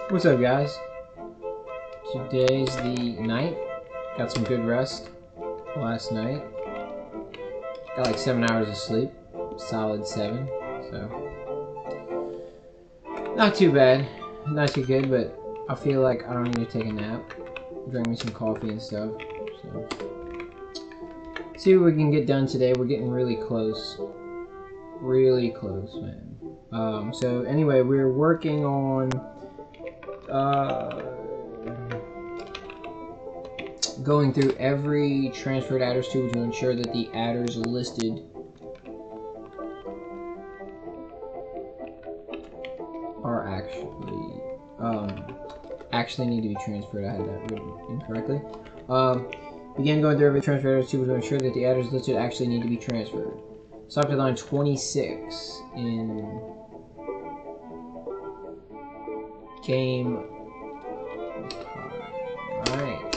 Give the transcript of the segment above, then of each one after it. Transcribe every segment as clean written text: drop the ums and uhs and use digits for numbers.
What's up, guys? Today's the 9th. Got some good rest last night. Got like 7 hours of sleep. Solid 7. So not too bad. Not too good, but I feel like I don't need to take a nap. Drink me some coffee and stuff. So see what we can get done today. We're getting really close. Really close, man. So anyway, we're working on going through every transferred adders tube to ensure that the adders listed are actually need to be transferred. I had that written incorrectly. Begin going through every transferred adders tube to ensure that the adders listed actually need to be transferred. Stopped at line 26 in game. Alright.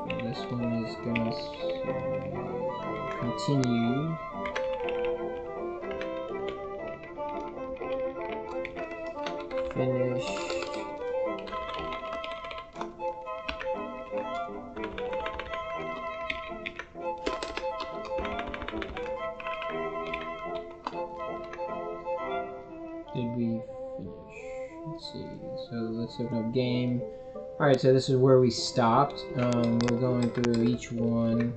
So this one is gonna continue. Finish. Did we finish? Let's see. So let's open up game. Alright, so this is where we stopped. We're going through each one.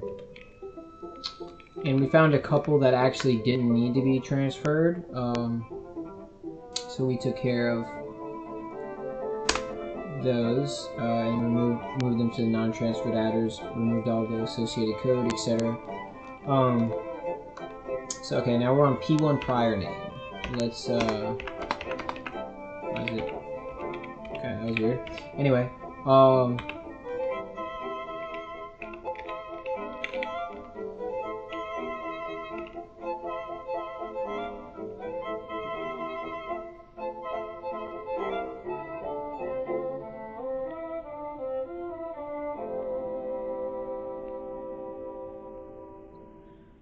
And we found a couple that actually didn't need to be transferred. So we took care of those and moved them to the non-transferred adders, removed all the associated code, etc. So okay, now we're on P1 prior name. Let's why is it? Okay, that was weird. Anyway,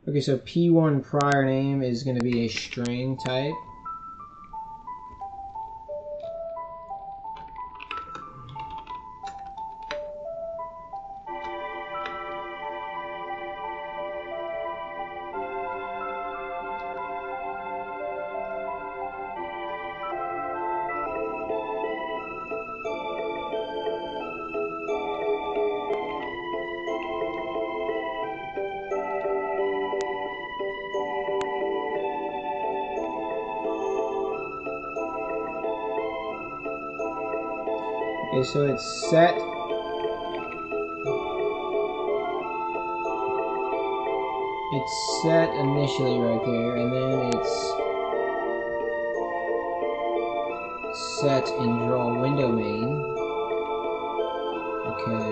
okay, so P1 prior name is going to be a string type. Okay, so it's set. It's set initially right there, and then it's set in draw window main. Okay.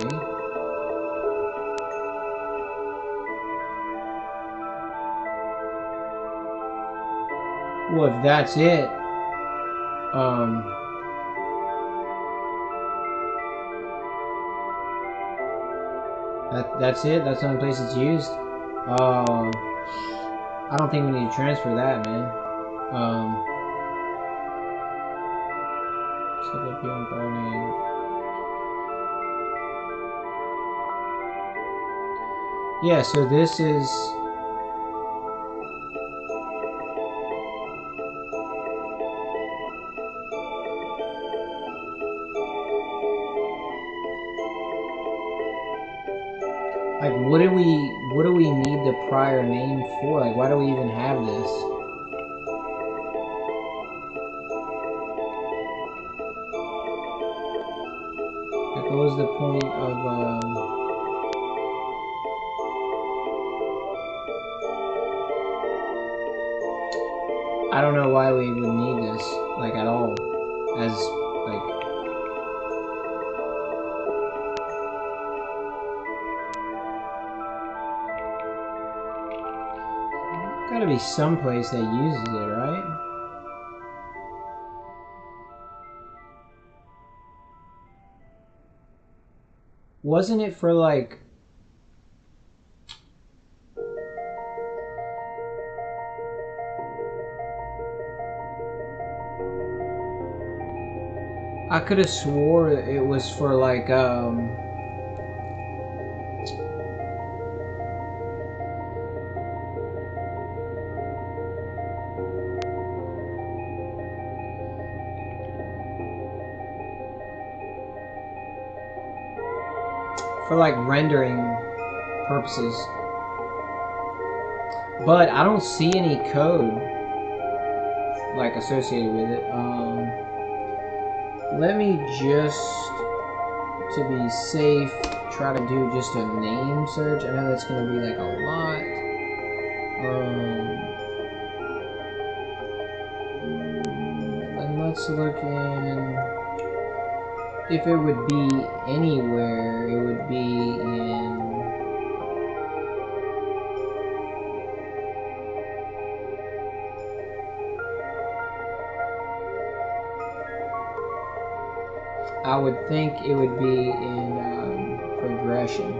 Well, if that's it, that's it? That's the only place it's used? I don't think we need to transfer that, man. Set up your burning. Yeah, so this is... like, what do we need the prior name for? Like, why do we even have this? Like, what was the point of, I don't know why we would need this, like, at all. As, like... Gotta be some place that uses it, right? Wasn't it for like... I could have swore it was for like rendering purposes. But I don't see any code like associated with it. Let me just, to be safe, try to do just a name search. I know that's going to be like a lot. And let's look in, if it would be anywhere, it would be in, I would think it would be in progression.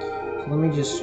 So let me just,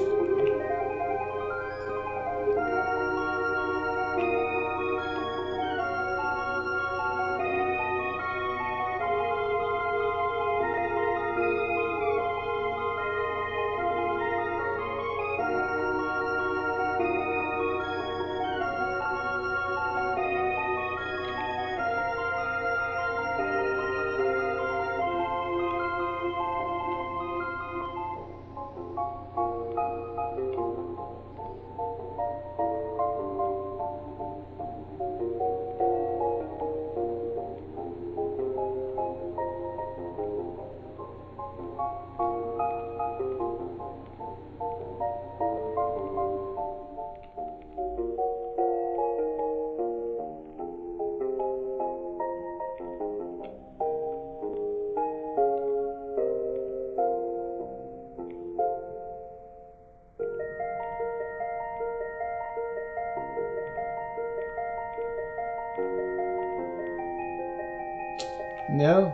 no.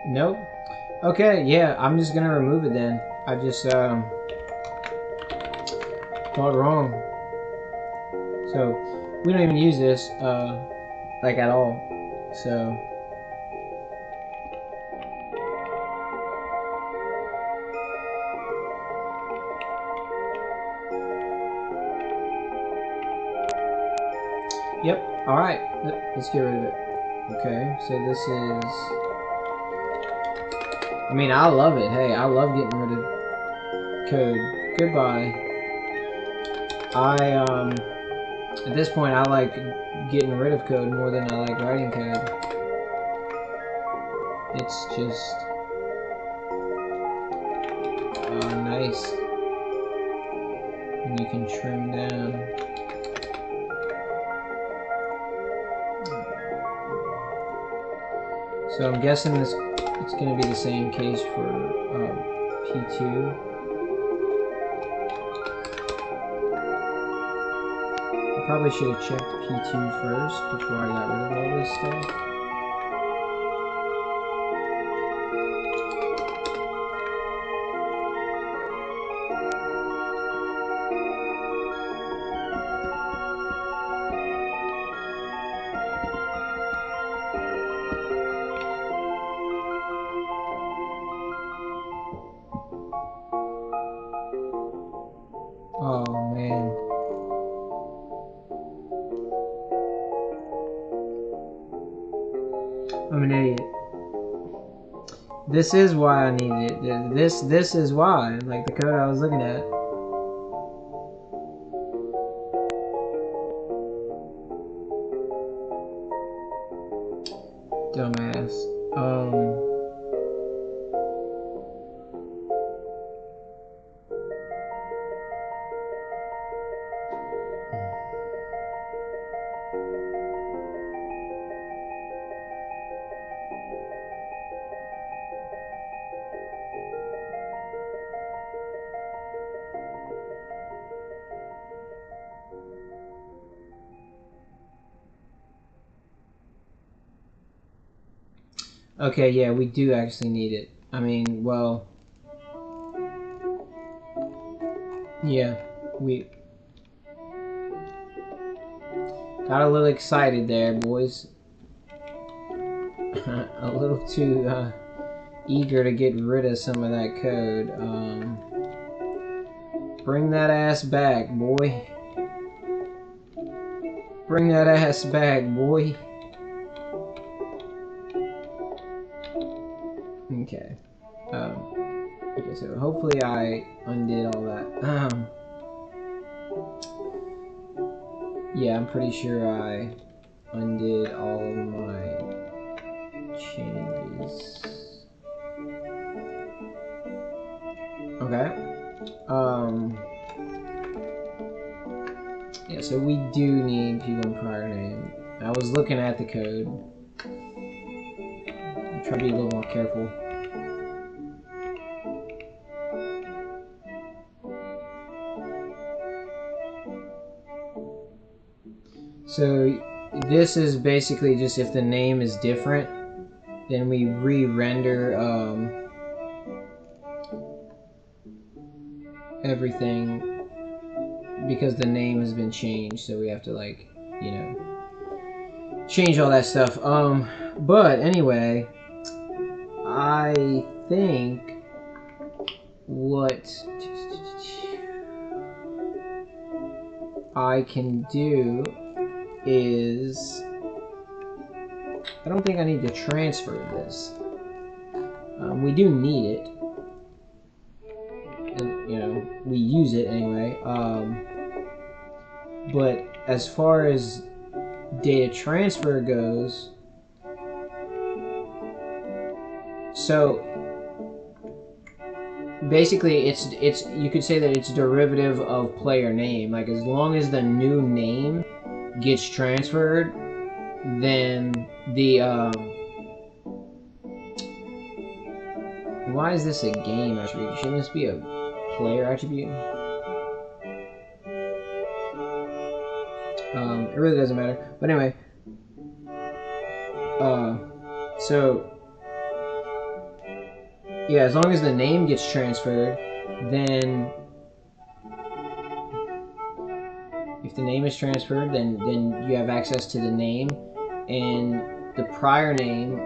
Nope. Okay, yeah, I'm just gonna remove it then. I just thought wrong. So we don't even use this like at all. So yep. All right, let's get rid of it. Okay, so this is, I mean, I love it. Hey, I love getting rid of code. Goodbye. At this point, I like getting rid of code more than I like writing code. It's just nice. And you can trim down. So I'm guessing it's going to be the same case for P2. I probably should have checked P2 first before I got rid of all this stuff. Oh man. I'm an idiot. This is why I needed it. This is why. Like the code I was looking at. Dumbass. Okay, yeah, we do actually need it. I mean, well, yeah, we got a little excited there, boys. a little too eager to get rid of some of that code. Bring that ass back, boy. Bring that ass back, boy. Okay. Okay, so hopefully I undid all that. Yeah, I'm pretty sure I undid all of my changes. Okay. Yeah, so we do need P1 prior name. I was looking at the code. I'm trying to be a little more careful. So this is basically just if the name is different, then we re-render everything because the name has been changed. So we have to, like, you know, change all that stuff. But anyway, I think what I can do is, I don't think I need to transfer this. We do need it, and you know, we use it anyway. But as far as data transfer goes, so basically it's you could say that it's derivative of player name. Like, as long as the new name gets transferred, then the why is this a game attribute? Shouldn't this be a player attribute? It really doesn't matter. But anyway, so yeah, as long as the name gets transferred, then if the name is transferred, then you have access to the name, and the prior name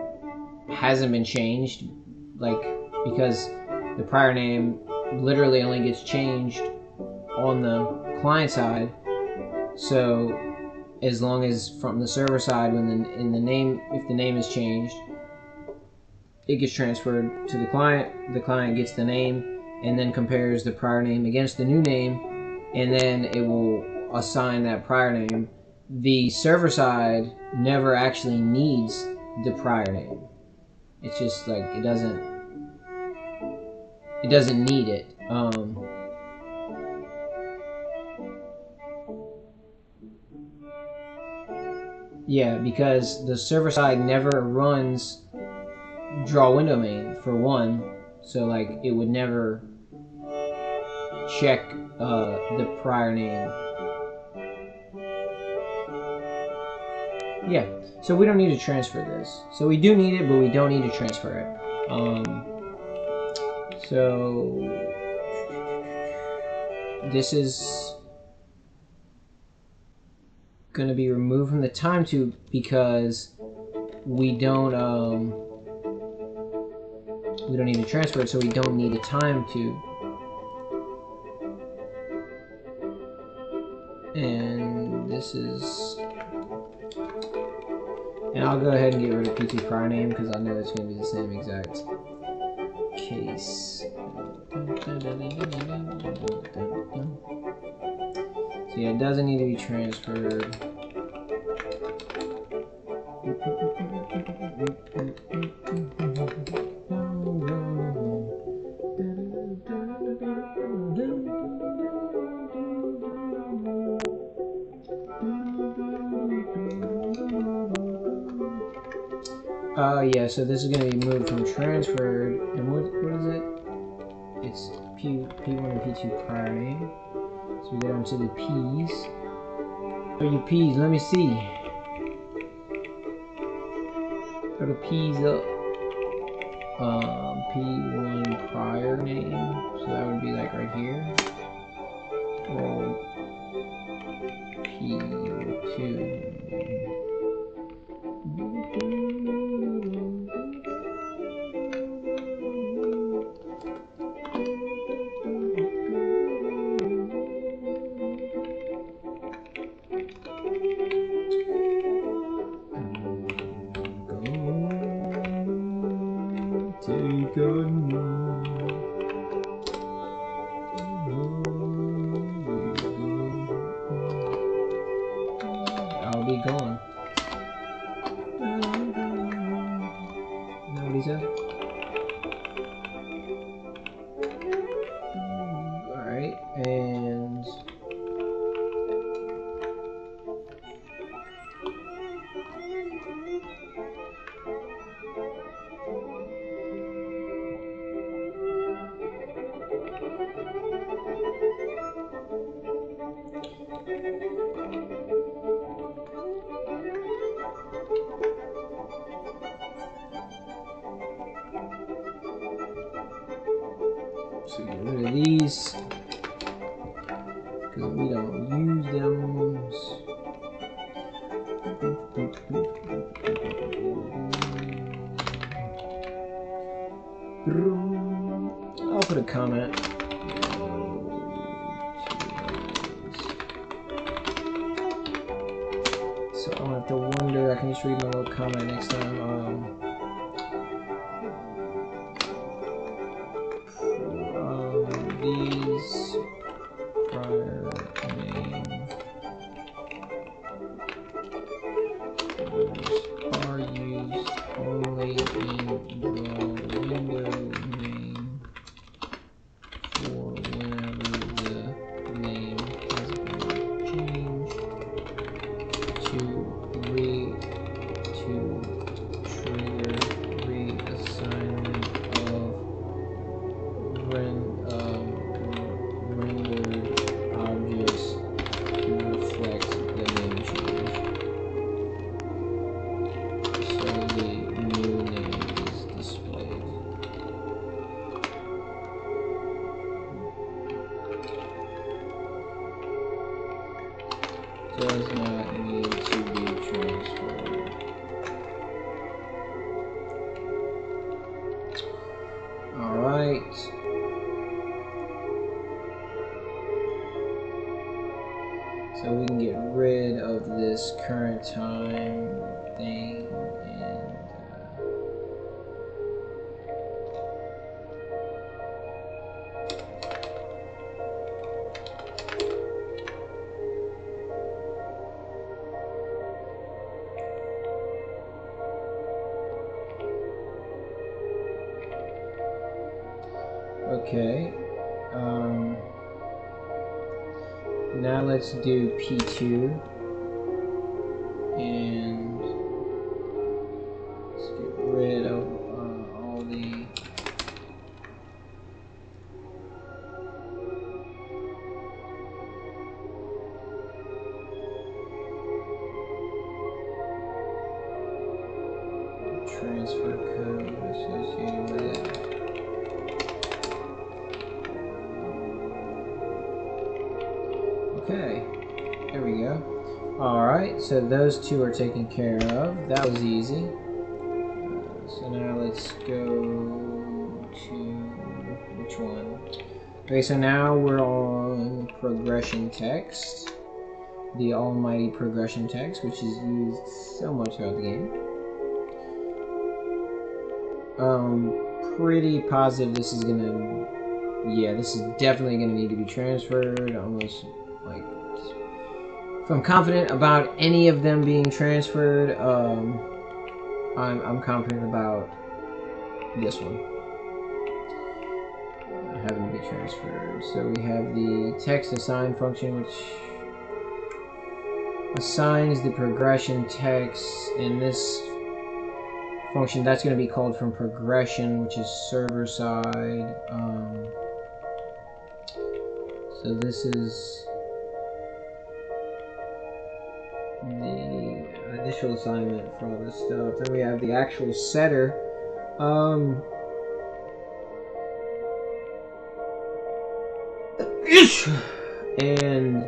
hasn't been changed, like, because the prior name literally only gets changed on the client side. So as long as from the server side, when if the name is changed, it gets transferred to the client gets the name, and then compares the prior name against the new name, and then it will assign that prior name. The server side never actually needs the prior name. It's just like it doesn't need it. Yeah, because the server side never runs draw window main, for one, so like it would never check the prior name. Yeah, so we don't need to transfer this. So we do need it, but we don't need to transfer it. So this is going to be removed from the time tube because we don't need to transfer it, so we don't need a time tube. And this is, and I'll go ahead and get rid of P2 prior name because I know it's going to be the same exact case. So yeah, it doesn't need to be transferred. Yeah, so this is going to be moved from transferred, and what is it? It's P1 and P2 prior name. So we get onto the P's. Where are your P's? Let me see. Put the P's up. P1 prior name. So that would be like right here. Or P2. I'll be gone. Nobody's up. Alright, and so get rid of these because we don't use them. I'll put a comment. So I don't have to wonder. I can just read my little comment next time. These prior name are used only in the window name for whenever the name has been changed to trigger reassignment of rendered objects to reflect the name change. So the new name is displayed. Does not need to be transferred. Alright. So we can get rid of this current time thing and okay. Now let's do P2 and let's get rid of all the transfer code associated with it. Okay, there we go. Alright, so those two are taken care of. That was easy. So now let's go to which one? Okay, so now we're on progression text. The almighty progression text, which is used so much throughout the game. Pretty positive this is gonna, yeah, this is definitely gonna need to be transferred. Almost like, if I'm confident about any of them being transferred, I'm confident about this one having to be transferred. So we have the text assign function, which assigns the progression text, and this function that's going to be called from progression, which is server side. So this is the initial assignment for all this stuff. Then we have the actual setter. And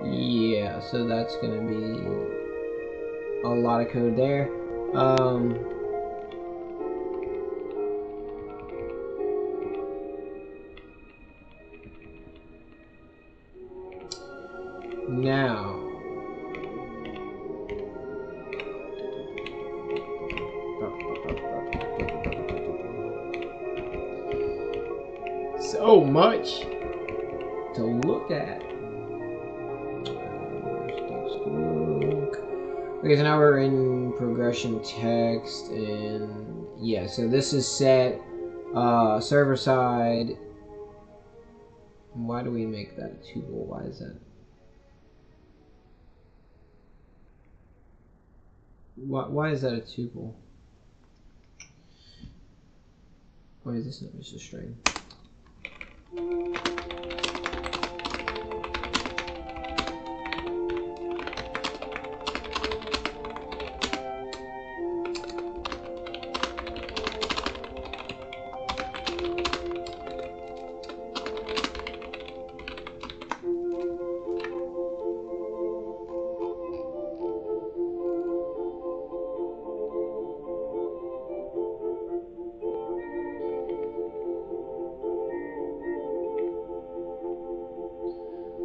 yeah, so that's gonna be a lot of code there. Now, about so much to look at. Okay, so now we're in progression text, and yeah, so this is set server side. Why do we make that a tuple? Why is that? Why is that a tuple? Why is this not just a string?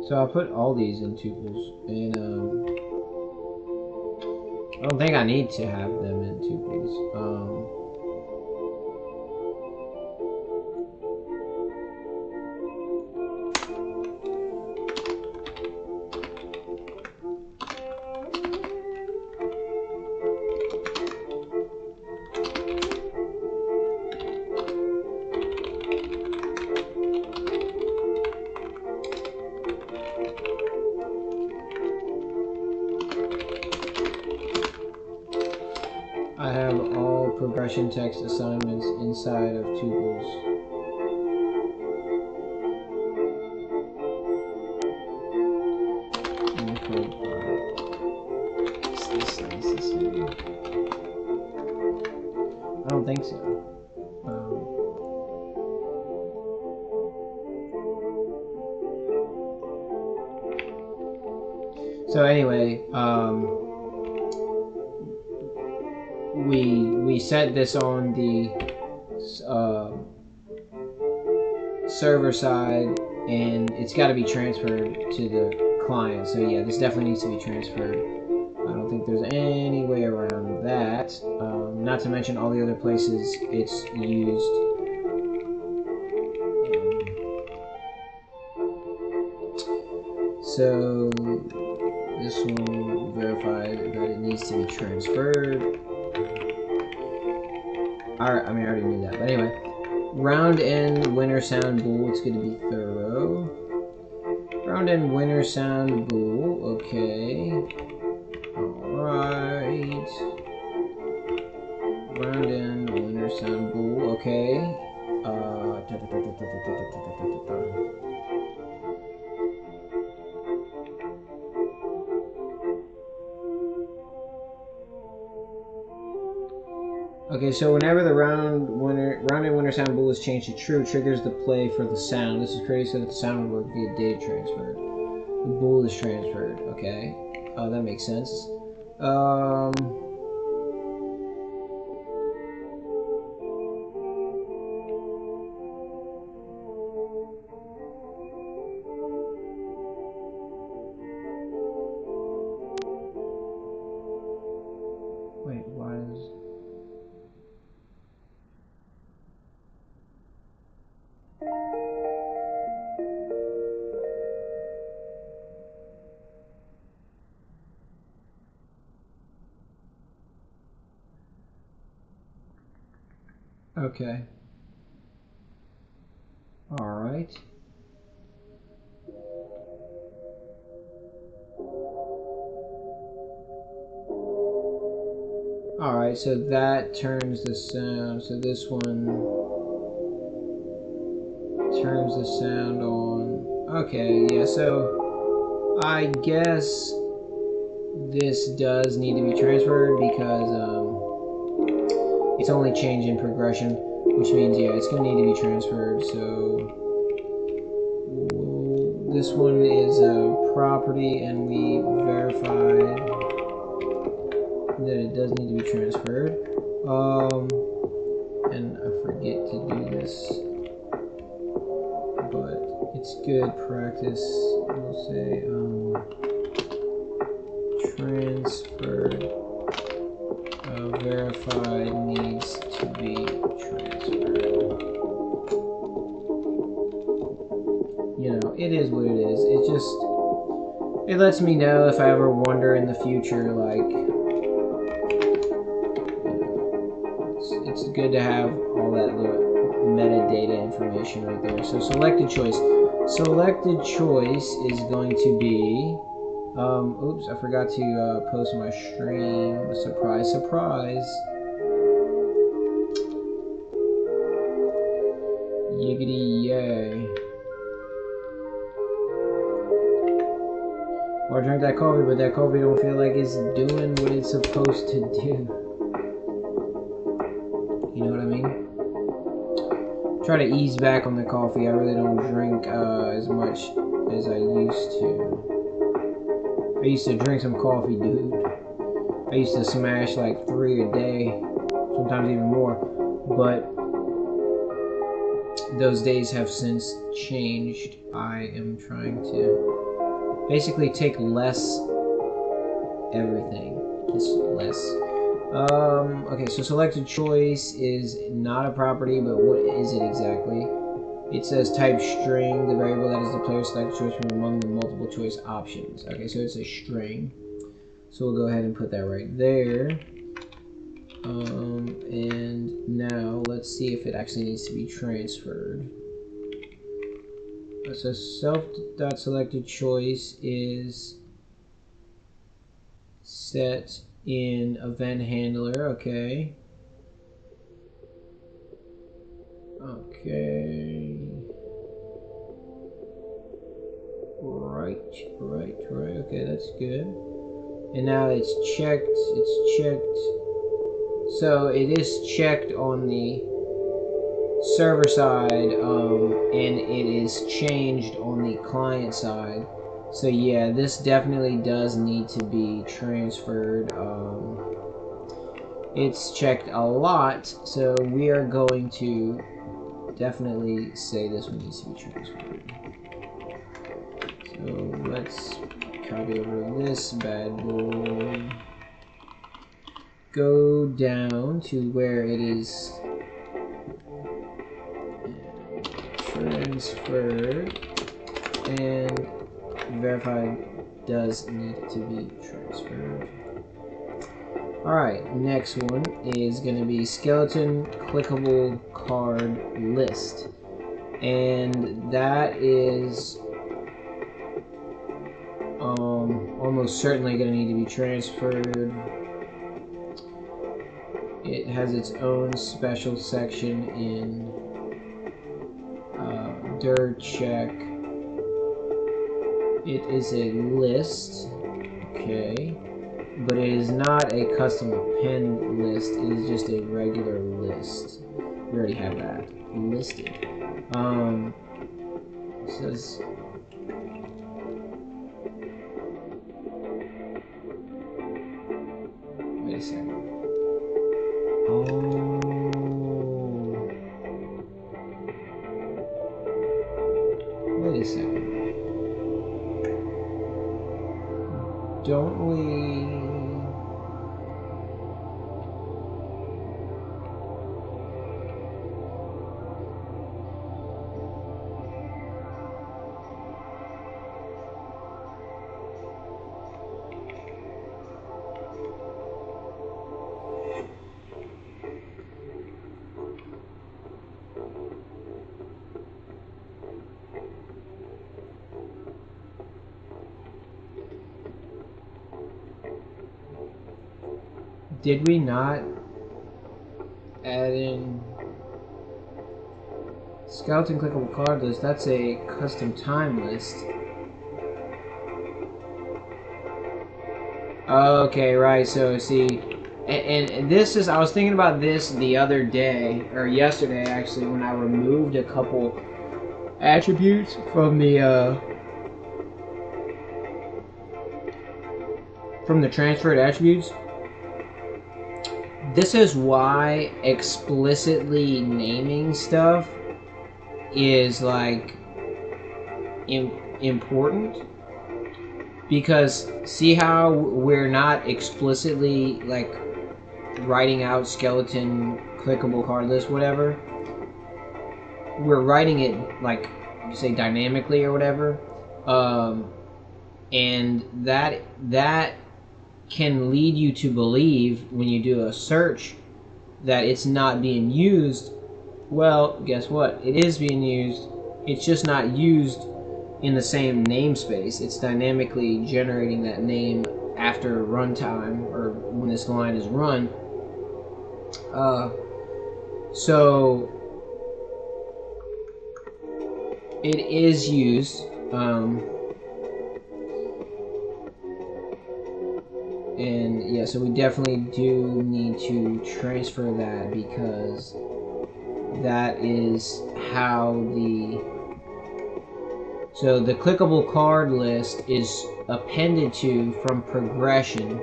So I'll put all these in tuples, and I don't think I need to have them in tuples. I have all progression text assignments inside of tuples. In the code file. Is this necessary? I don't think so. So anyway, we set this on the server side, and it's got to be transferred to the client. So yeah, this definitely needs to be transferred. I don't think there's any way around that. Not to mention all the other places it's used. So this one verified that it needs to be transferred. Alright, I mean I already knew that, but anyway. Round end winner sound bool, it's going to be thorough. Round end winner sound bool, okay. Alright. Round end winner sound bool, okay. Okay, so whenever the round and winner sound bool is changed to true, triggers the play for the sound. This is created so that the sound will work via data transfer. The bool is transferred. Okay, that makes sense. Wait, why is... Okay. Alright. Alright, so that turns the sound. So this one turns the sound on. Okay, yeah, so I guess this does need to be transferred because it's only change in progression, which means, yeah, it's going to need to be transferred. So this one is a property, and we verified that it does need to be transferred. And I forget to do this, but it's good practice. We'll say transferred. Verified needs to be transferred. it is what it is. It just, it lets me know if I ever wonder in the future, like, it's good to have all that little metadata information right there. So selected choice. Selected choice is going to be, oops, I forgot to post my stream. Surprise, surprise. Yiggity yay. Or drink that coffee, but that coffee don't feel like it's doing what it's supposed to do. You know what I mean? Try to ease back on the coffee. I really don't drink as much as I used to. I used to drink some coffee, dude. I used to smash like 3 a day, sometimes even more. But those days have since changed. I am trying to basically take less everything. Just less. Okay, so selected choice is not a property, but what is it exactly? It says type string, the variable that is the player's selected choice from among the multiple choice options. Okay, so it's a string. So we'll go ahead and put that right there. And now let's see if it actually needs to be transferred. So self.selected choice is set in event handler. Okay. Okay. Right. Okay, that's good. And now it's checked. It's checked. So it is checked on the server side, and it is changed on the client side. So yeah, this definitely does need to be transferred. It's checked a lot, so we are going to definitely say this one needs to be transferred. So let's copy over this bad boy. Go down to where it is transferred, and verified does need to be transferred. Alright, next one is going to be skeleton clickable card list, and that is almost certainly going to need to be transferred. It has its own special section in dir check. It is a list, okay, but it is not a custom append list. It is just a regular list. We already have that listed. It says wait a second. Oh. Wait a second. Don't we... Did we not add in skeleton clickable card list? That's a custom time list. Okay, right. So see, and this is, I was thinking about this the other day, or yesterday actually, when I removed a couple attributes from the transferred attributes. This is why explicitly naming stuff is like important, because see how we're not explicitly like writing out skeleton clickable card list, whatever. We're writing it like say dynamically or whatever, and that can lead you to believe when you do a search that it's not being used. Well, guess what? It is being used. It's just not used in the same namespace. It's dynamically generating that name after runtime or when this line is run. So it is used, and yeah, so we definitely do need to transfer that, because that is how so the clickable card list is appended to from progression,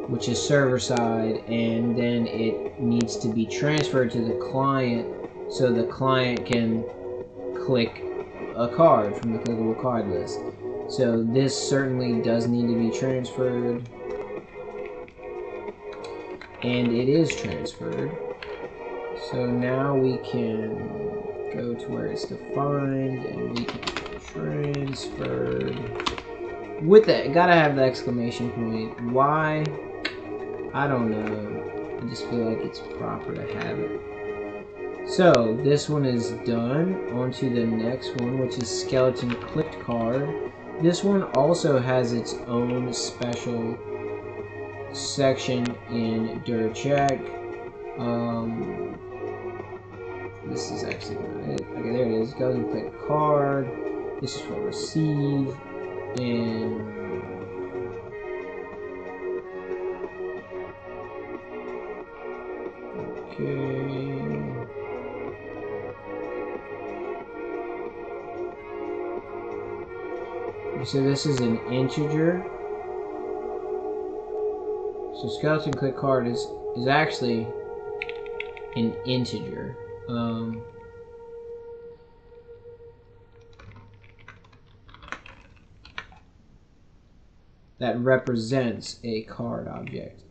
which is server side, and then it needs to be transferred to the client so the client can click a card from the clickable card list. So this certainly does need to be transferred, and it is transferred. So now we can go to where it's defined, and we can transfer with that. Gotta have the exclamation point. Why? I don't know. I just feel like it's proper to have it. So this one is done. On to the next one, which is skeleton clicked card. This one also has its own special section in DirCheck. This is actually not it. Okay, there it is. Skeleton click card. This is for receive, and okay. So this is an integer. So skeleton click card is actually an integer. That represents a card object.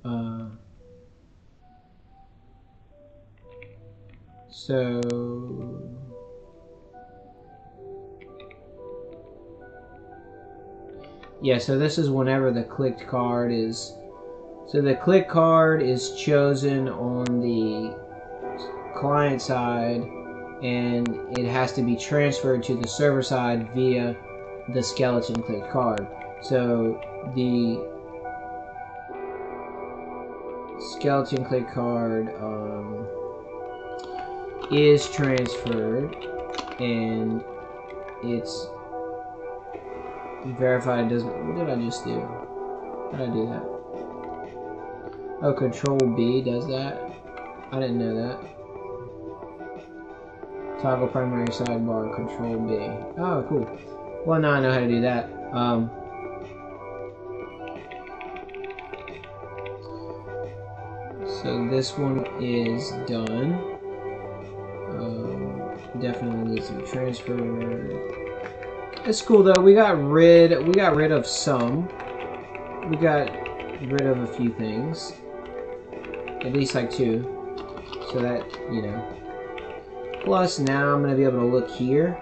So yeah, so this is whenever the clicked card is. So the click card is chosen on the client side, and it has to be transferred to the server side via the skeleton click card. So the skeleton click card is transferred, and it's verified. It doesn't. What did I just do? How did I do that? Oh, Control B does that. I didn't know that. Toggle primary sidebar, Control B. Oh, cool. Well, now I know how to do that. So this one is done. Definitely needs to be transferred. It's cool though. We got rid of some. We got rid of a few things. At least like 2. So that, you know. Plus now I'm gonna be able to look here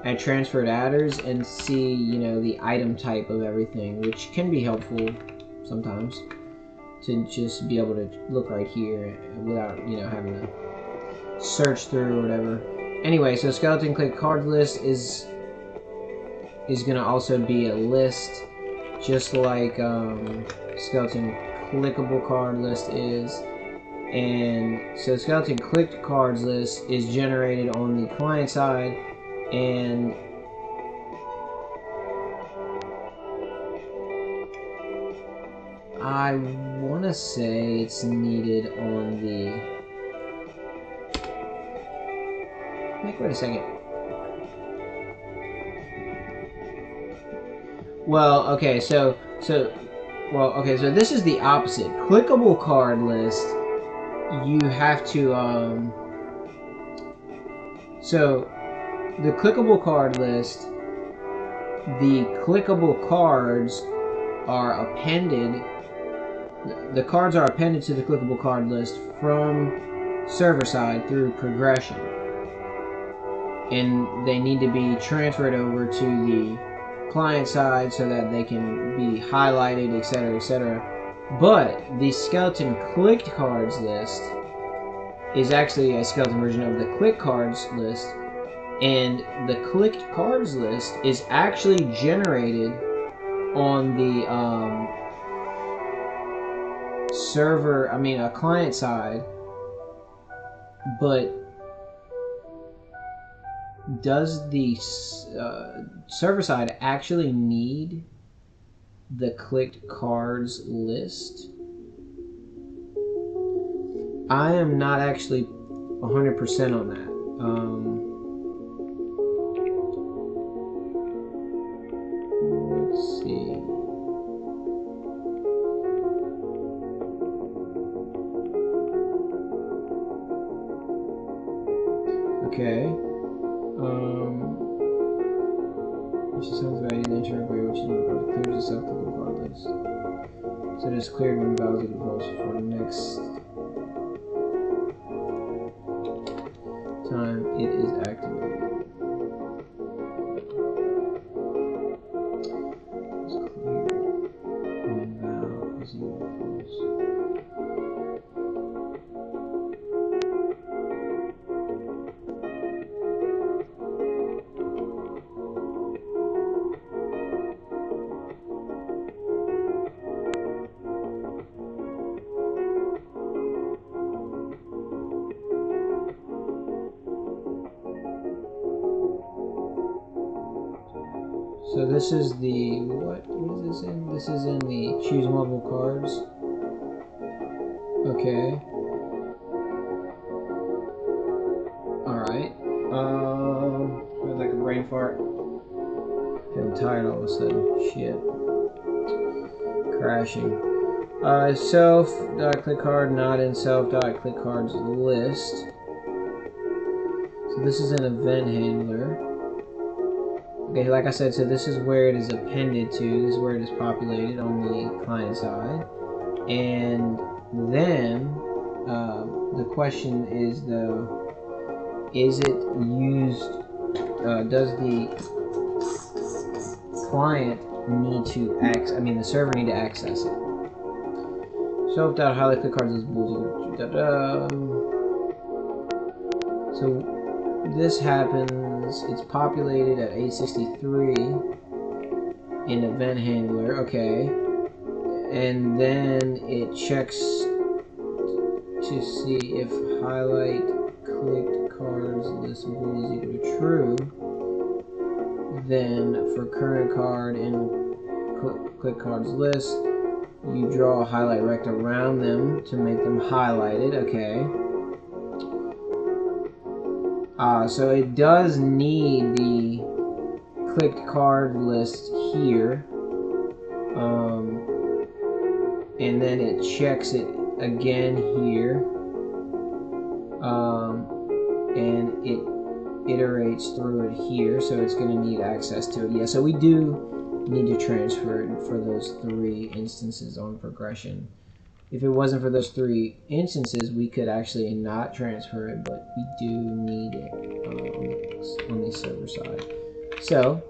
at transferred adders and see, you know, the item type of everything, which can be helpful sometimes to just be able to look right here without, you know, having to search through or whatever. Anyway, so skeleton click card list is gonna also be a list, just like skeleton clickable card list is. And so skeleton clicked cards list is generated on the client side, and I want to say it's needed on the... Wait a second. Well, okay, so this is the opposite. Clickable card list, you have to, so the clickable card list, the clickable cards are appended, the cards are appended to the clickable card list from server side through progression. and they need to be transferred over to the client side so that they can be highlighted, etc., etc. But the skeleton clicked cards list is actually a skeleton version of the click cards list, and the clicked cards list is actually generated on the server, I mean a client side, but does the server side actually need the clicked cards list? I am not actually 100% on that. Let's see. Okay. Which sounds value the entire array, which is probably clears itself to regardless. So it is cleared when values are proposed for the next time it is activated. It's cleared when val is equal to false. So this is the, what is this in? This is in the choose multiple cards. Okay. Alright. Feels like a brain fart. Feeling tired all of a sudden. Shit. Crashing. Self dot click card not in self dot click cards list. So this is an event handler. Okay, like I said, so this is where it is appended to. This is where it is populated on the client side. And then the question is though, is it used? Does the client need to access? I mean, the server need to access it. Self.highlight click cards is bullshit. So this happens. It's populated at 863 in event handler. Okay, and then it checks to see if highlight clicked cards list bool is equal to true. Then for current card and click cards list, you draw a highlight rect around them to make them highlighted. Okay. So it does need the clicked card list here. And then it checks it again here. And it iterates through it here, so it's going to need access to it. Yeah, so we do need to transfer it for those 3 instances on progression. If it wasn't for those 3 instances, we could actually not transfer it, but we do need it on the server side. So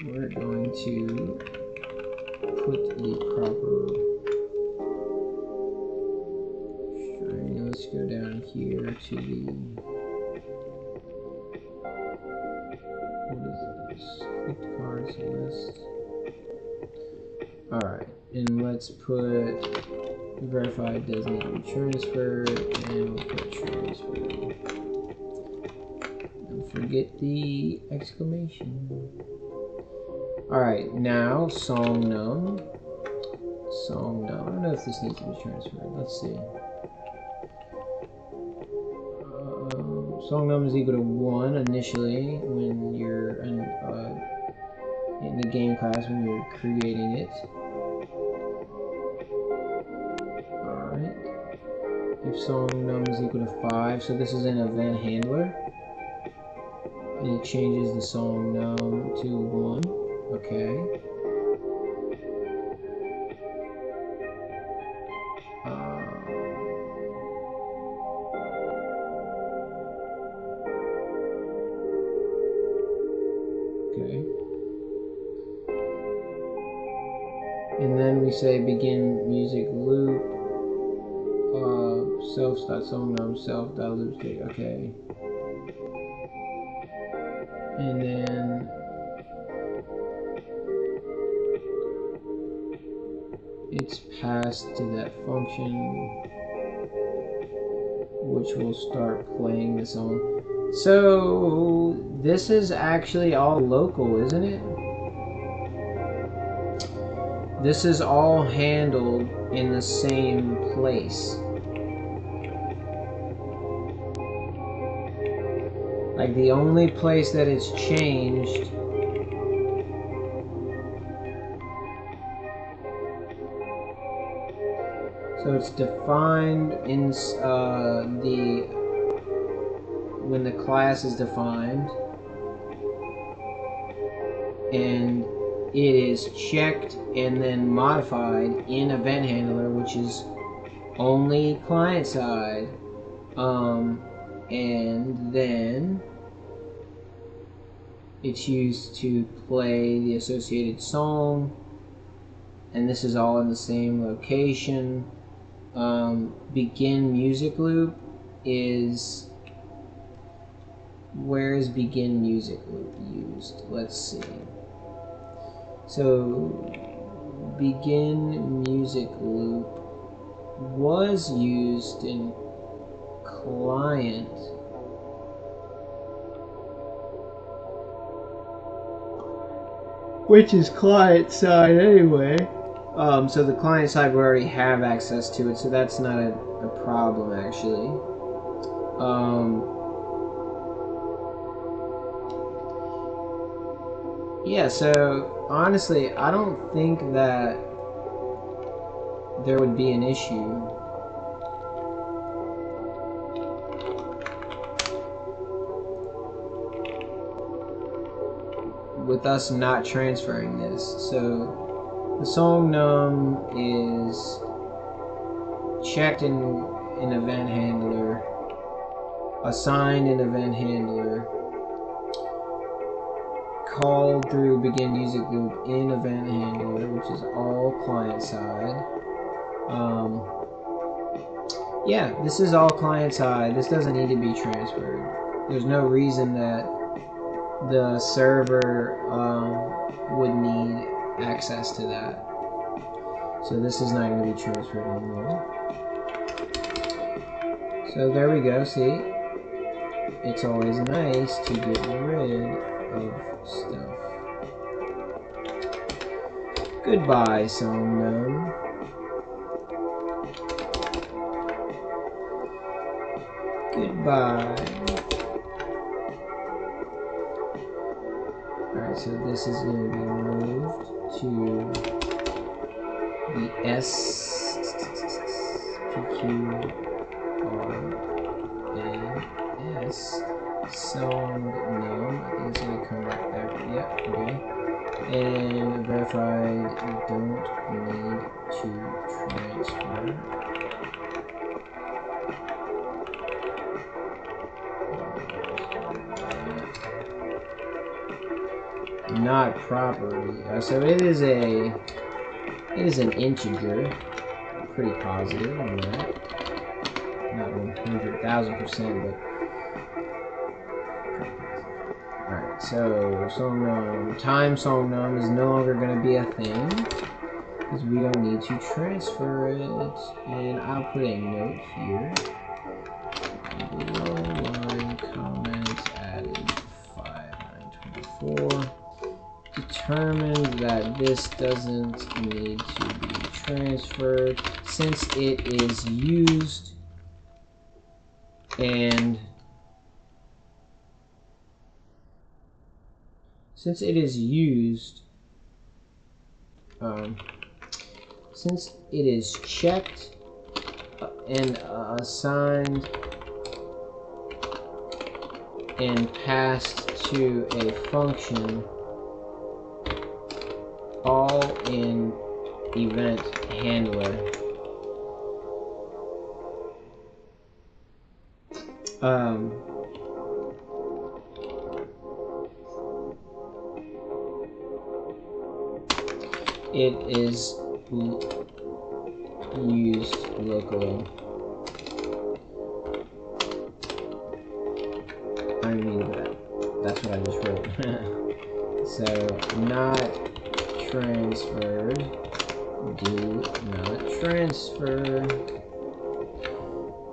we're going to put the proper string. Let's go down here to the, what is this? Clicked cards list. Alright, and let's put verified does need to be transferred, and we'll put transferred. Don't forget the exclamation. Alright, now song num. Song num. I don't know if this needs to be transferred. Let's see. Song num is equal to 1 initially when you're in the game class when you're creating it. Alright. If song num is equal to 5, so this is an event handler. And it changes the song num to 1. Okay. And then we say begin music loop, self.songnum, self.loop state, okay. And then it's passed to that function, which will start playing the song. So this is actually all local, isn't it? This is all handled in the same place. Like the only place that it's changed so it's defined in when the class is defined, and it is checked and then modified in event handler, which is only client side, and then it's used to play the associated song, and this is all in the same location. Begin music loop is, where is begin music loop used? Let's see. So begin music loop was used in client, which is client side anyway. So the client side would already have access to it, so that's not a problem actually. Yeah, so honestly, I don't think that there would be an issue with us not transferring this. So the song num is checked in event handler, assigned in event handler, called through begin music loop in event handler, which is all client side. Yeah, this is all client side. This doesn't need to be transferred. There's no reason that the server would need access to that. So this is not going to be transferred anymore. So there we go, see? It's always nice to get rid of stuff. Goodbye, songnum. Goodbye. Alright, so this is going to be moved to the SPQRAS songnum. I think it's going to come right back. Yep, okay. And verified, don't need to transfer. Not property. So it is an integer. I'm pretty positive on that. Not 100,000%, but alright. So songnum, time songnum is no longer going to be a thing because we don't need to transfer it. And I'll put a note here. Below line comments added 5924. Determined that this doesn't need to be transferred since it is used, and since it is used, since it is checked and assigned and passed to a function, all in event handler. It is used locally. I mean that. That's what I just wrote. So, not transferred. Do not transfer.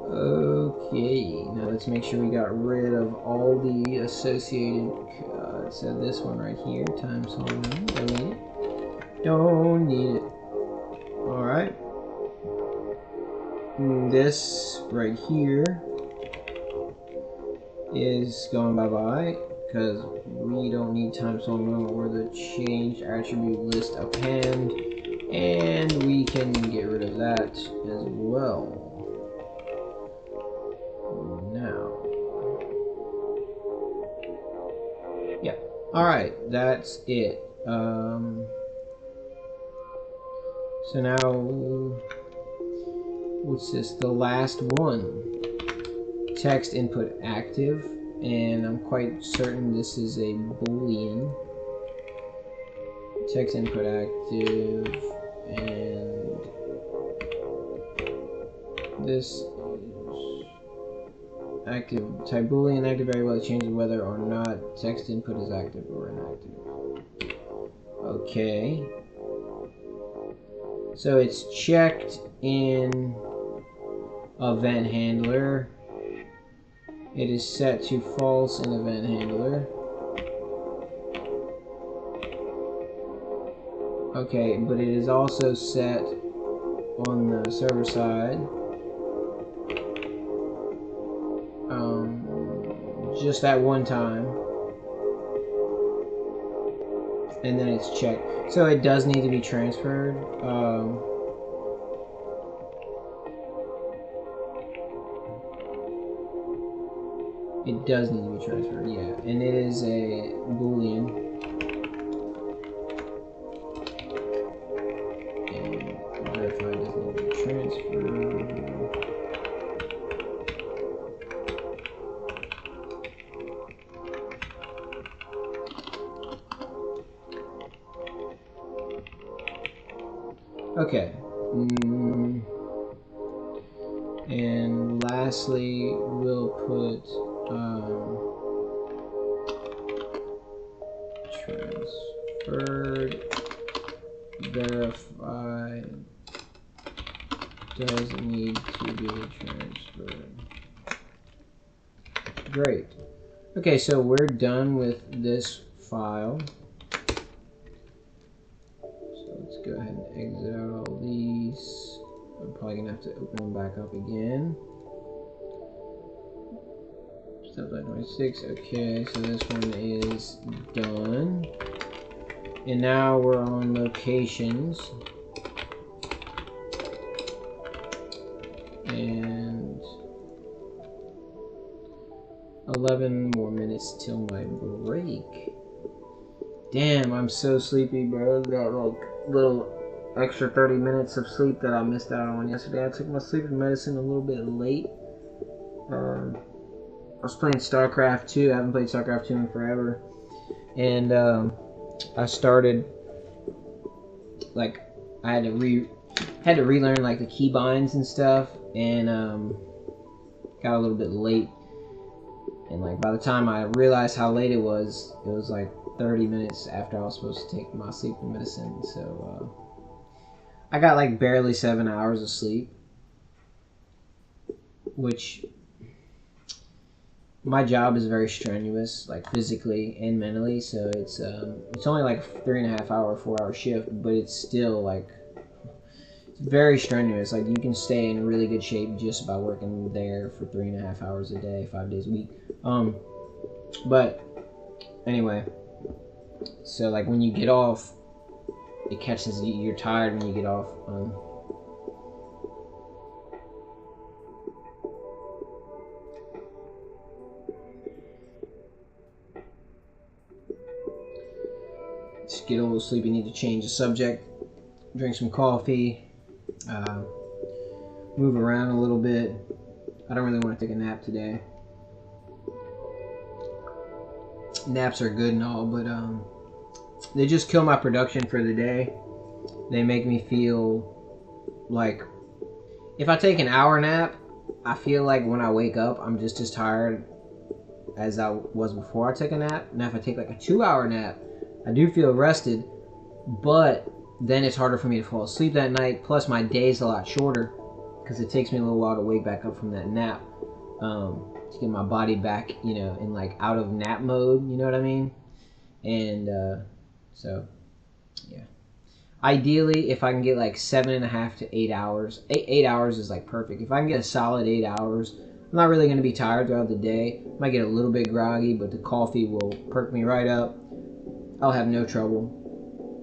Okay, now let's make sure we got rid of all the associated. So this one right here, times home. Don't need it. Don't need it. All right. This right here is going bye-bye because we don't need times home run or the changed attribute list append, and we can get rid of that as well. Now, yeah, all right, that's it. So now, what's this? The last one. Text input active, and I'm quite certain this is a boolean. Text input active, and this is active. Type boolean active variable that changes whether or not text input is active or inactive. Okay. So it's checked in event handler. It is set to false in event handler. Okay, but it is also set on the server side. Just that one time. And then it's checked. So it does need to be transferred. It does need to be transferred, yeah. And it is a boolean. And verify it does need to be transferred. Okay. And lastly, we'll put transferred, verified, does need to be transferred. Great. Okay, so we're done with this file. So let's go ahead and exit out all these. I'm probably gonna have to open them back up again. Step 26. Okay, so this one is done. And now we're on locations. And 11 more minutes till my break. Damn, I'm so sleepy, bro. Got like little extra 30 minutes of sleep that I missed out on yesterday. I took my sleeping medicine a little bit late. I was playing StarCraft 2. I haven't played StarCraft 2 in forever. And I started, like, I had to relearn like the keybinds and stuff, and got a little bit late. And like by the time I realized how late it was like 30 minutes after I was supposed to take my sleeping medicine. So I got like barely 7 hours of sleep, which my job is very strenuous, like physically and mentally. So it's only like 3.5 hour, 4 hour shift, but it's still like it's very strenuous. Like you can stay in really good shape just by working there for 3.5 hours a day, 5 days a week. But anyway, so like when you get off, it catches you. You're tired when you get off. Just get a little sleepy. Need to change the subject. Drink some coffee. Move around a little bit. I don't really want to take a nap today. Naps are good and all, but they just kill my production for the day. They make me feel like if I take an hour nap, I feel like when I wake up, I'm just as tired as I was before I took a nap. Now, if I take like a 2-hour nap, I do feel rested, but then it's harder for me to fall asleep that night. Plus, my day's a lot shorter because it takes me a little while to wake back up from that nap to get my body back, you know, in like out of nap mode. You know what I mean? And so, yeah. Ideally, if I can get like 7.5 to 8 hours, 8 hours is like perfect. If I can get a solid 8 hours, I'm not really going to be tired throughout the day. Might get a little bit groggy, but the coffee will perk me right up. I'll have no trouble.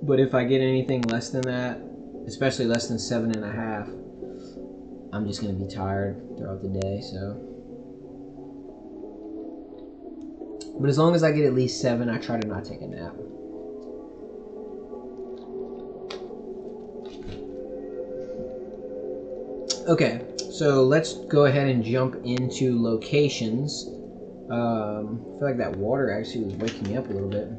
But if I get anything less than that, especially less than 7.5, I'm just going to be tired throughout the day. So, but as long as I get at least 7, I try to not take a nap. Okay, so let's go ahead and jump into locations. I feel like that water actually was waking me up a little bit.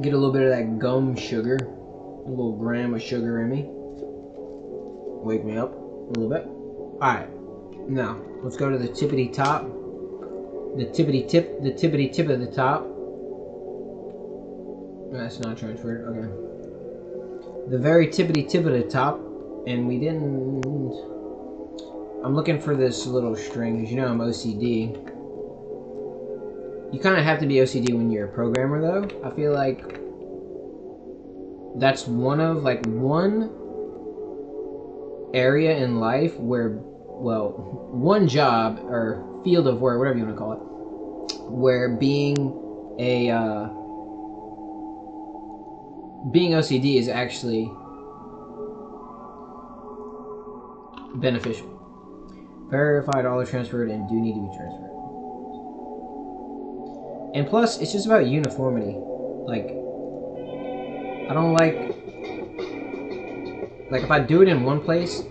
Get a little bit of that gum sugar, a little gram of sugar in me. Wake me up a little bit. Alright, now let's go to the tippity top. The tippity tip of the top. That's not transferred, okay. The very tippity tip of the top, and we didn't... I'm looking for this little string, because you know I'm OCD. You kind of have to be OCD when you're a programmer, though. I feel like that's one area in life where, well, one job, or field of work, whatever you want to call it, where being OCD is actually beneficial. Verified, all are transferred and do need to be transferred. And plus, it's just about uniformity. Like, I don't like if I do it in one place,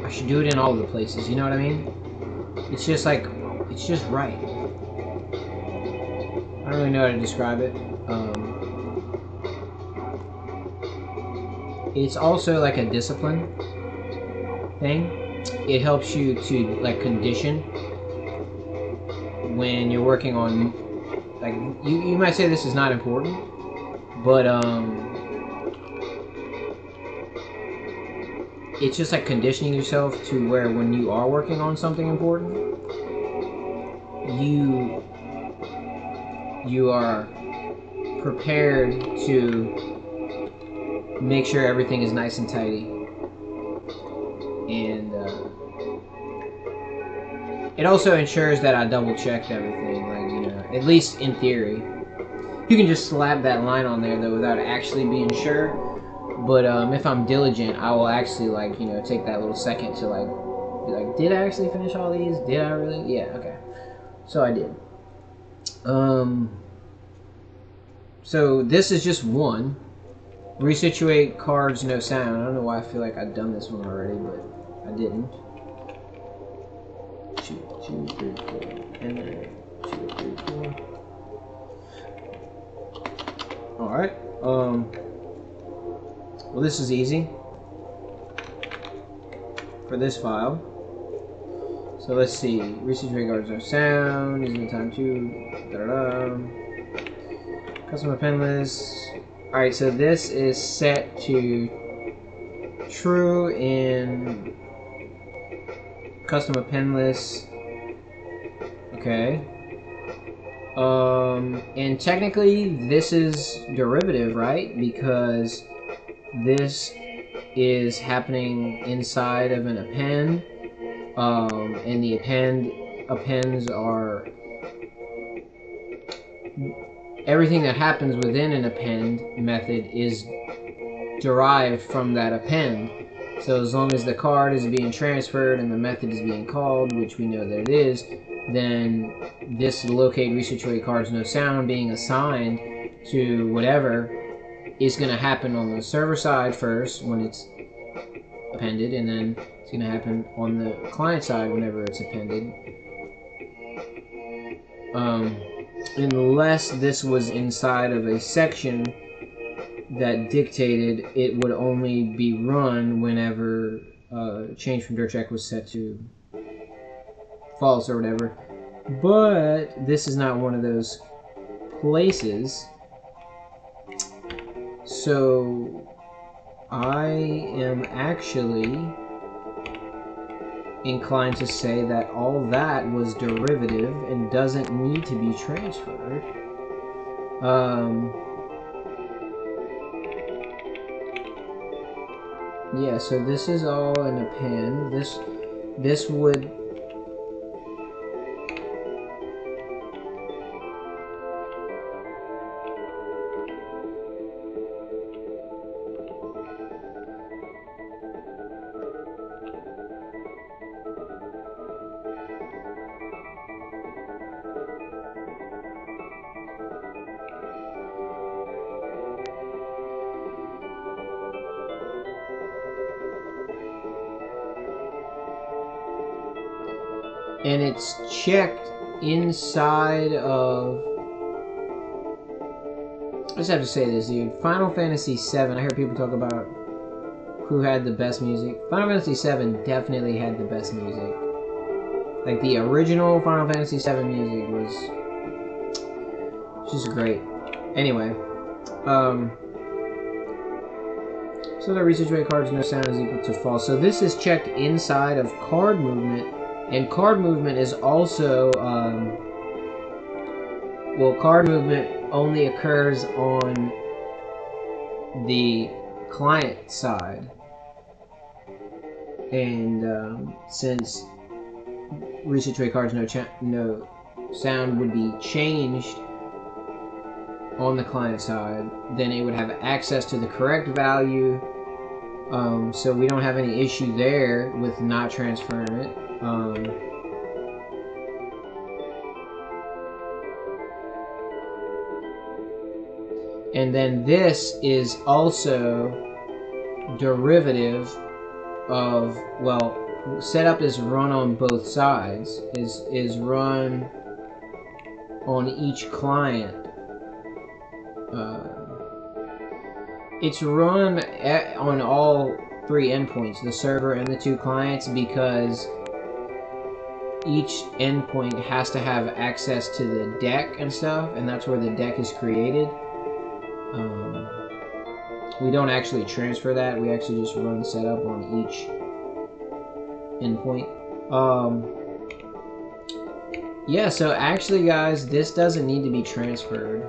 I should do it in all of the places, you know what I mean? It's just like, it's just right. I don't really know how to describe it. It's also like a discipline thing. It helps you to like condition when you're working on, like, you might say this is not important, but it's just like conditioning yourself to where when you are working on something important, you are prepared to make sure everything is nice and tidy. And it also ensures that I double checked everything, like, you know, at least in theory. You can just slap that line on there though without actually being sure. But if I'm diligent, I will actually, like, you know, take that little second to like be like, did I actually finish all these? Did I really? Yeah, okay. So I did. So this is just one. Resituate cards, no sound. I don't know why I feel like I've done this one already, but I didn't. 2, 3, 4, and then 2, 3, 4. All right. Well, this is easy for this file. So let's see. Resituate cards, no sound. Using the time to. Custom append list. Alright, so this is set to true in custom append list. Okay. And technically this is derivative, right? Because this is happening inside of an append. And the appends are everything that happens within an append method is derived from that append. So as long as the card is being transferred and the method is being called, which we know that it is, then this locate resituate cards no sound being assigned to whatever is going to happen on the server side first when it's appended, and then it's going to happen on the client side whenever it's appended. unless this was inside of a section that dictated it would only be run whenever change from dirt check was set to false or whatever. But this is not one of those places, so I am actually inclined to say that all that was derivative and doesn't need to be transferred. Yeah, so this is all in a pen. This would and it's checked inside of... I just have to say this, dude. Final Fantasy VII, I hear people talk about who had the best music. Final Fantasy VII definitely had the best music. Like, the original Final Fantasy VII music was just great. Anyway, so the research rate cards no sound is equal to false. So this is checked inside of card movement. And card movement is also, well, card movement only occurs on the client side. And since research rate cards no sound would be changed on the client side, then it would have access to the correct value. So we don't have any issue there with not transferring it. And then this is also derivative of, well, setup is run on both sides, is run on each client. It's run on all three endpoints, the server and the two clients, because each endpoint has to have access to the deck and stuff, and that's where the deck is created. We don't actually transfer that, we actually just run setup on each endpoint. Yeah, so actually guys, this doesn't need to be transferred.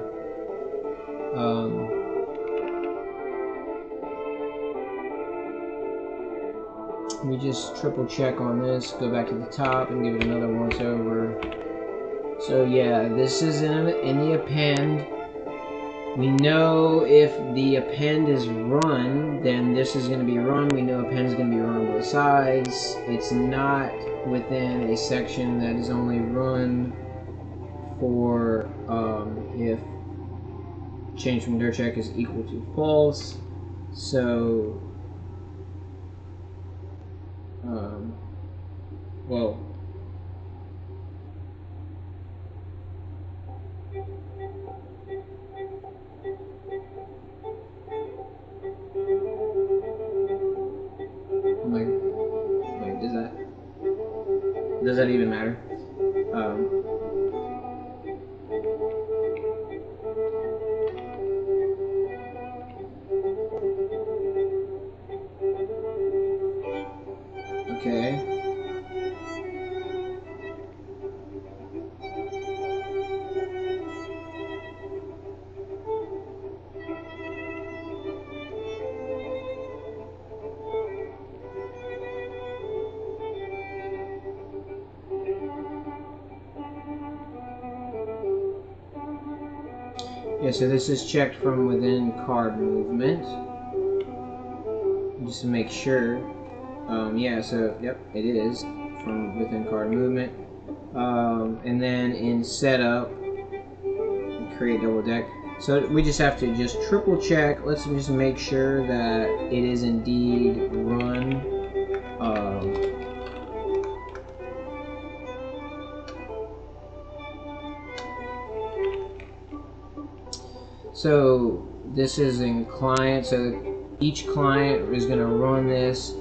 Let me just triple check on this, go back to the top and give it another once over. So yeah, this is in the append. We know if the append is run, then this is going to be run. We know append is going to be run on both sides. It's not within a section that is only run for if change from dirt check is equal to false. So, well, wait, does that even matter? Okay. Yeah, so this is checked from within card movement. Just to make sure. Yeah, so, yep, it is from within card movement. And then in setup, create double deck. So we just have to just triple check. Let's just make sure that it is indeed run. So this is in client, so each client is going to run this,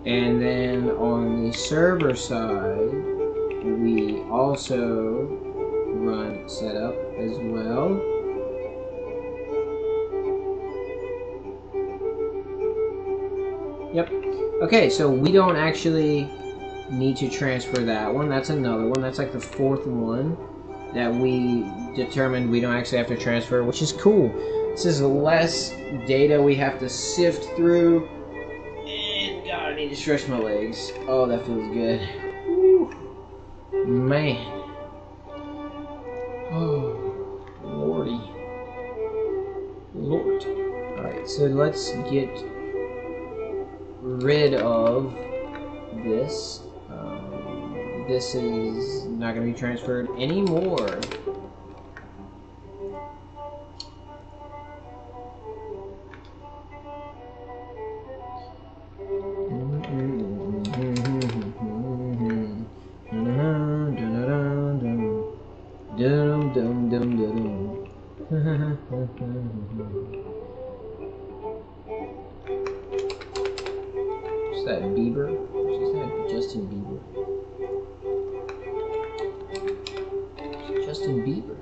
and then on the server side we also run setup as well. Yep. Okay, so we don't actually need to transfer that one. That's another one. That's like the fourth one that we determined we don't actually have to transfer, which is cool. This is less data we have to sift through. And God, I need to stretch my legs. Oh, that feels good. Woo. Man. Oh, lordy. Lord. Alright, so let's get rid of this. This is not going to be transferred anymore. What's that, Bieber? What's that, Justin Bieber? Justin Bieber.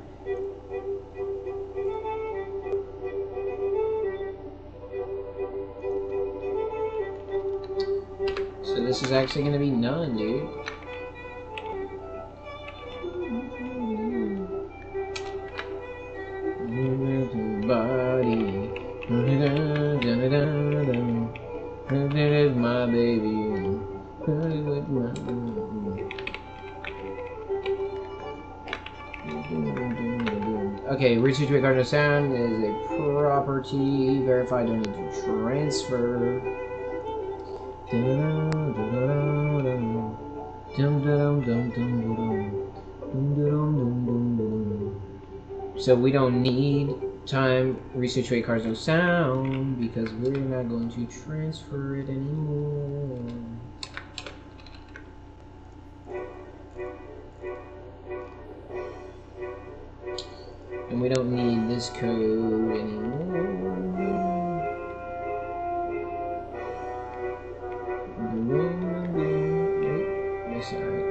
So this is actually going to be none, dude. Body, my baby. Okay, reach-to-a card no sound is a property. Verified, don't need to transfer. So we don't need time reach-to-a cards no sound because we're not going to transfer it anymore. And we don't need this code anymore. That's alright.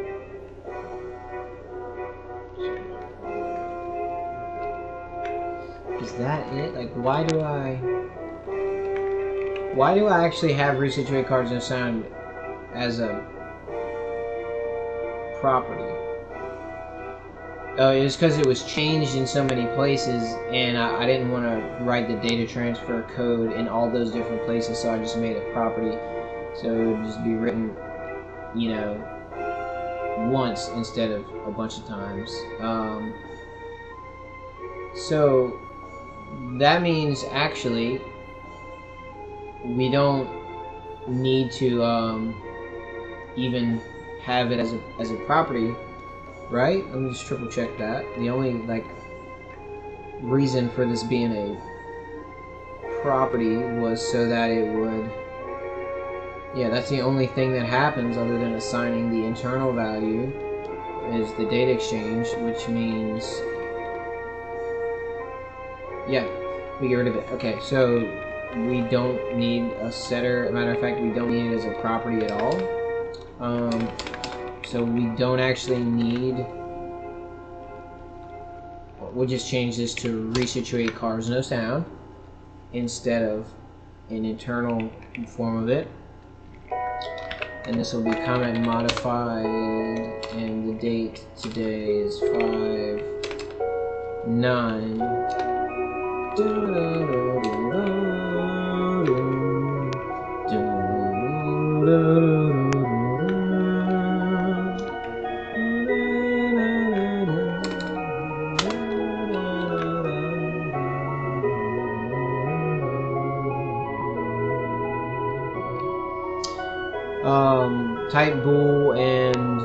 Is that it? Like, why do I actually have reach-to-a cards no sound as a property? Oh, it was because it was changed in so many places, and I didn't want to write the data transfer code in all those different places, so I just made a property. So it would just be written, you know, once instead of a bunch of times. So that means actually we don't need to even have it as a property. Right? Let me just triple check that. The only reason for this being a property was so that it would, yeah, that's the only thing that happens other than assigning the internal value is the data exchange, which means, yeah, we get rid of it. Okay, so we don't need a setter. Matter of fact, we don't need it as a property at all. So we don't actually need, we'll just change this to reach-to-a cards no sound instead of an internal form of it. And this will be comment modified, and the date today is 5/9. Type bool, and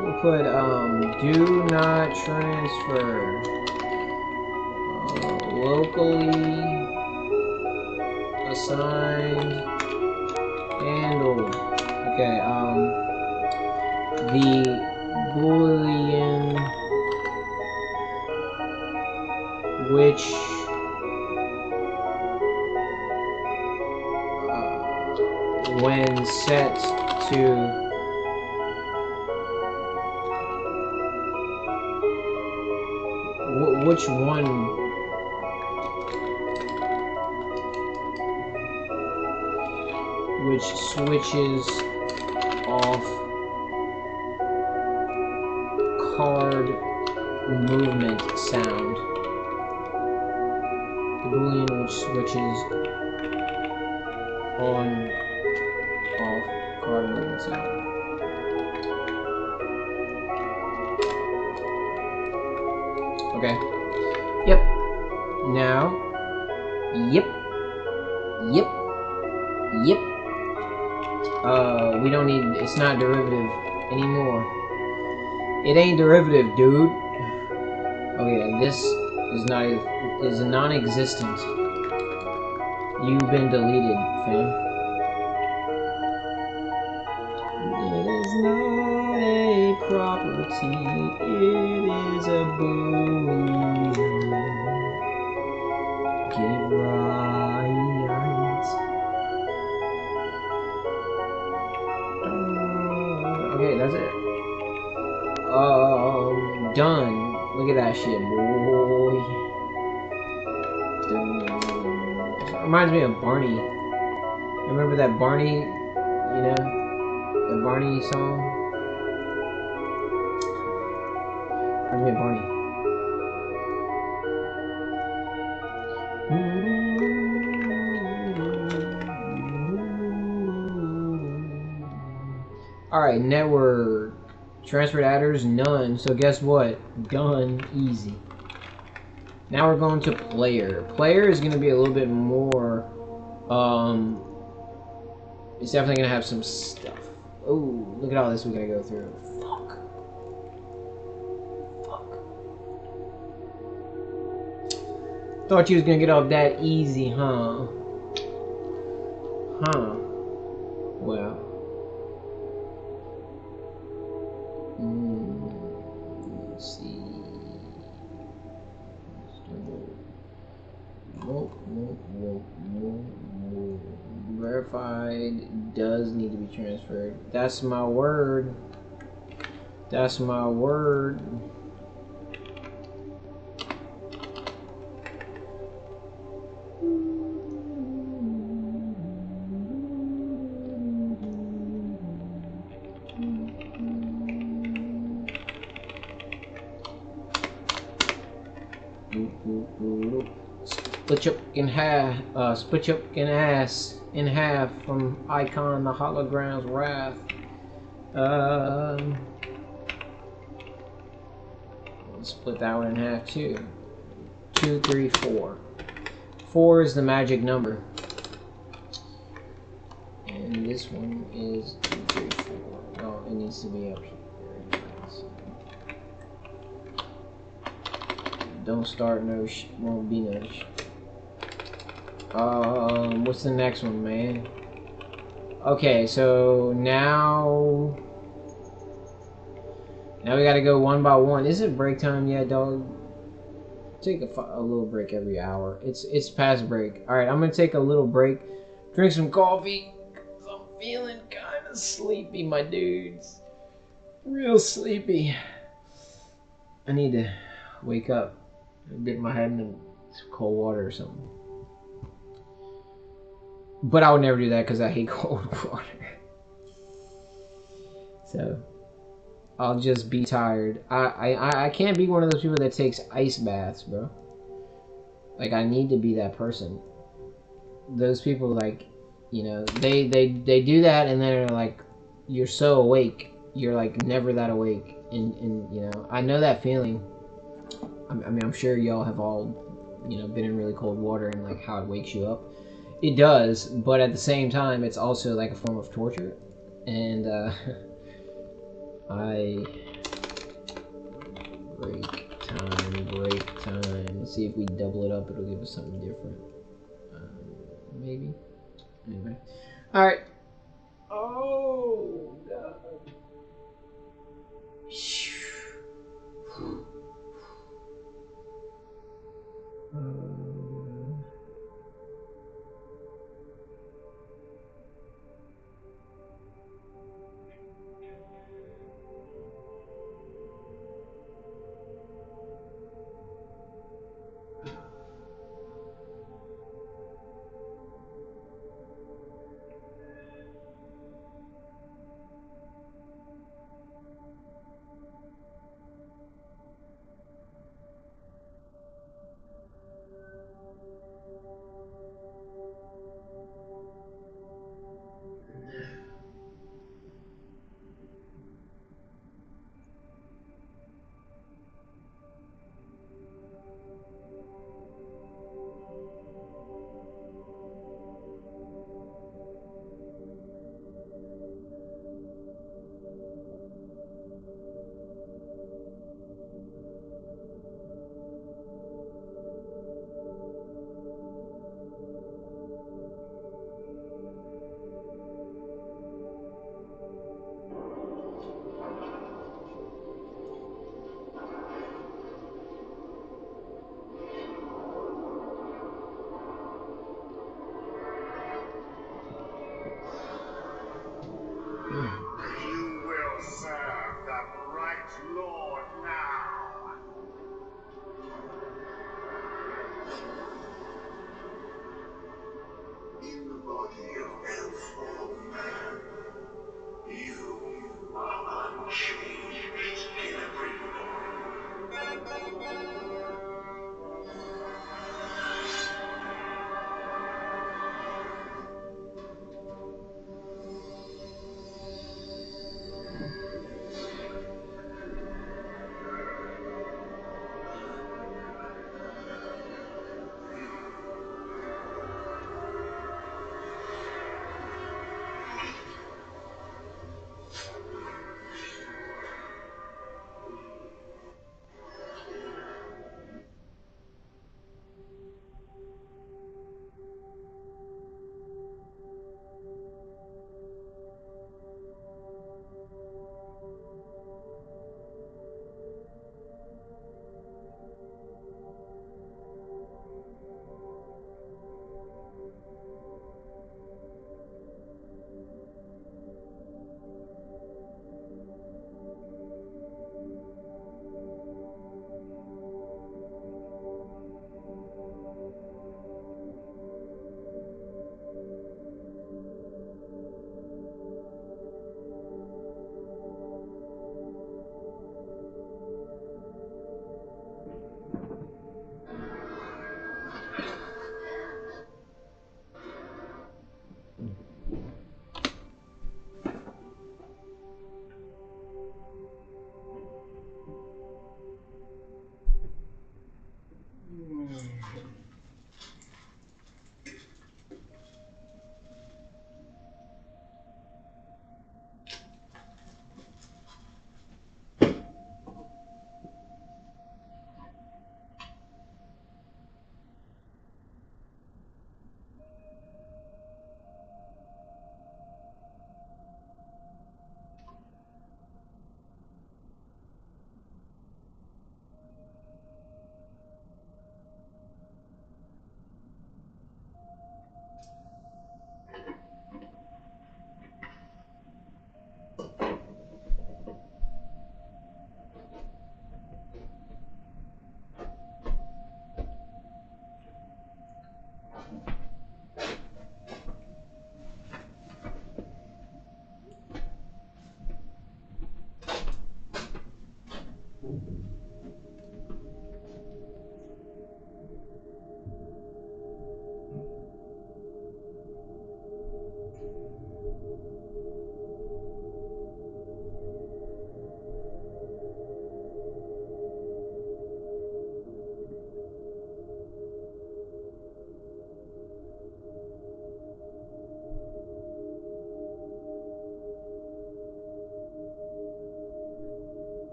we'll put do not transfer locally assigned handle. Okay, the Boolean which when set to which one which switches off card movement sound. The Boolean which switches on off card movement sound. Okay. Yep. Now. Yep. Yep. Yep. We don't need. It's not derivative anymore. It ain't derivative, dude. Oh yeah, this is not. Is non-existent. You've been deleted, fam. It is not a property. It is a boolean. Give right. Okay, that's it. Done. Look at that shit, boy. Reminds me of Barney. Remember that Barney, you know, the Barney song? Reminds me of Barney. Alright, network. Transferred adders, none. So guess what? Done. Easy. Now we're going to player. Player is going to be a little bit more, it's definitely going to have some stuff. Oh, look at all this we got to go through. Fuck. Thought you was going to get off that easy, huh? Huh. Well. Let's see. Verified does need to be transferred. That's my word. That's my word. Split up in half, split up in ass in half from Icon the Hologram's Wrath. Split that one in half too. 2, 3, 4. 4 is the magic number. And this one is 2, 3, 4. Well, it needs to be up here. Don't start no won't be no what's the next one, man? Okay, so now we gotta go one by one. Is it break time yet, dog? Take a little break every hour. It's past break. All right, I'm gonna take a little break, drink some coffee, cause I'm feeling kind of sleepy, my dudes. Real sleepy. I need to wake up. Dip my head in some cold water or something. But I would never do that because I hate cold water. So I'll just be tired. I can't be one of those people that takes ice baths, bro. Like, I need to be that person. Those people, like, you know, they do that and then they're like, you're so awake. You're like never that awake. And you know, I know that feeling. I mean, I'm sure y'all have all, you know, been in really cold water and like how it wakes you up. It does, but at the same time, it's also like a form of torture. And break time. Let's see if we double it up, it'll give us something different. Maybe. Anyway. All right. Oh God.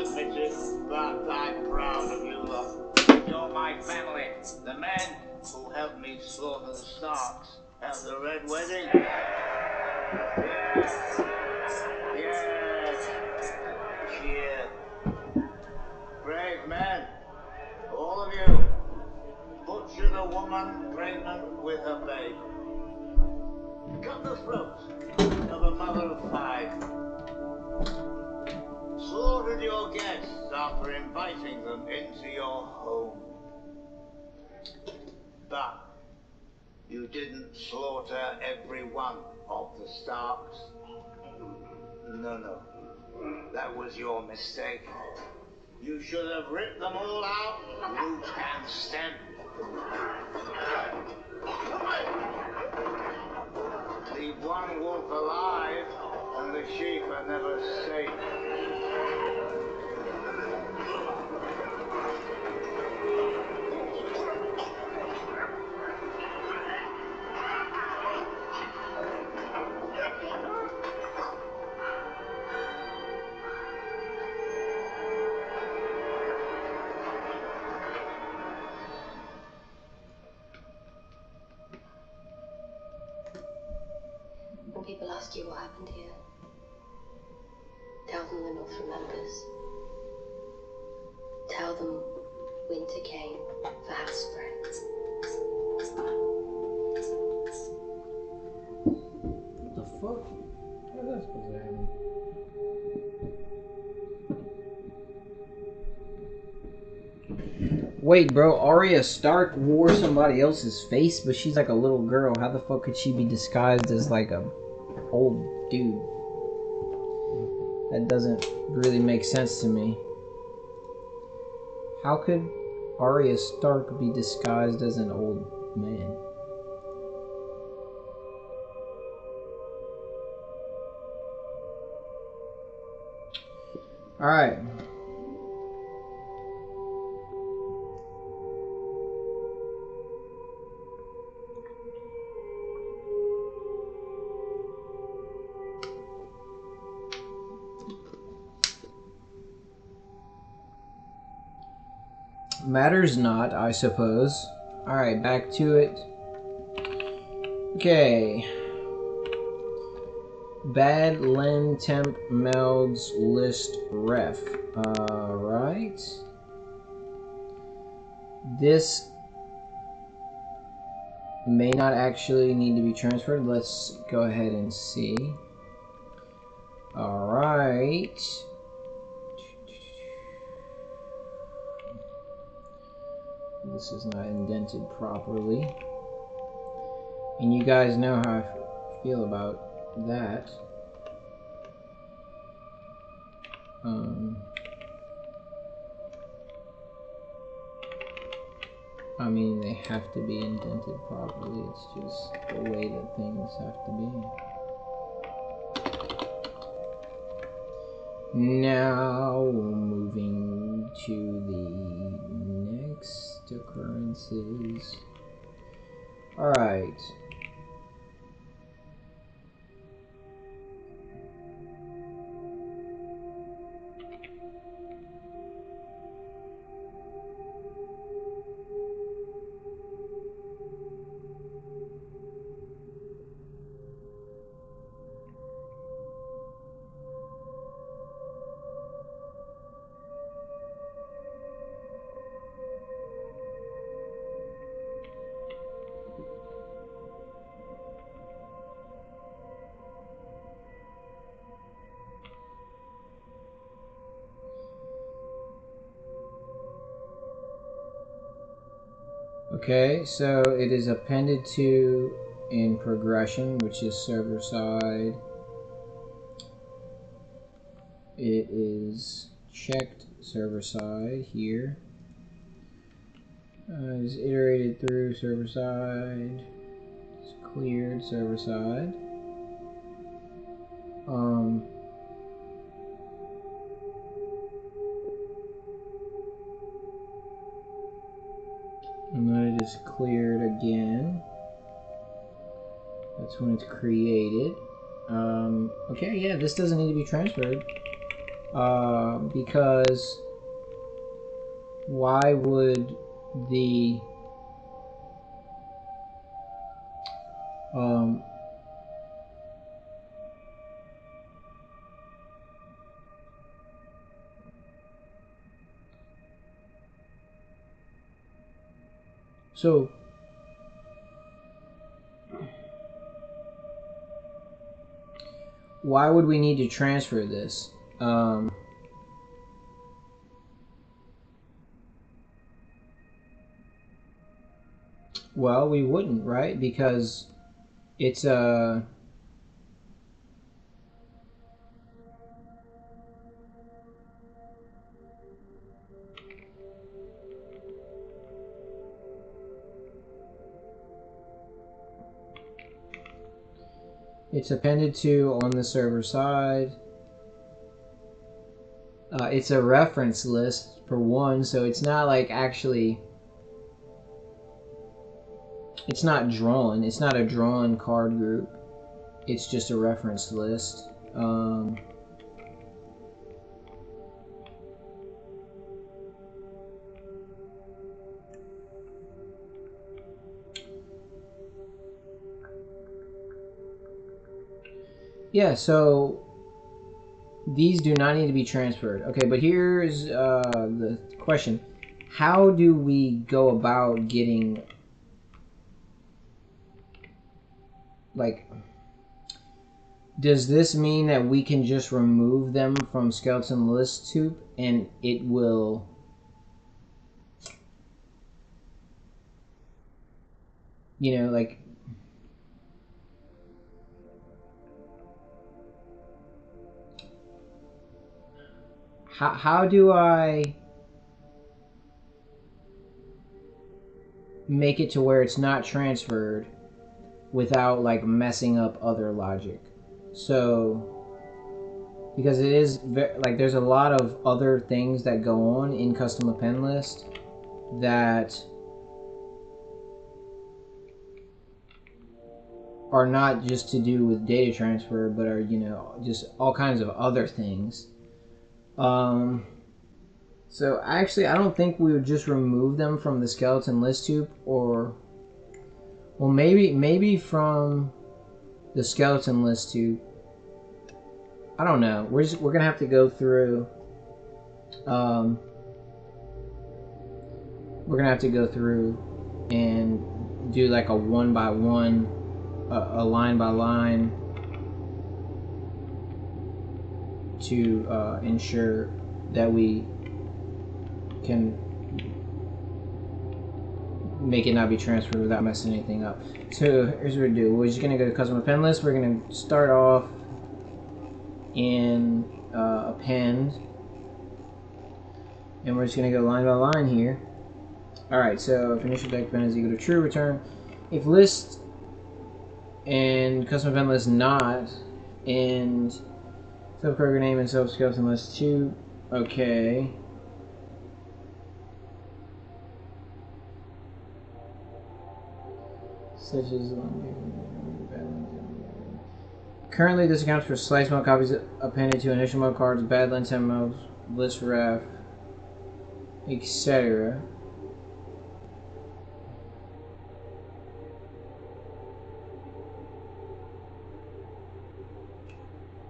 admit it, but I'm proud of you lot. You're my family, the men who helped me slaughter the Starks at the Red Wedding. Yes, yes, cheer. Brave men, all of you. Butchered a woman pregnant with her babe. Cut the throat of a mother of 5. Slaughtered your guests after inviting them into your home. But you didn't slaughter every one of the Starks. No. That was your mistake. You should have ripped them all out, root and stem. Leave one wolf alive, and the sheep are never safe. When people ask you what happened here, tell them the North remembers. Tell them winter came for house friends. What the fuck? How's that supposed to happen? Wait, bro, Arya Stark wore somebody else's face, but she's like a little girl. How the fuck could she be disguised as like a old dude? That doesn't really make sense to me. How could Arya Stark be disguised as an old man? Alright. Matters not, I suppose. Alright, back to it. Okay. Bad Len Temp Melds List Ref. Alright. This may not actually need to be transferred. Let's go ahead and see. Alright. This is not indented properly. And you guys know how I feel about that. I mean, they have to be indented properly. It's just the way that things have to be. Now, moving to the next occurrences. Alright. Okay, so it is appended to in progression, which is server side. It is checked server side here. It is iterated through server side. It's cleared server side. And then it is cleared again. That's when it's created. Okay, yeah, this doesn't need to be transferred. Because why would the so why would we need to transfer this? Well, we wouldn't, right? Because it's it's appended to on the server side. It's a reference list for one, so it's not like actually. It's not drawn. It's not a drawn card group. It's just a reference list. Yeah, so these do not need to be transferred. Okay, but here's the question. How do we go about getting, like, does this mean that we can just remove them from skeleton list tube and it will like how do I make it to where it's not transferred without like messing up other logic? So because it is like there's a lot of other things that go on in custom append list that are not just to do with data transfer, but are just all kinds of other things. So actually, I don't think we would just remove them from the skeleton list tube, or well, maybe from the skeleton list tube. I don't know. We're gonna have to go through. We're gonna have to go through and do like a one by one, a line by line, to ensure that we can make it not be transferred without messing anything up. So here's what we do. We're just gonna go to custom append list. We're gonna start off in append, and we're just gonna go line by line here. All right. So if initial deck append is equal to true, return. If list and custom append list not and subprogram name and subskeleton list 2. Okay. Such as currently this accounts for slice mode copies appended to initial mode cards, Badlands, 10 modes, list ref, etc.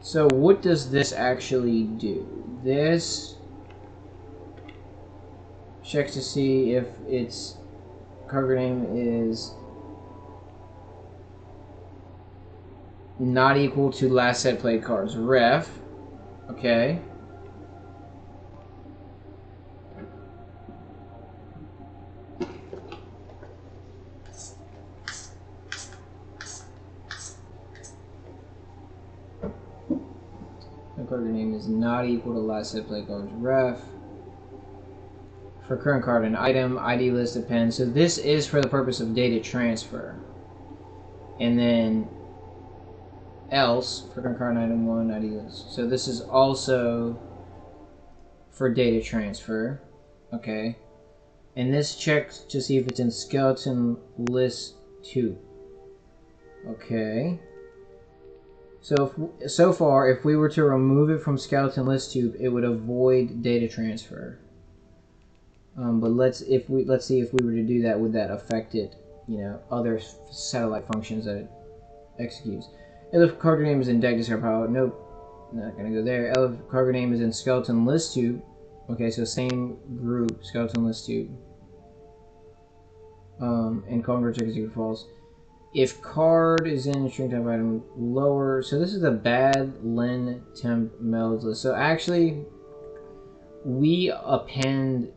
So what does this actually do? This checks to see if its card name is not equal to last set played cards. Ref. Okay. The card name is not equal to last set played cards. Ref. For current card and item, ID list append. So this is for the purpose of data transfer. And then else for current card and item 1, ID list. So this is also for data transfer. Okay. And this checks to see if it's in skeleton list 2. Okay. So far, if we were to remove it from skeleton list tube, it would avoid data transfer. But let's see if we were to do that, would that affect it? You know, other satellite functions that it executes. If cargo name is in deck discard pile, nope, not gonna go there. If cargo name is in skeleton list tube, okay, so same group, skeleton list tube. And cargo check execute false. If card is in string type item lower, so this is the bad len temp melds list. So actually, we append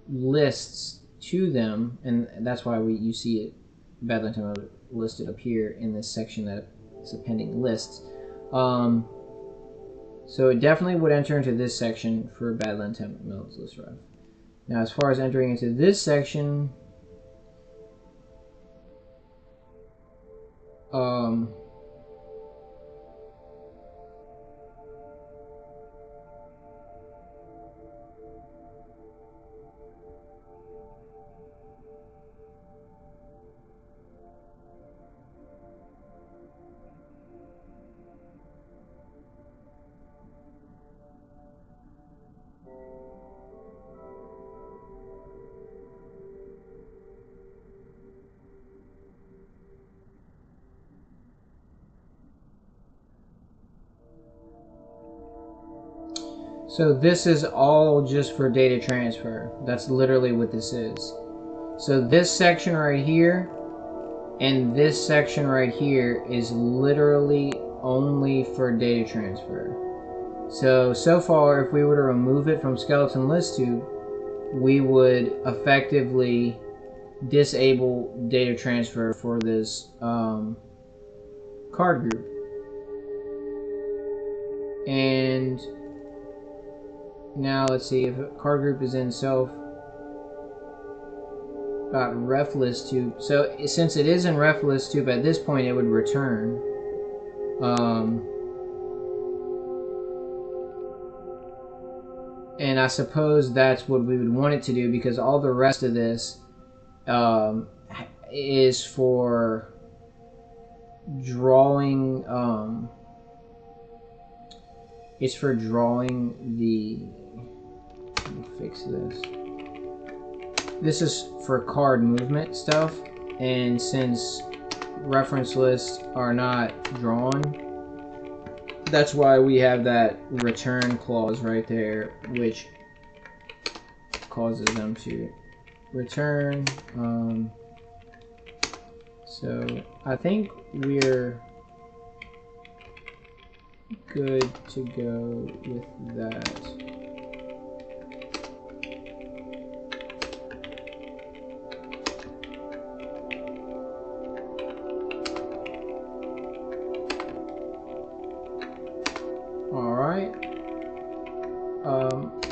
lists to them, and that's why you see it bad len temp meld listed up here in this section that is appending lists. So it definitely would enter into this section for bad len temp melds list ref. Now, as far as entering into this section. So this is all just for data transfer. That's literally what this is. So this section right here and this section right here is literally only for data transfer. So far, if we were to remove it from skeleton list tube, we would effectively disable data transfer for this card group. And now let's see if a card group is in ref list tube. So since it is in ref list tube, at this point it would return. And I suppose that's what we would want it to do, because all the rest of this is for drawing. It's for drawing the. Let me fix this. This is for card movement stuff, and since reference lists are not drawn, that's why we have that return clause right there, which causes them to return. So I think we're good to go with that.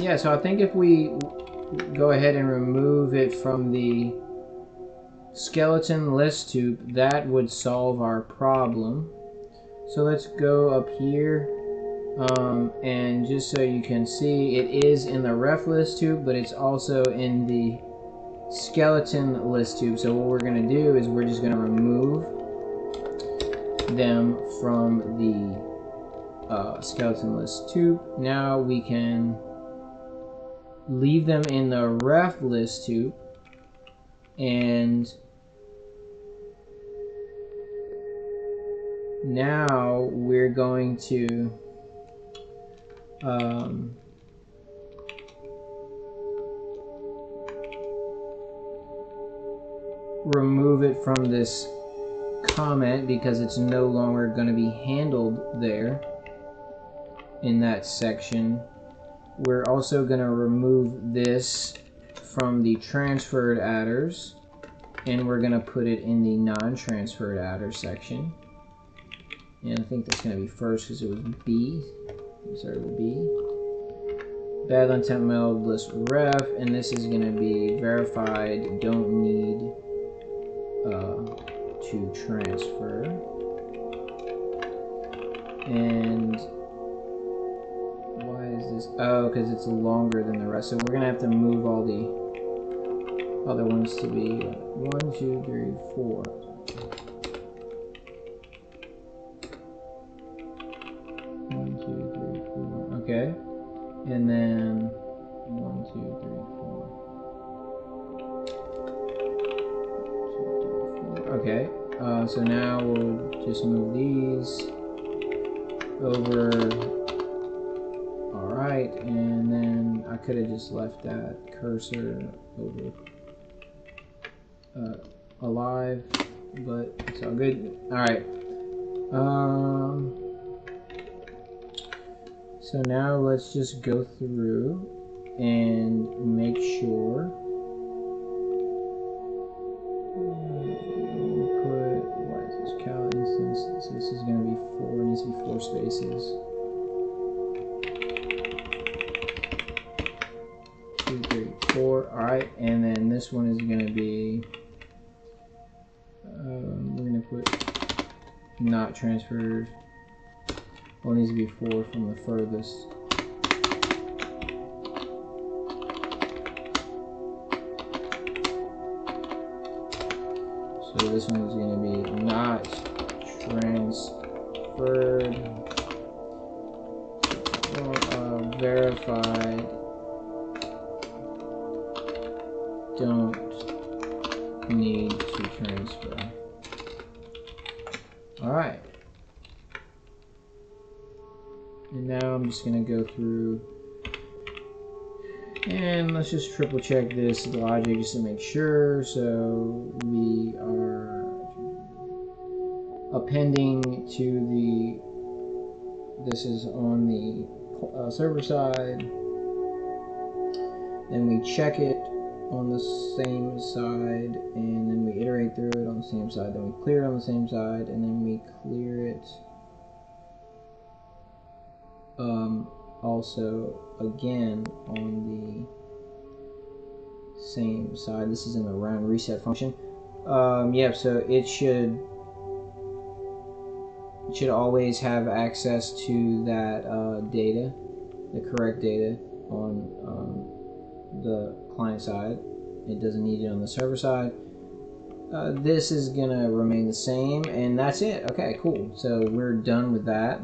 Yeah, so I think if we go ahead and remove it from the skeleton list tube, that would solve our problem. So let's go up here, and just so you can see, it is in the ref list tube, but it's also in the skeleton list tube. So what we're going to do is we're just going to remove them from the skeleton list tube. Now we can leave them in the ref list tube, and now we're going to remove it from this comment, because it's no longer going to be handled there in that section. We're also going to remove this from the transferred adders, and we're going to put it in the non-transferred adder section. And I think that's going to be first because it was B. Sorry, with B. Bad len temp meld list ref, and this is going to be verified, don't need to transfer. And why is this? Oh, because it's longer than the rest. So we're going to have to move all the other ones to be 1, 2, 3, 4. And then 1, 2, 3, 4. Okay, so now we'll just move these over. Alright, and then I could have just left that cursor over alive, but it's all good. Alright. So now let's just go through and make sure. We'll put, what is this, cal instance? So this is going to be 4, it needs to be 4 spaces. 2, 3, 4. Alright, and then this one is going to be, we're going to put not transferred. Well, it needs to be 4 from the furthest. So this one is going to be not transferred. Verified. Don't need to transfer. Alright. And now I'm just going to go through and let's just triple check this logic just to make sure. So we are appending to the, this is on the server side, then we check it on the same side, and then we iterate through it on the same side, then we clear it on the same side, and then we clear it also again on the same side. This is in the round reset function. Yeah, so it should always have access to that data, the correct data on the client side. It doesn't need it on the server side. This is gonna remain the same, and that's it. Okay, cool. So we're done with that.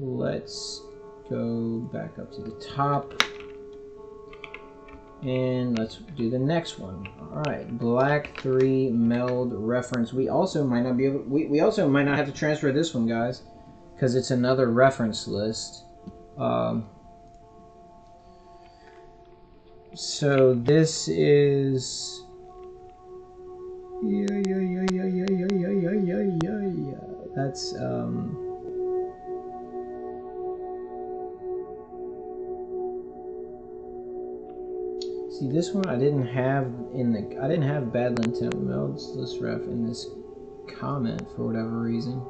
Let's go back up to the top and let's do the next one. All right, black 3 meld reference. We also might not be able, we also might not have to transfer this one, guys, because it's another reference list. So this is that's see, this one I didn't have in the, I didn't have Badland temp melds list ref in this comment for whatever reason.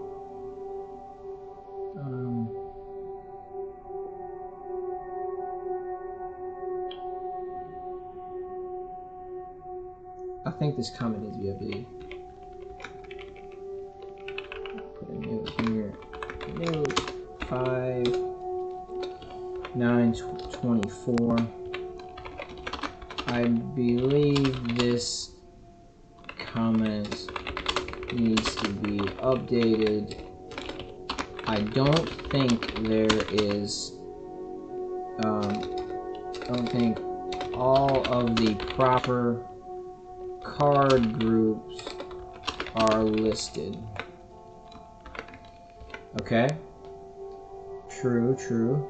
I think this comment needs to be updated. Put a note here. Note 5/9/24. I believe this comment needs to be updated. I don't think there is, I don't think all of the proper card groups are listed. Okay. True, true.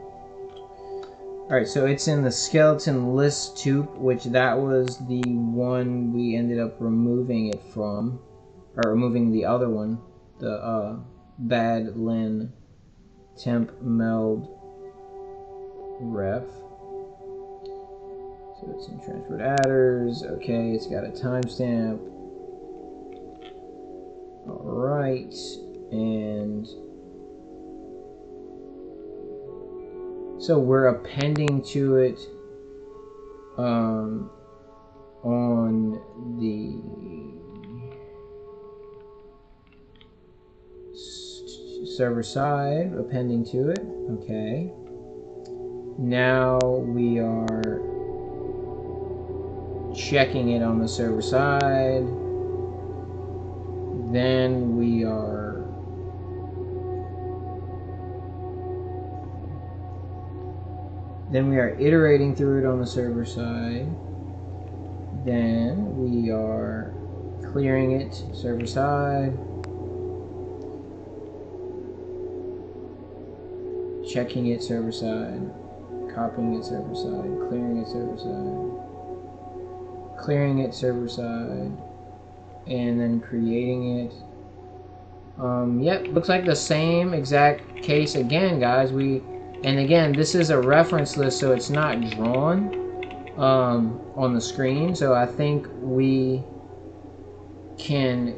Alright, so it's in the skeleton list tube, which that was the one we ended up removing it from. Or removing the other one. The Badland temp meld ref. So it's in transferred adders. Okay, it's got a timestamp. Alright, and so we're appending to it on the server side, appending to it. Okay. Now we are checking it on the server side. Then we are Then we are iterating through it on the server side. Then we are clearing it server side. Checking it server side. Copying it server side. Clearing it server side. Clearing it server side. And then creating it. Yep, looks like the same exact case again, guys. And again, this is a reference list, so it's not drawn on the screen. So I think we can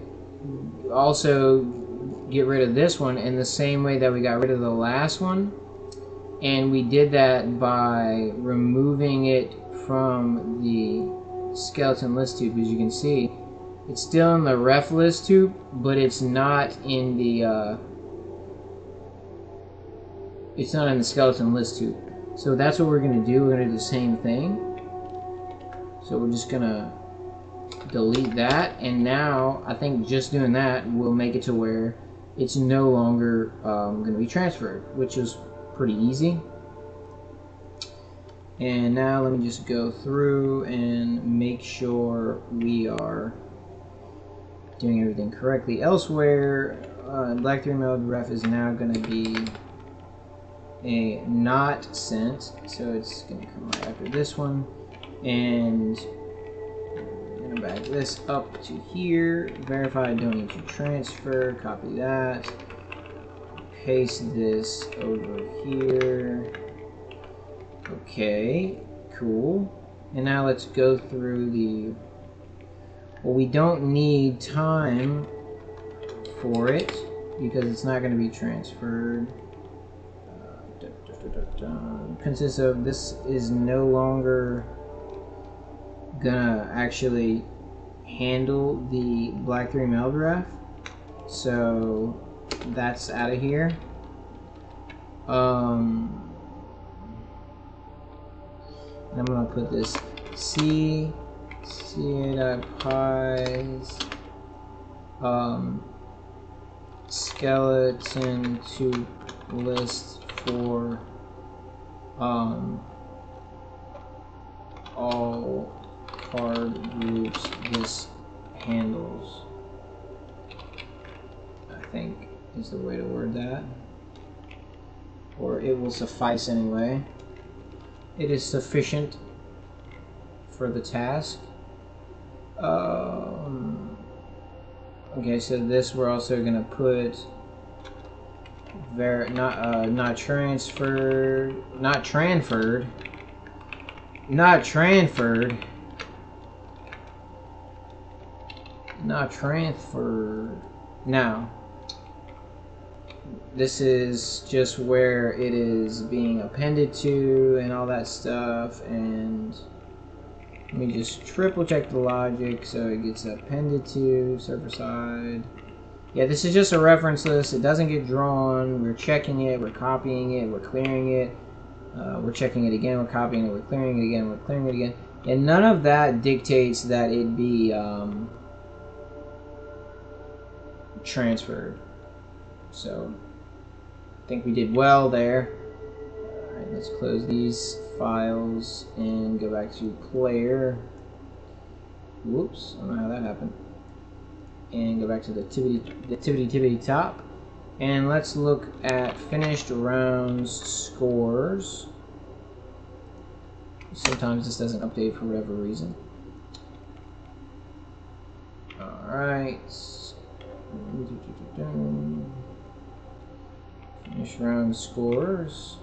also get rid of this one in the same way that we got rid of the last one. And we did that by removing it from the skeleton list tube. As you can see, it's still in the ref list tube, but it's not in the skeleton list tube. So that's what we're going to do. We're going to do the same thing. So we're just going to delete that. And now I think just doing that will make it to where it's no longer going to be transferred, which is pretty easy. And now let me just go through and make sure we are doing everything correctly. Elsewhere, Black 3 mode ref is now going to be a not sent, so it's going to come right after this one. And I'm going to back this up to here. Verify I don't need to transfer. Copy that. Paste this over here. Okay, cool. And now let's go through the... Well, we don't need time for it because it's not going to be transferred. Consists of, this is no longer gonna actually handle the Black 3 meld ref, so that's out of here. And I'm gonna put this ca.pies skeleton to list for all card groups this handles, I think is the way to word that, or it will suffice anyway. It is sufficient for the task. Okay, so this we're also gonna put not transferred. Now, this is just where it is being appended to and all that stuff. And let me just triple check the logic so it gets appended to server side. Yeah, this is just a reference list. It doesn't get drawn. We're checking it, we're copying it, we're clearing it. We're checking it again, we're copying it, we're clearing it again, we're clearing it again. And none of that dictates that it be transferred. So I think we did well there. Alright, let's close these files and go back to player. Whoops, I don't know how that happened. And go back to the tippity top. And let's look at finished rounds scores. Sometimes this doesn't update for whatever reason. Alright. Finish round scores.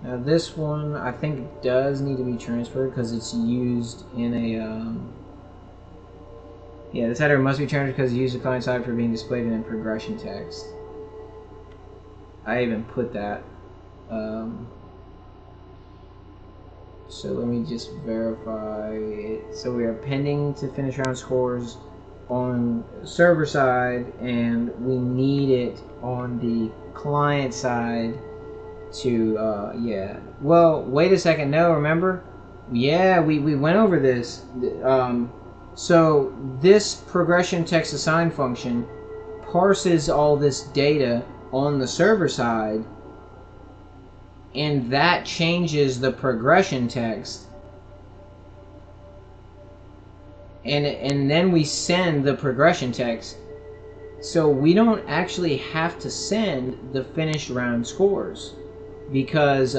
Now this one I think does need to be transferred because it's used in a yeah, this header must be transferred because it's used to client side for being displayed in progression text. I even put that. So let me just verify it. So we are pending to finish round scores on server side, and we need it on the client side to yeah. Well, wait a second. No, remember? Yeah, we went over this. So this progression text assign function parses all this data on the server side and that changes the progression text. And then we send the progression text. So we don't actually have to send the finished round scores because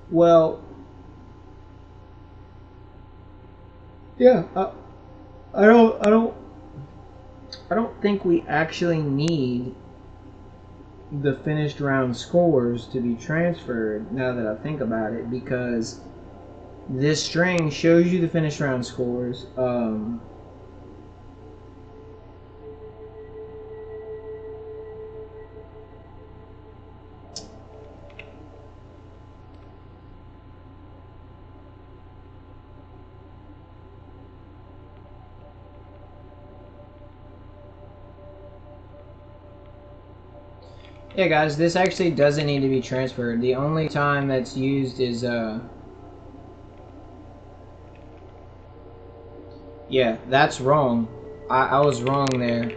well, yeah, I don't think we actually need the finished round scores to be transferred, now that I think about it, because this string shows you the finished round scores. Yeah, guys, this actually doesn't need to be transferred. The only time that's used is, yeah, that's wrong. I was wrong there.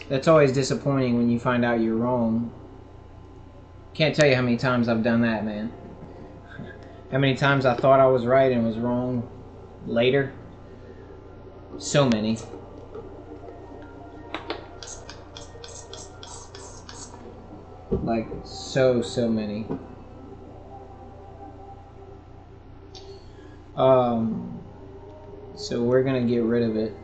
That's always disappointing when you find out you're wrong. Can't tell you how many times I've done that, man. How many times I thought I was right and was wrong later. So many. Like, so many. So we're gonna get rid of it.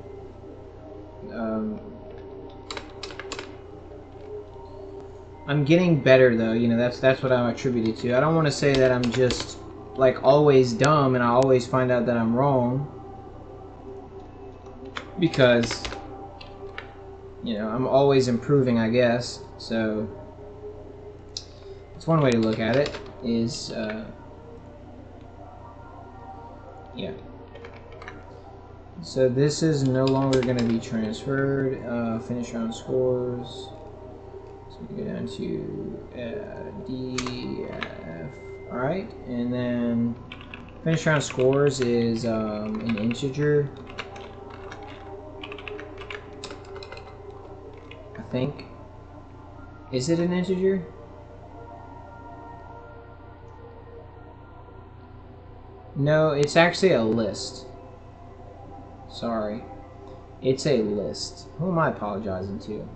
I'm getting better though, you know, that's what I'm attributed to. I don't want to say that I'm just like always dumb and I always find out that I'm wrong, because you know, I'm always improving, I guess. So it's one way to look at it, is yeah. So this is no longer going to be transferred. Finish round scores. So we go down to D, F. Alright, and then finish round scores is an integer, I think. Is it an integer? No, it's actually a list. Sorry. It's a list. Who am I apologizing to?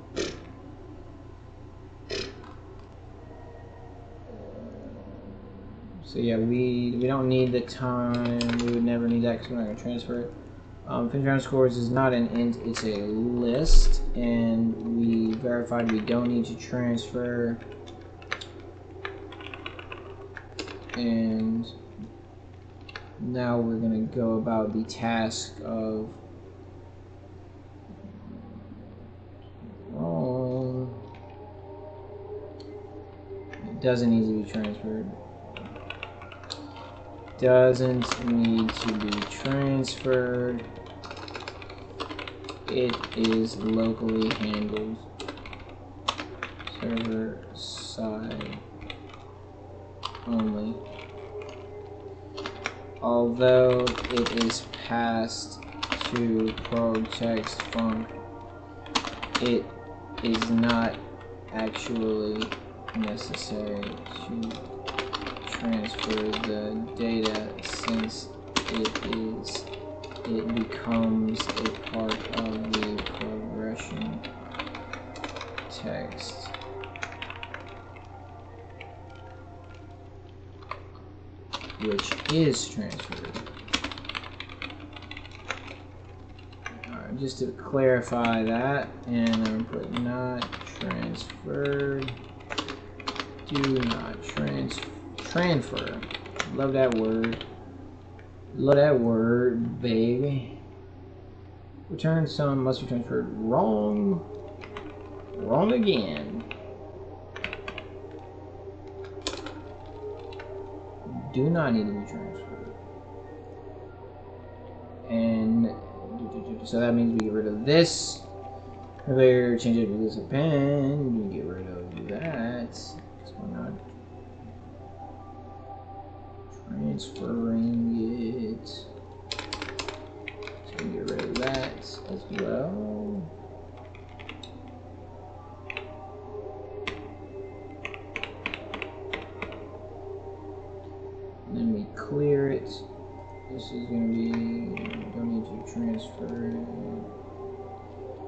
So yeah, we don't need the time. We would never need that because we're not going to transfer it. Finish round scores is not an int, it's a list. And we verified we don't need to transfer. And now we're going to go about the task of it doesn't need to be transferred. Doesn't need to be transferred. It is locally handled. Server side only. Although it is passed to prog text func, it is not actually necessary to transfer the data, since it becomes a part of the progression text. Which is transferred. Alright, just to clarify that, and I'm going to put not transferred. Do not transfer. Love that word. Love that word, baby. Return sum must be transferred. Wrong. Wrong again. Do not need to be transferred. And so that means we get rid of this. Earlier, change it to this append. We get rid of that. So we're not transferring it. So we get rid of that as well. is going to be, don't need to transfer.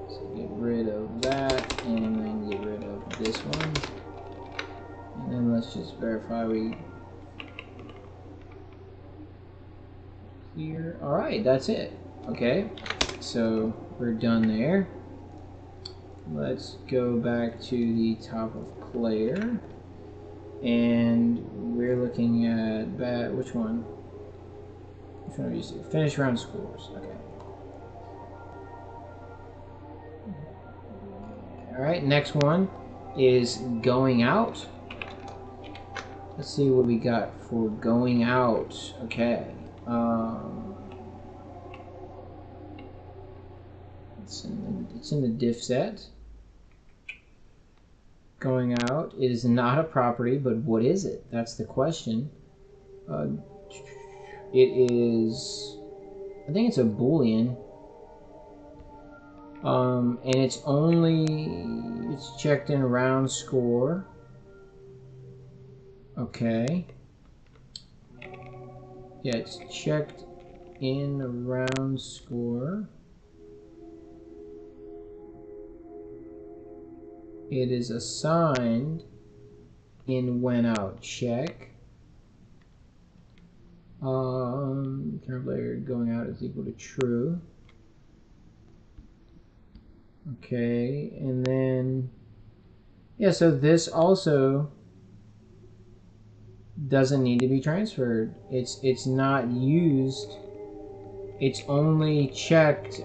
So get rid of that, and then get rid of this one. And then let's just verify we clear. Alright, that's it. Okay, so we're done there. Let's go back to the top of player. And we're looking at which one? Which one are you see? Finish round scores. Okay. Alright, next one is going out. Let's see what we got for going out. Okay. It's in the diff set. Going out. It is not a property, but what is it? That's the question. It is, I think it's a Boolean. And it's checked in round score. Okay. Yeah, it's checked in round score. It is assigned in when out check. Current player going out is equal to true. Okay, and then yeah, so this also doesn't need to be transferred. It's not used. It's only checked.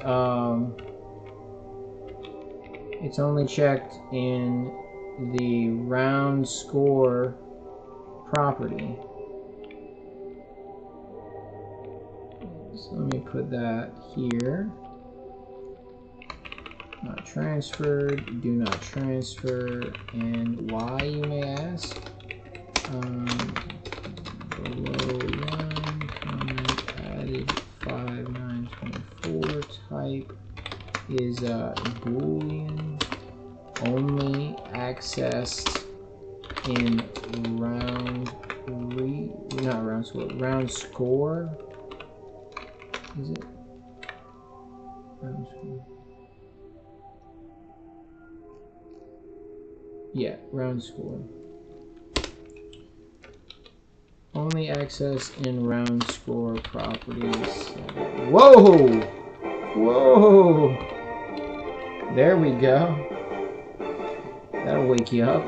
It's only checked in the round score property. So let me put that here. Not transferred, do not transfer, and why, you may ask? Below line, comment added 5924, type is Boolean, only accessed in round score. Is it? Round score. Yeah, round score. Only access in round score properties. Whoa! Whoa! There we go. That'll wake you up.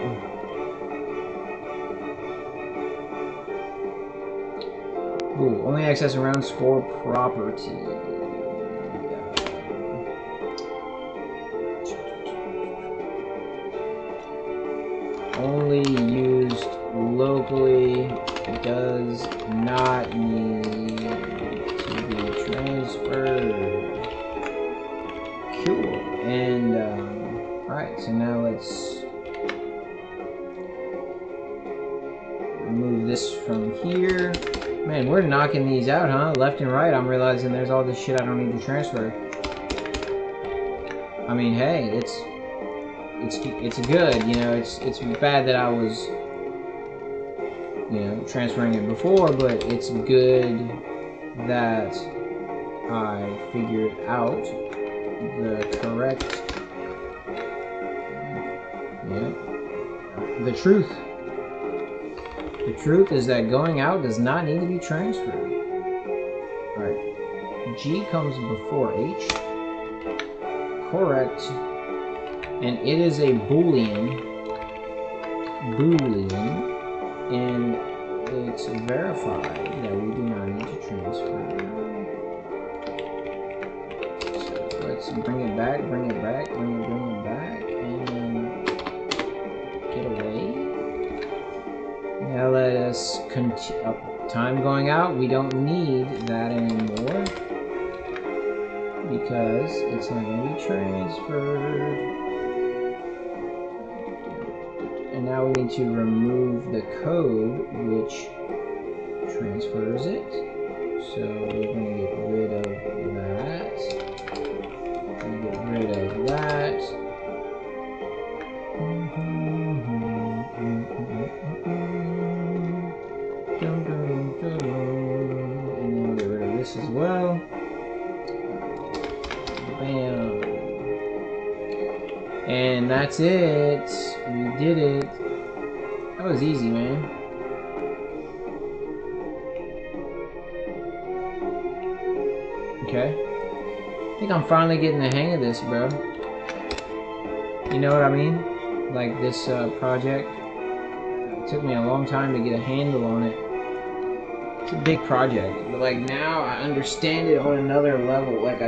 Ooh, only access in round score property. Only used locally, does not need to be transferred. Cool. And alright, so now let's remove this from here. Man, we're knocking these out, huh? Left and right. I'm realizing there's all this shit I don't need to transfer. I mean, hey, it's good, you know. It's bad that I was, you know, transferring it before, but it's good that I figured out the correct, the truth. The truth is that going out does not need to be transferred. Alright. G comes before H. Correct. And it is a Boolean. And it's verified that we do not need to transfer. So let's bring it back, bring it back, bring it back, and then get away. Now let us continue. Time going out, we don't need that anymore because it's not going to be transferred. And now we need to remove the code which transfers it. So we're going to get rid of that. Get rid of that. And then we'll get rid of this as that's it. We did it. That was easy, man. Okay. I think I'm finally getting the hang of this, bro. You know what I mean? Like this project. It took me a long time to get a handle on it. It's a big project, but like now I understand it on another level. Like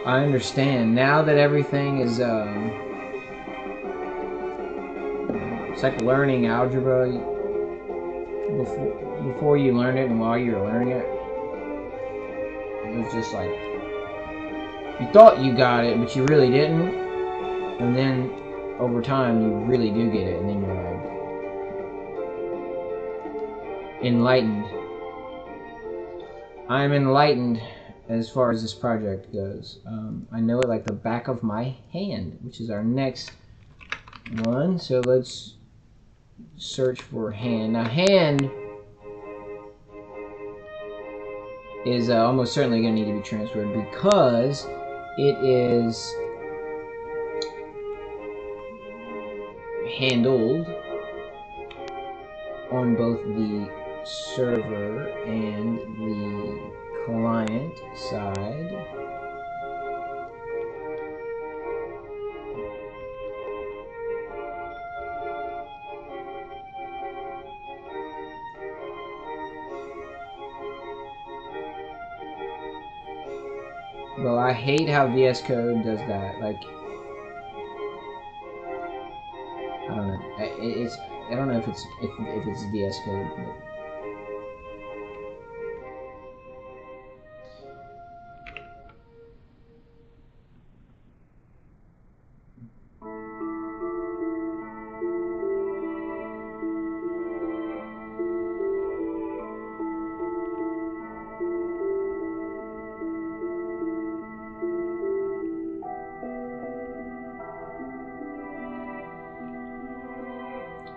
I understand now that everything is it's like learning algebra. Before you learn it and while you were learning it, it was just like you thought you got it, but you really didn't. And then over time, you really do get it, and then you're like enlightened. I'm enlightened as far as this project goes. I know it like the back of my hand, which is our next one. So let's search for hand. Now, hand is almost certainly going to need to be transferred because it is handled on both the server and the client side. Bro, I hate how VS Code does that. Like, I don't know. I don't know if it's VS Code. But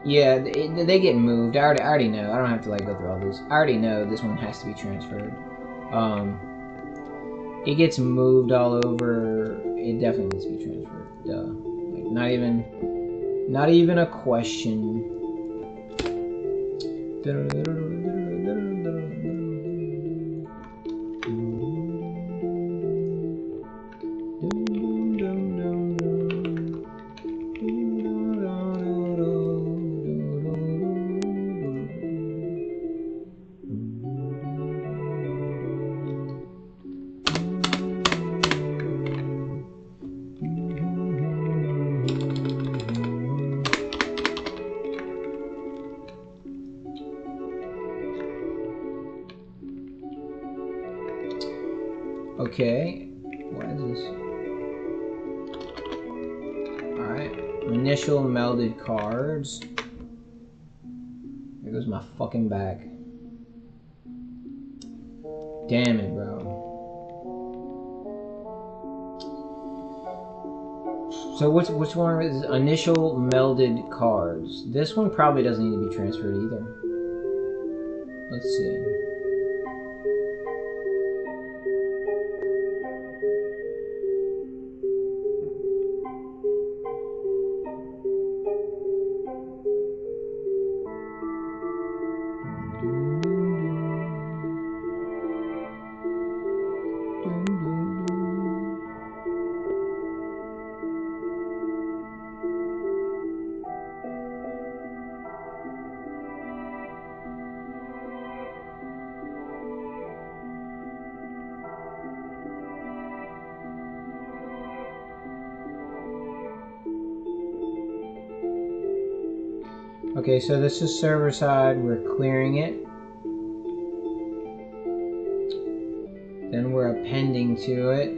yeah, they get moved. I already know. I don't have to like go through all this. I already know this one has to be transferred. It gets moved all over. It definitely needs to be transferred. Duh. Like not even a question. Okay, what is this? Alright, initial melded cards. There goes my fucking back. Damn it, bro. So which one is initial melded cards? This one probably doesn't need to be transferred either. Let's see. Okay, so this is server side, we're clearing it. Then we're appending to it.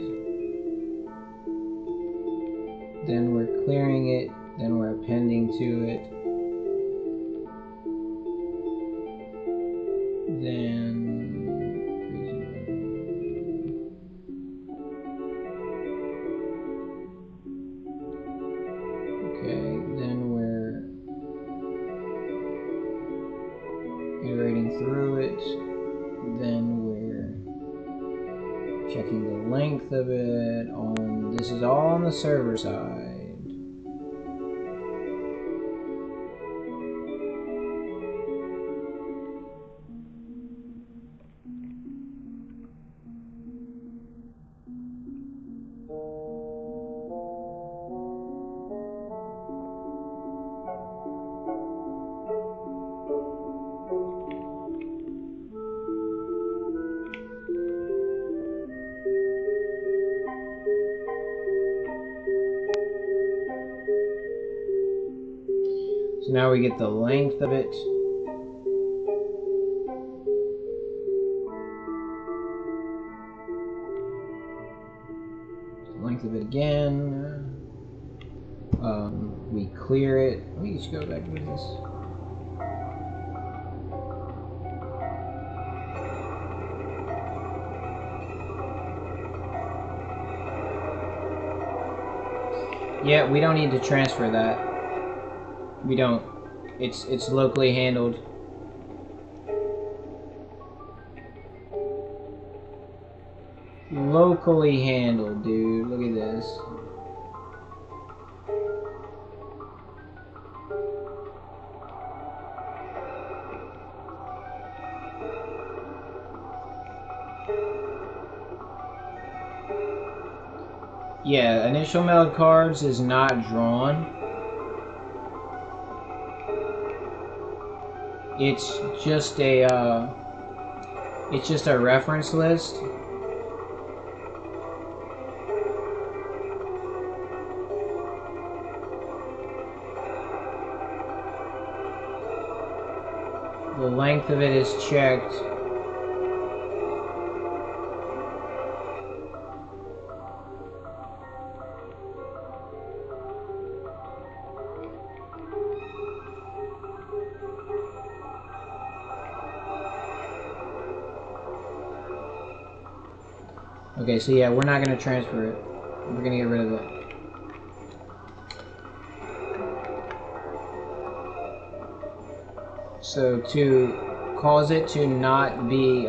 Then we're clearing it. Then we're appending to it. Then... okay, then we're iterating through it. Then we're checking the length of it on This is all on the server side. So now we get the length of it. Length of it again. We clear it. Let me just go back with this. Yeah, we don't need to transfer that. We don't. It's locally handled. Locally handled, dude. Look at this. Yeah, initial meld cards is not drawn. It's just a reference list. The length of it is checked. Okay, so yeah, we're not going to transfer it. We're going to get rid of it. So to cause it to not be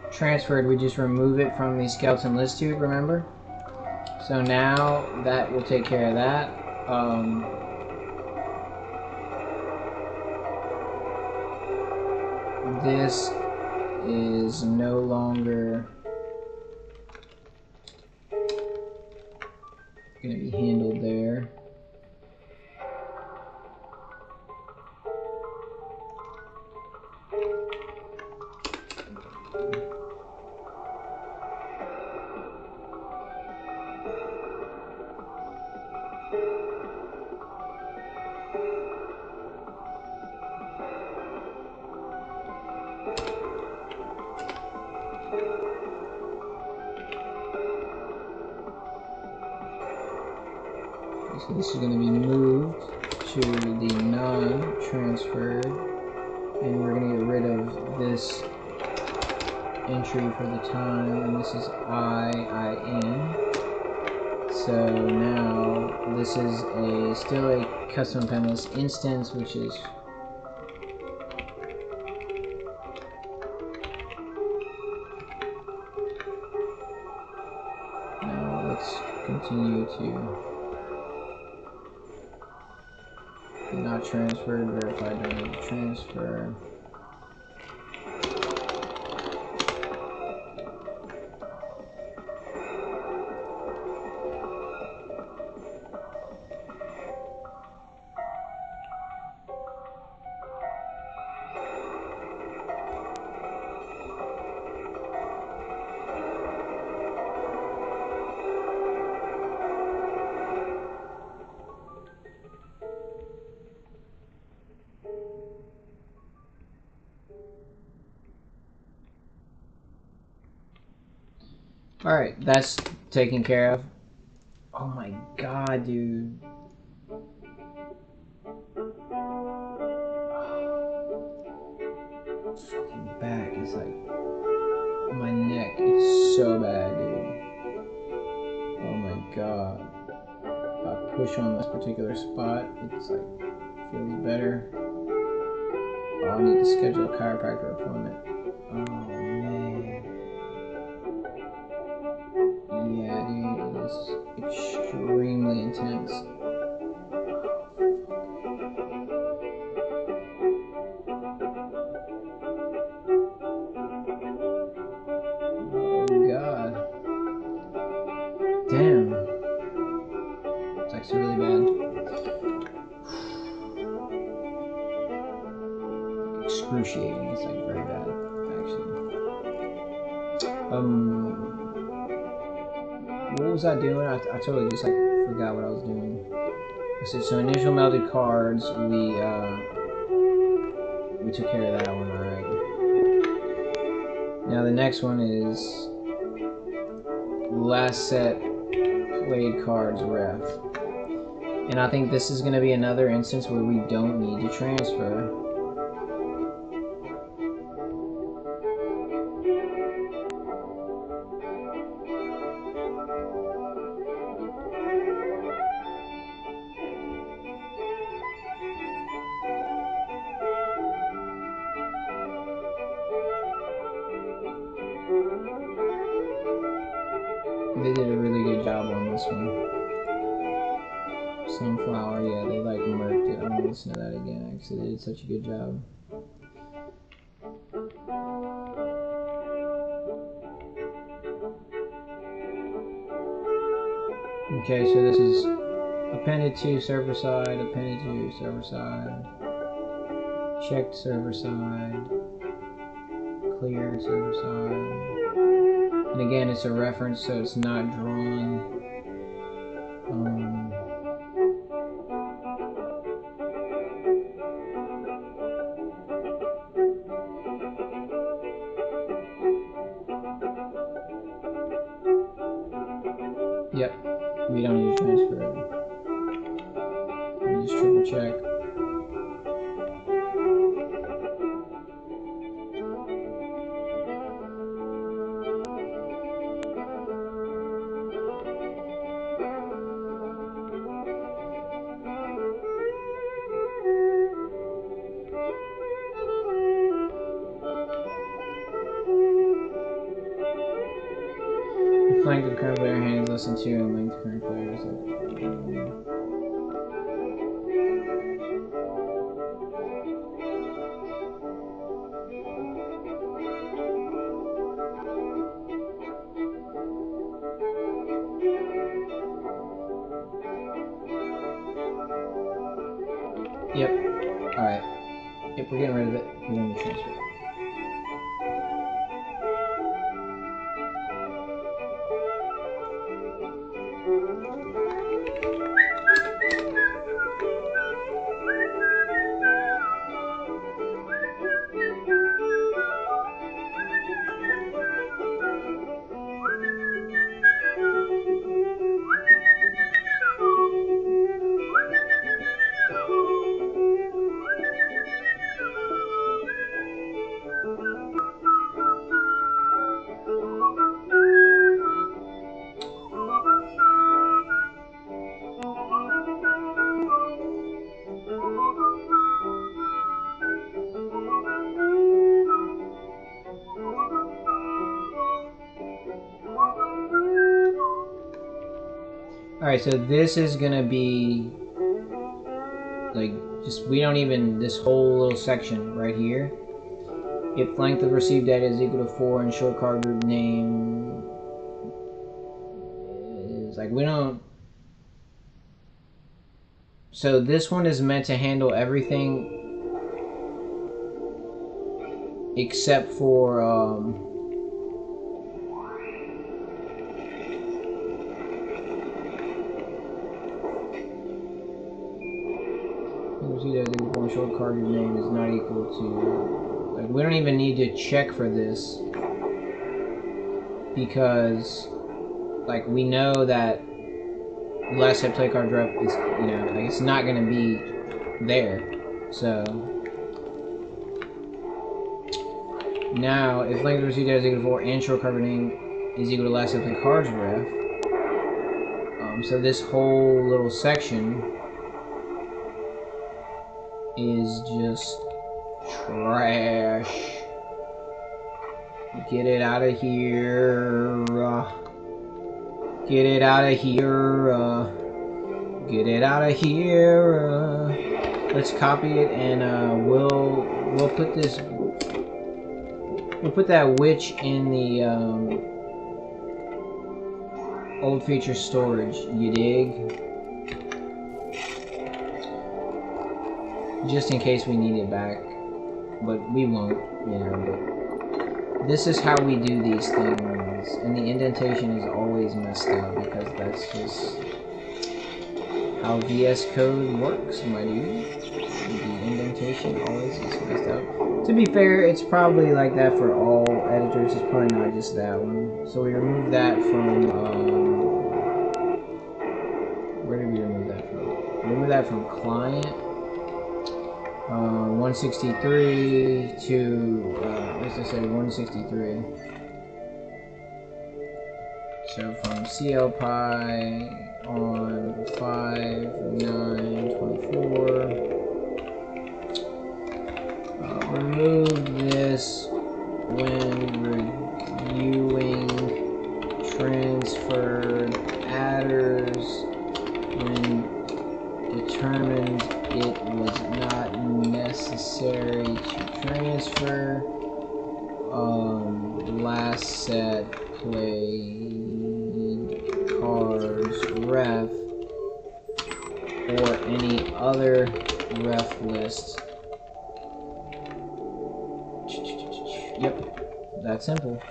transferred, we just remove it from the skeleton list tube, remember? So now that will take care of that. This is no longer going to be handled there. So this is going to be moved to the non-transferred, and we're going to get rid of this entry for the time, and this is IIN. So now this is still a custom appendless instance, which is now let's continue to not transferred, verified, don't need to transfer. Alright, that's taken care of. Oh my god, dude. Fucking back is like... my neck is so bad, dude. Oh my god. If I push on this particular spot, it's like... feels better. Oh, I need to schedule a chiropractor appointment. Oh man. Yeah, extremely intense. Oh god. Damn. It's actually really bad. Excruciating. It's like very bad, actually. What was I doing? I totally just like forgot what I was doing. So initial melted cards, we took care of that one, alright. Now the next one is last set played cards ref. And I think this is going to be another instance where we don't need to transfer. They did a really good job on this one. Sunflower, yeah, they like murked it. I'm gonna listen to that again, actually. They did such a good job. Okay, so this is appended to server side, appended to server side, checked server side, cleared server side. And again, it's a reference, so it's not drawn. Yep, we don't need to transfer it. Let me just triple check. Length of current player hands less than 2 and length of current player is like Yep. Alright. Yep, we're getting rid of it. We're going to transfer it. Alright, so this is gonna be like just we don't even this whole little section right here. If length of received data is equal to 4 and short card group name is like we don't. So this one is meant to handle everything except for short card group name is not equal to, like, we don't even need to check for this because like we know that last set play card rep is, you know, like it's not gonna be there. So now if length of received data is equal to 4 and short card name is equal to last set play cards ref, so this whole little section is just trash. Get it out of here. Get it out of here. Get it out of here. Let's copy it, and we'll put this. We'll put that witch in the old feature storage. You dig? Just in case we need it back, but we won't, you know. But this is how we do these things, and the indentation is always messed up because that's just how VS Code works, my dude. The indentation always is messed up. To be fair, it's probably like that for all editors. It's probably not just that one. So we remove that from. Where did we remove that from? We remove that from client. 163 to, what's it say, 163. So from CLPy on 5.9.24. Remove this when reviewing transferred adders when determined it was not necessary to transfer last set played cards ref or any other ref list. Yep, that simple.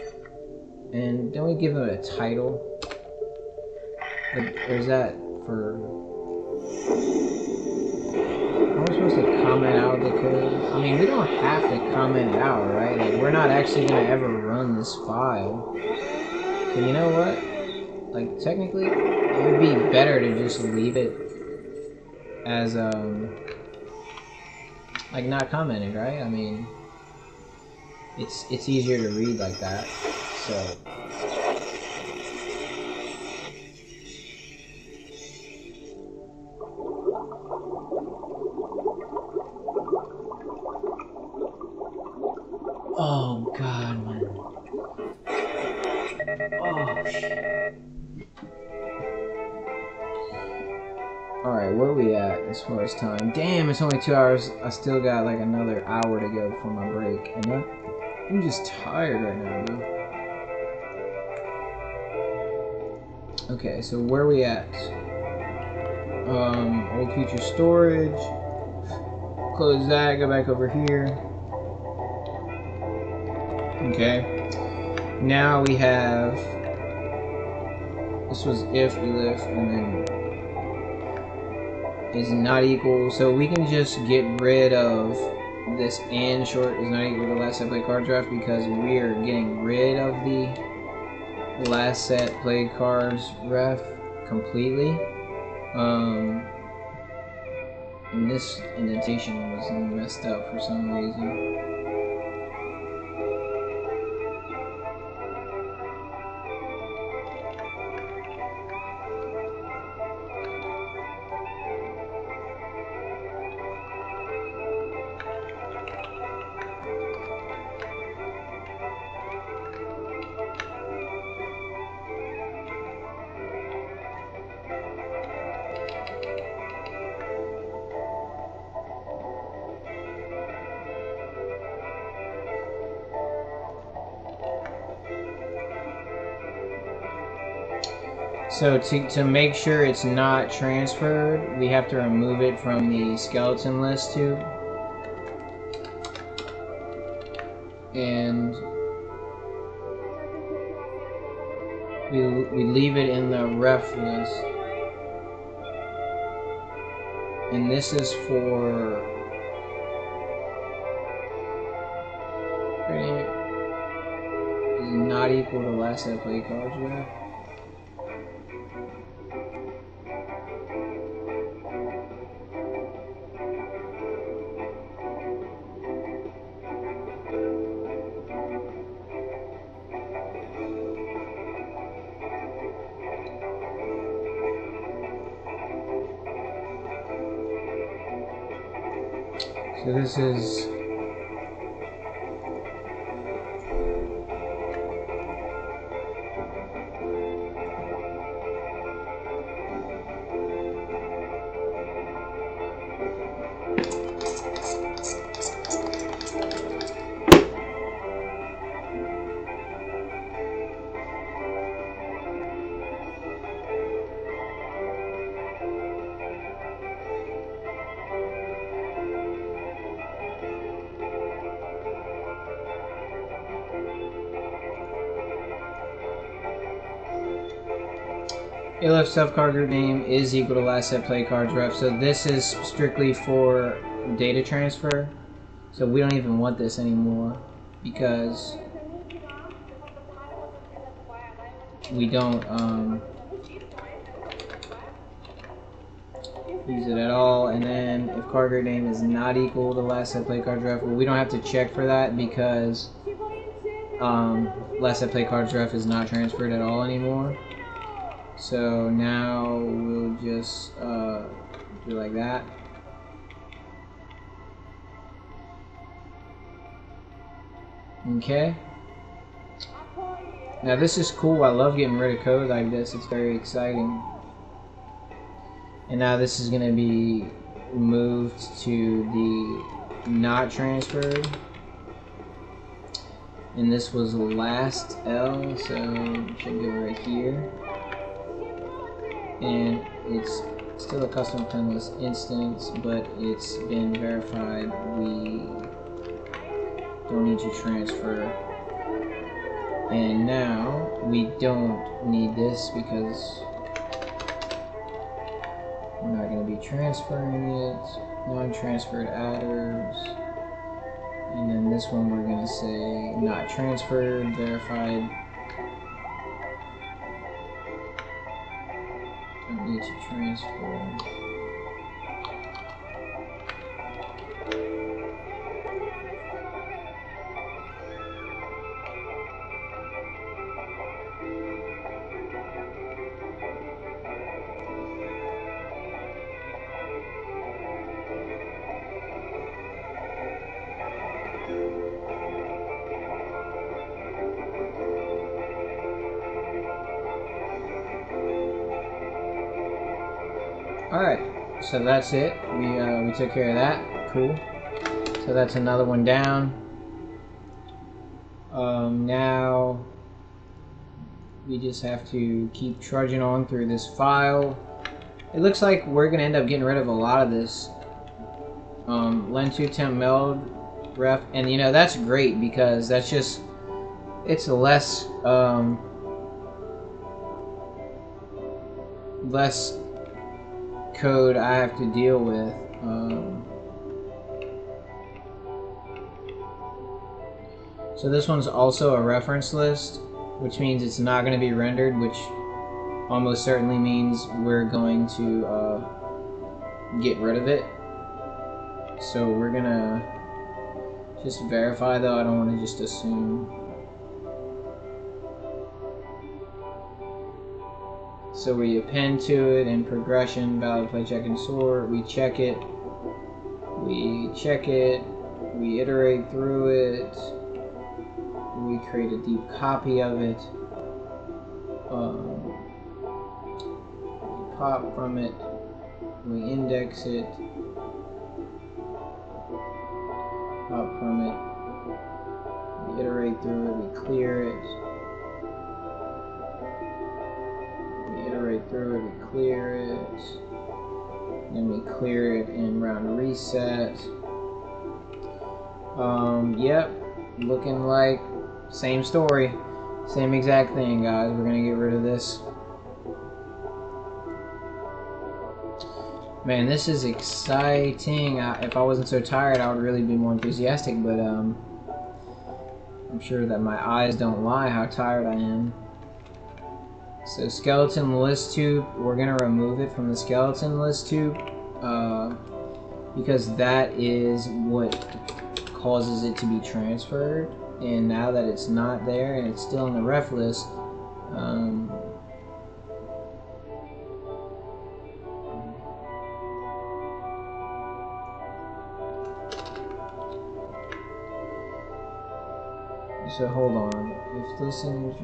And don't we give it a title? Or is that for... Are we supposed to comment out the code? I mean, we don't have to comment it out, right? Like, we're not actually going to ever run this file. So you know what? Like, technically, it would be better to just leave it as, like, not commented, right? I mean... It's easier to read like that, so. Oh God, man. Oh shit. Alright, where are we at as far as time? Damn, it's only 2 hours. I still got like another hour to go before my break. And I'm just tired right now, dude. Okay, so where are we at? Old feature storage. Close that, go back over here. Okay. Now we have... This was if, elif, and then... is not equal. So we can just get rid of... this and short is not equal to last set played card draft because we are getting rid of the last set played cards ref completely. And this indentation was messed up for some reason. So to make sure it's not transferred, we have to remove it from the skeleton list too. And we leave it in the ref list. And this is for... is not equal to last set play cards ref. So this is... if self-card group name is equal to last set play cards ref. So this is strictly for data transfer. So we don't even want this anymore because we don't use it at all. And then if card group name is not equal to last set play cards ref, well, we don't have to check for that because last set play cards ref is not transferred at all anymore. So now we'll just do like that. Okay. Now this is cool. I love getting rid of code like this. It's very exciting. And now this is going to be moved to the not transferred. And this was the last L, so it should go right here. And it's still a custom pinless instance, but it's been verified. We don't need to transfer. And now we don't need this because we're not going to be transferring it. Non-transferred adders. And then this one we're going to say not transferred, verified. Don't need to transfer. Alright, so that's it. We took care of that. Cool. So that's another one down. Now we just have to keep trudging on through this file. It looks like we're gonna end up getting rid of a lot of this. Len2 temp meld ref, and you know that's great because that's just it's less less code I have to deal with. So this one's also a reference list, which means it's not going to be rendered, which almost certainly means we're going to get rid of it. So we're gonna just verify though. I don't want to just assume. So we append to it in progression, valid play check and sort. We check it. We check it. We iterate through it. We create a deep copy of it. We pop from it. We index it. Pop from it. We iterate through it. We clear it. Iterate through it, we clear it, then we clear it in round reset. Yep, looking like same story, same exact thing, guys. We're gonna get rid of this. Man, this is exciting. If I wasn't so tired, I would really be more enthusiastic, but I'm sure that my eyes don't lie how tired I am. So skeleton list tube, we're gonna remove it from the skeleton list tube because that is what causes it to be transferred. And now that it's not there and it's still in the ref list, so hold on. If this image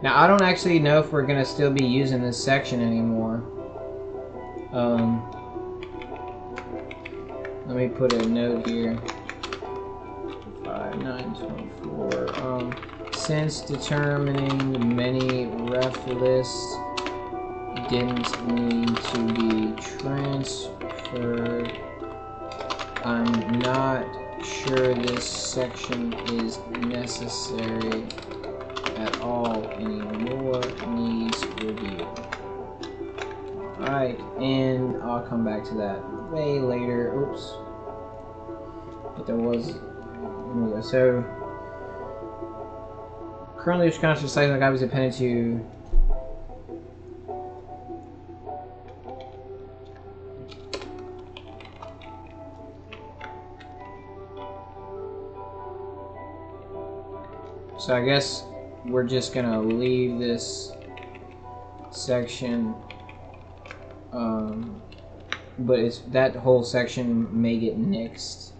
now, I don't actually know if we're gonna still be using this section anymore. Let me put a note here. 5924. Since determining the many ref lists didn't need to be transferred, transferred. I'm not sure this section is necessary at all anymore. Needs review. Alright, and I'll come back to that way later. Oops. But there was... Anyway, so... Currently, there's conscious sites like I was appended to... So I guess we're just gonna leave this section, but it's that whole section may get nixed.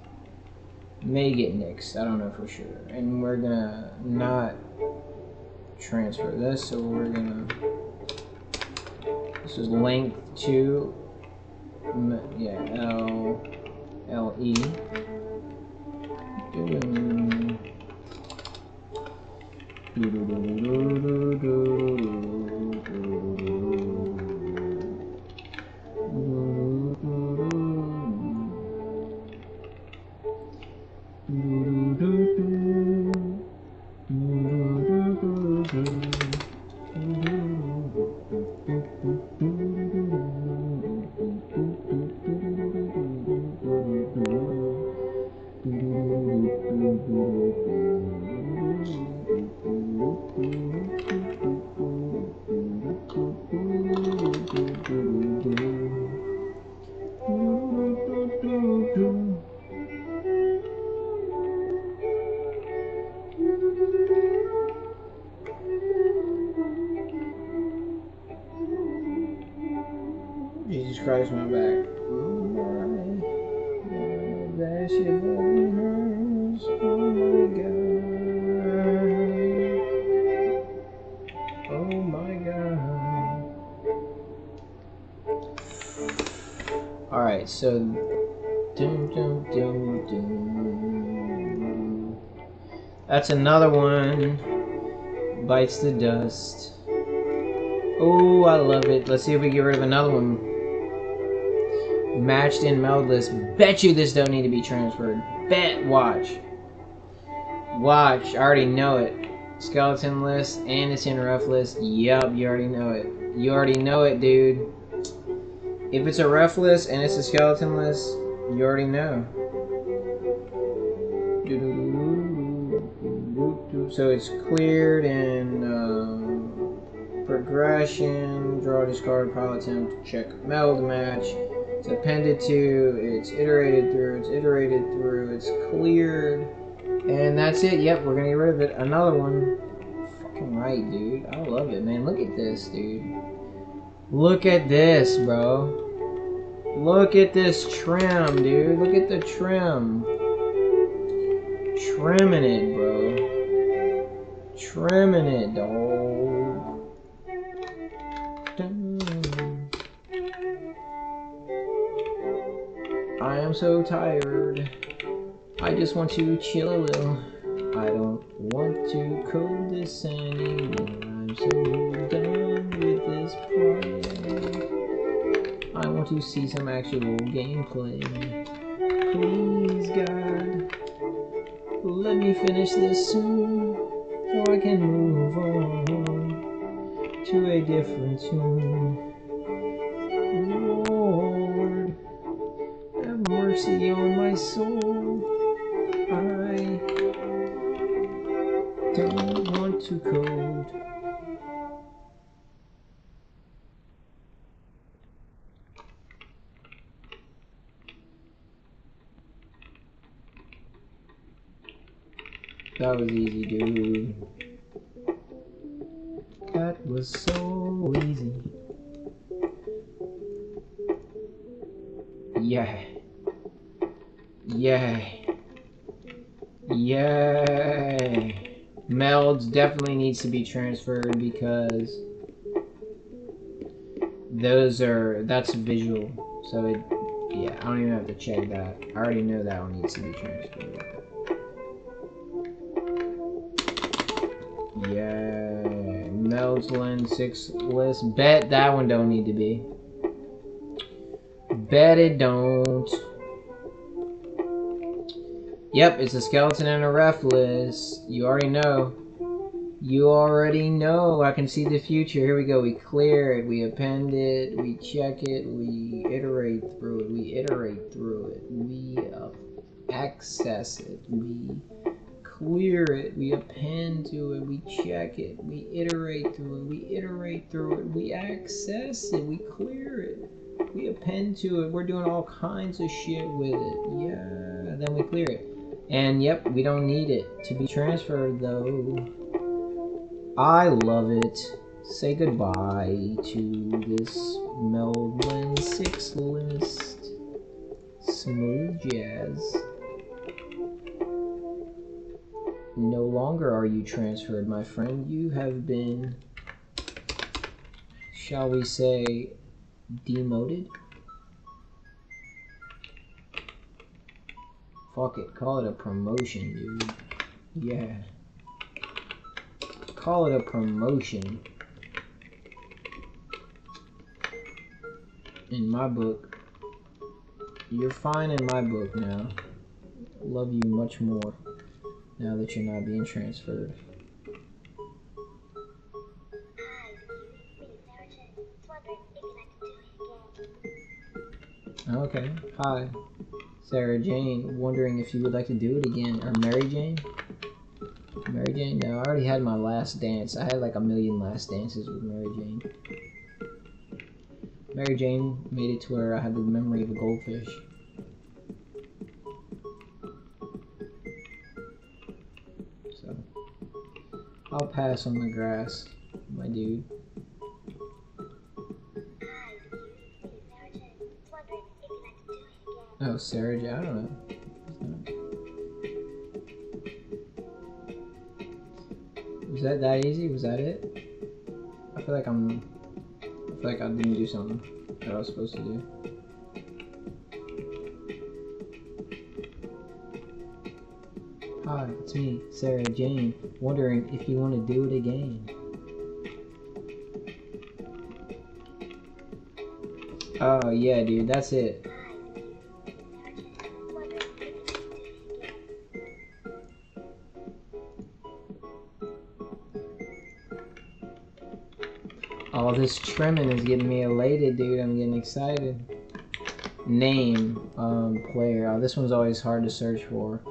May get nixed, I don't know for sure. And we're gonna not transfer this, so we're gonna, this is length 2, yeah, LE. Jesus Christ, my back. Oh my, that shit fucking hurts. Oh my god. Oh my god. Alright, so that's another one. Bites the dust. Oh, I love it. Let's see if we get rid of another one. Matched in meld list. Bet you this don't need to be transferred. Bet. Watch. Watch. I already know it. Skeleton list and it's in rough list. Yup, you already know it. You already know it, dude. If it's a rough list and it's a skeleton list, you already know. So it's cleared and progression, draw, discard, pile attempt, check, meld, match. It's appended to, it's iterated through, it's cleared. And that's it. Yep, we're gonna get rid of it. Another one. Fucking right, dude. I love it, man. Look at this, dude. Look at this, bro. Look at this trim, dude. Look at the trim. Trimming it, bro. Trimming it, dog. I am so tired. I just want to chill a little. I don't want to code this anymore. I'm so done with this project. I want to see some actual gameplay. Please, God, let me finish this soon, so I can move on to a different tune. Lord, have mercy on my soul. I don't want to code. That was easy, dude. That was so easy. Yeah. Yay. Yay. Melds definitely needs to be transferred because that's visual. So it, yeah, I don't even have to check that. I already know that one needs to be transferred. Yay. Melds lens 6 list. Bet that one don't need to be. Bet it don't. Yep, it's a skeleton and a ref list. You already know. You already know. I can see the future. Here we go. We clear it. We append it. We check it. We iterate through it. We iterate through it. We access it. We clear it. We append to it. We check it. We iterate through it. We iterate through it. We access it. We clear it. We append to it. We're doing all kinds of shit with it. Yeah. Then we clear it. And yep, we don't need it to be transferred though. I love it. Say goodbye to this Melvin 6 list. Smooth jazz. No longer are you transferred, my friend. You have been, shall we say, demoted? Fuck it, call it a promotion, dude. Yeah. Call it a promotion. In my book. You're fine in my book now. Love you much more now that you're not being transferred. Okay, hi. Sarah Jane, wondering if you would like to do it again. Or Mary Jane? Mary Jane? No, I already had my last dance. I had like 1,000,000 last dances with Mary Jane. Mary Jane made it to where I had the memory of a goldfish. So, I'll pass on the grass, my dude. Oh, Sarah Jane, I don't know. Was that easy? Was that it? I feel like I didn't do something that I was supposed to do. Hi, it's me, Sarah Jane, wondering if you want to do it again. Oh yeah, dude, that's it. All this trimming is getting me elated, dude. I'm getting excited. Name, player. Oh, this one's always hard to search for.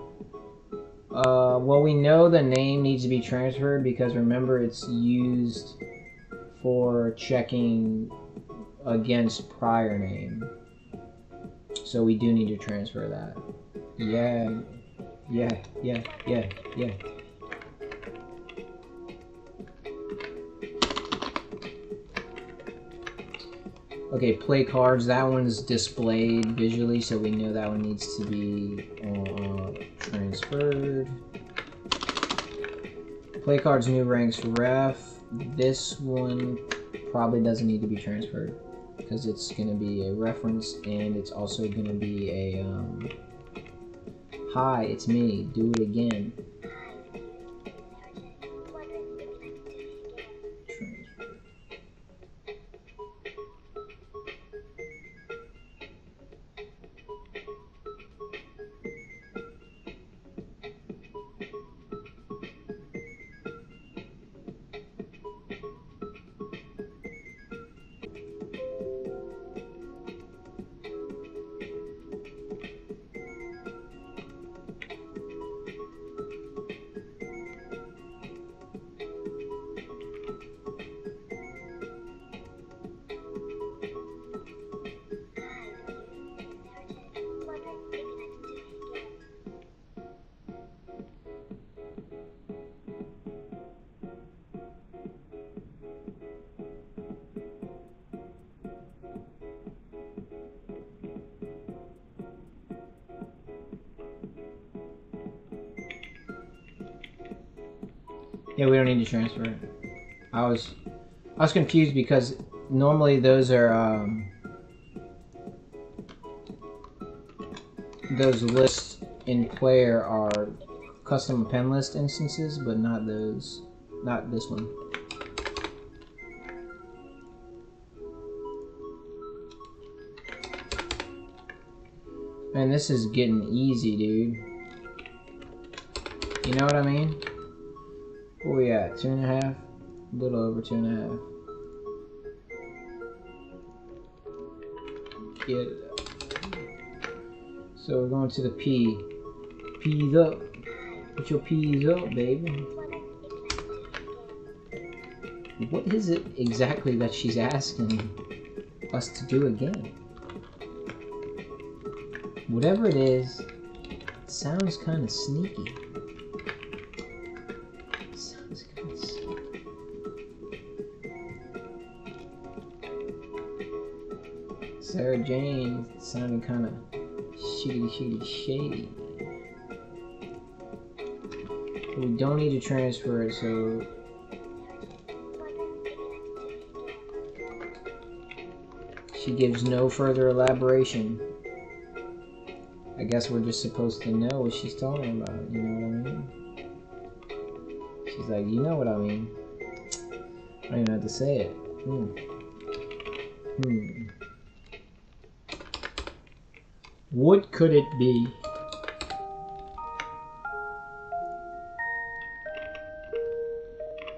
Well, we know the name needs to be transferred because remember it's used for checking against prior name. So we do need to transfer that. Yeah. Okay, play cards. That one's displayed visually, so we know that one needs to be transferred. Play cards, new ranks, ref. This one probably doesn't need to be transferred because it's going to be a reference and it's also going to be a hi, it's me, do it again. Yeah, we don't need to transfer it. I was confused because normally those are those lists in player are custom append list instances, but not those, not this one. Man, this is getting easy, dude. You know what I mean? Where we at? 2.5? A little over 2.5. Get it up. So we're going to the P. P's up. Put your P's up, baby. What is it exactly that she's asking us to do again? Whatever it is, it sounds kind of sneaky. It sounds kind of sneaky. Sarah Jane sounded kind of shady. We don't need to transfer it, so she gives no further elaboration. I guess we're just supposed to know what she's talking about, you know what I mean? She's like, you know what I mean? I don't even know how to say it. What could it be?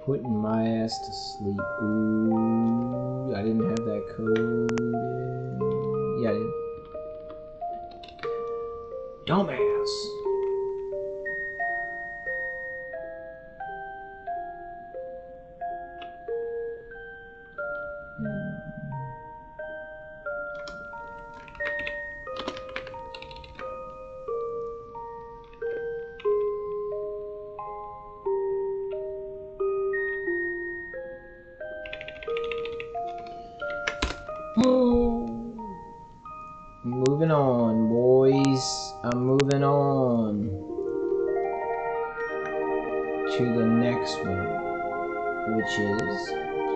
Putting my ass to sleep. Ooh, I didn't have that code. Yeah, I did. Dumbass. Moving on, boys. I'm moving on to the next one, which is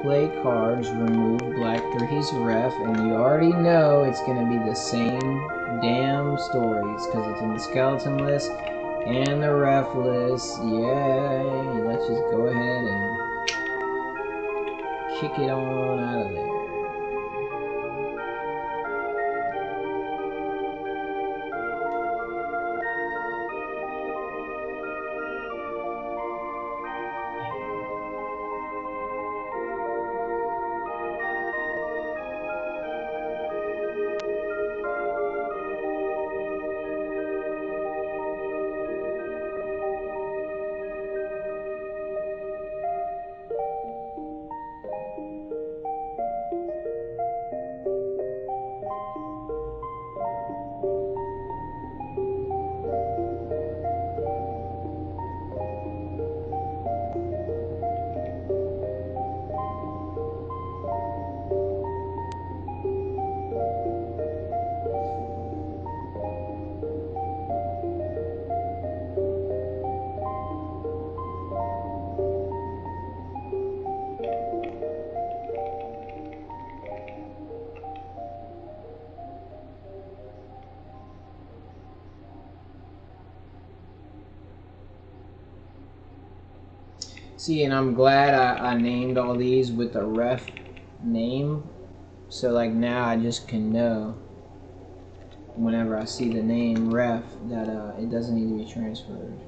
play cards, remove black 3's ref, and you already know it's gonna be the same damn stories because it's in the skeleton list and the ref list. Yay! Let's just go ahead and kick it on out of there. See, and I'm glad I named all these with the ref name, so like now I just can know whenever I see the name ref that it doesn't need to be transferred.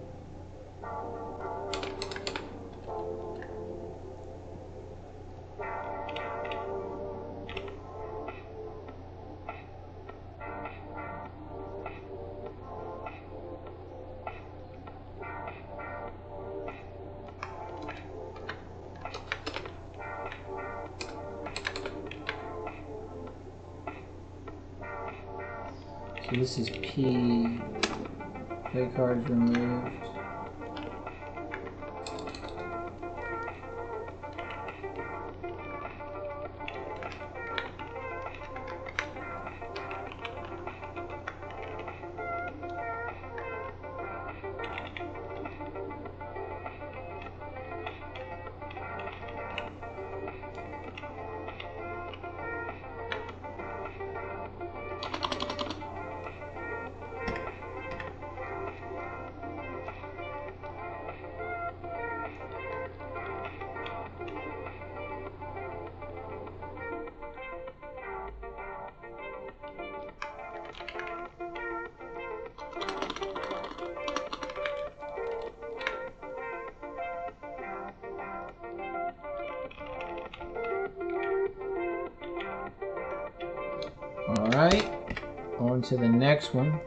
So this is P, play cards removed. Alright, on to the next one.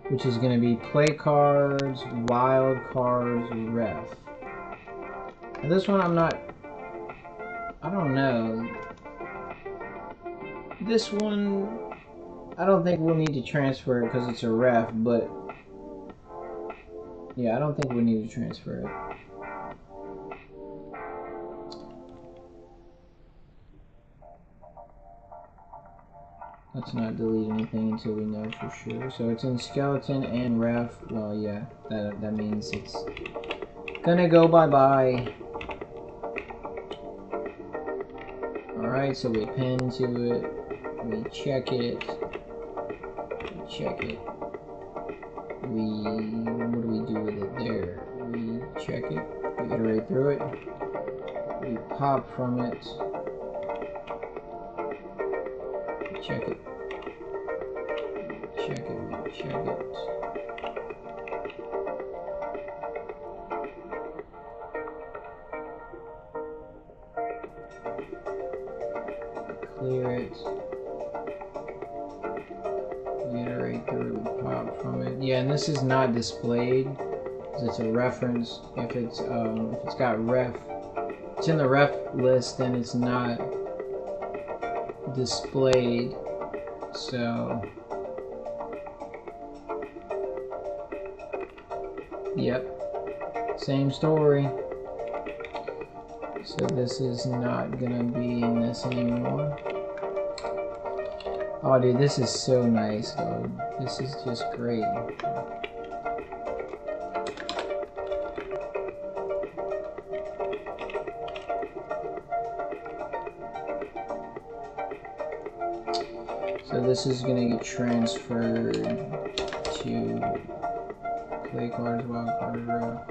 Which is going to be play cards, wild cards, ref. And this one I don't know. This one, I don't think we'll need to transfer it because it's a ref, but yeah, I don't think we need to transfer it. Let's not delete anything until we know for sure. So it's in skeleton and ref. Well, yeah, that means it's gonna go bye-bye. Alright, so we append to it. We check it. We check it. What do we do with it there? We check it. We iterate through it. We pop from it. Check it. Check it. Check it. Clear it. We iterate through it. We pop from it. Yeah, and this is not displayed because it's a reference. If it's got ref, it's in the ref list, then it's not displayed. So yep, same story. So this is not gonna be in this anymore. Oh dude, this is so nice, dog. This is just great. So this is gonna get transferred to play cards, wild card, row.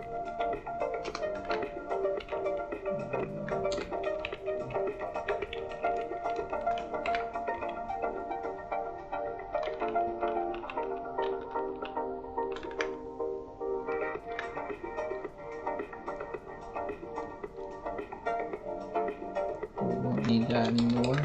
We won't need that anymore.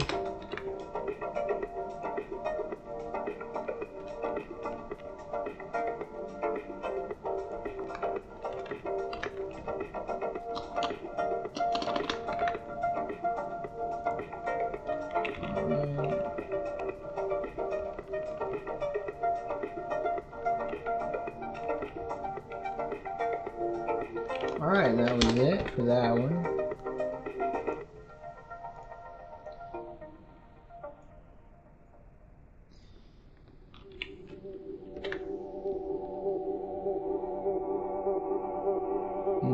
Alright, that was it for that one.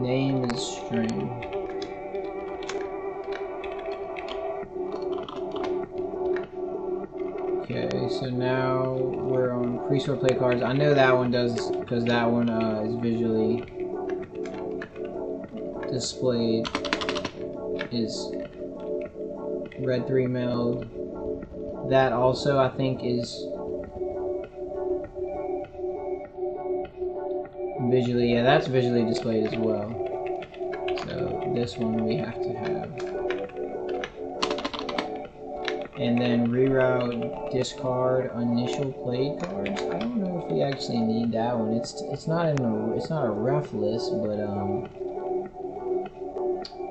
Name is string. Okay, so now we're on pre-store play cards. I know that one does, because that one is visually displayed, is red 3 meld. That also I think is visually, yeah, that's visually displayed as well. So this one we have to have. And then reroute, discard, initial played cards. I don't know if we actually need that one. It's not a ref list, but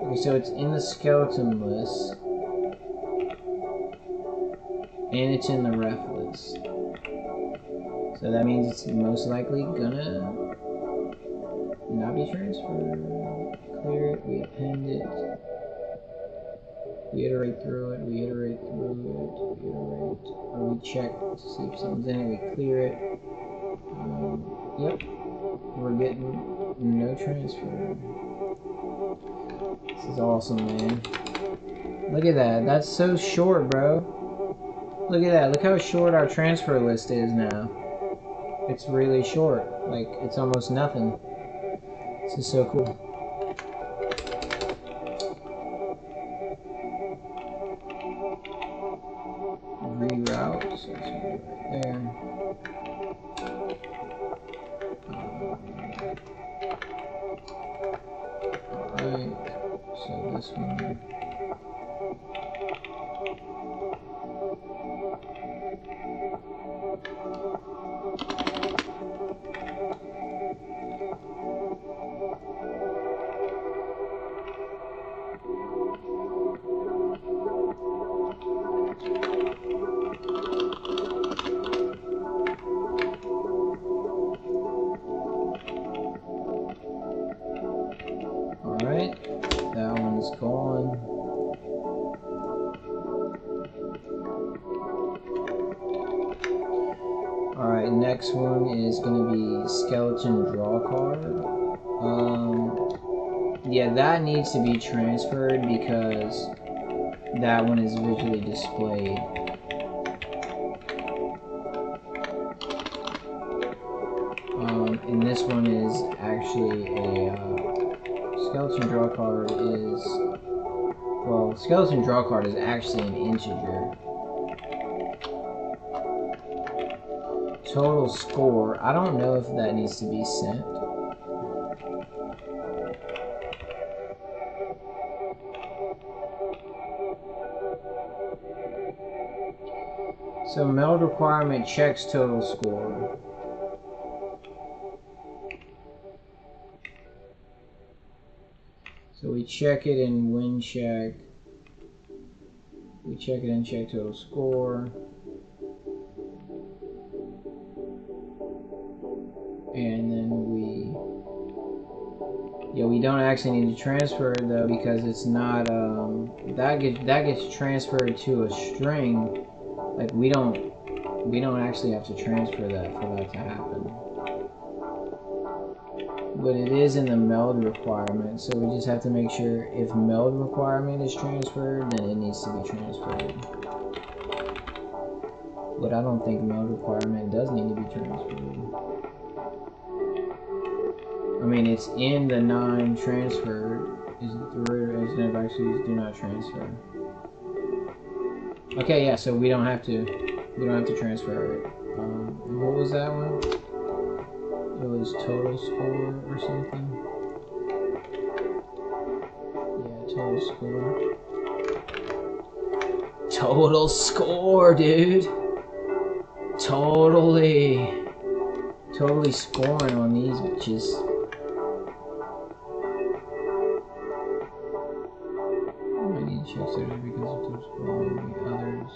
okay, so it's in the skeleton list, and it's in the ref list. So that means it's most likely gonna not be transferred. Clear it, we append it. We iterate through it, we iterate through it, we iterate, or we check to see if something's in it, we clear it. Yep, we're getting no transfer. This is awesome, man. Look at that, that's so short, bro. Look at that, look how short our transfer list is now. It's really short, like it's almost nothing. This is so cool. Reroute, so it's right there. Alright, so this one. Alright, that one's gone. Alright, next one is going to be skeleton draw card. Yeah, that needs to be transferred because that one is visually displayed. And this one is actually a skeleton draw card is, well, skeleton draw card is actually an integer. Total score, I don't know if that needs to be sent. So meld requirement checks total score. So we check it in win check. We check it in check total score. And then we don't actually need to transfer it though because it's not that gets transferred to a string. Like we don't actually have to transfer that for that to happen. But it is in the meld requirement, so we just have to make sure if meld requirement is transferred, then it needs to be transferred. But I don't think meld requirement does need to be transferred. I mean, it's in the non-transferred. Is the actually do not transfer. Okay, yeah, so we don't have to transfer it. What was that one? It was total score or something. Yeah, total score. Total score, dude. Totally scoring on these bitches. I need to check settings because of total score and the others.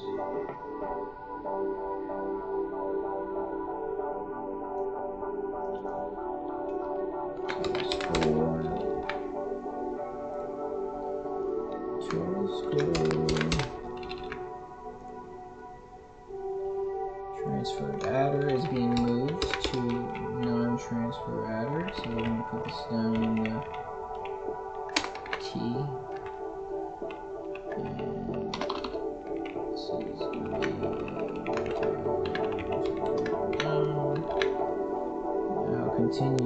Transferred adder is being moved to non-transfer adder, so we're going to put this down in the T. And this is going to be now continue.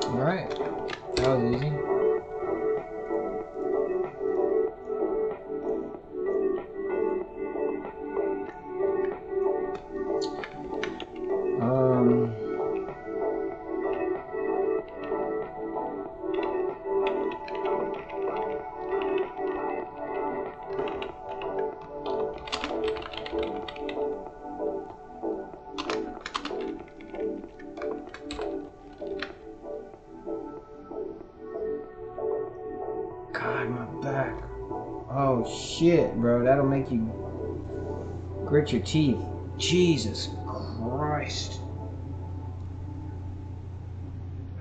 Alright, that was easy. God, my back. Oh shit, bro, that'll make you grit your teeth. Jesus Christ.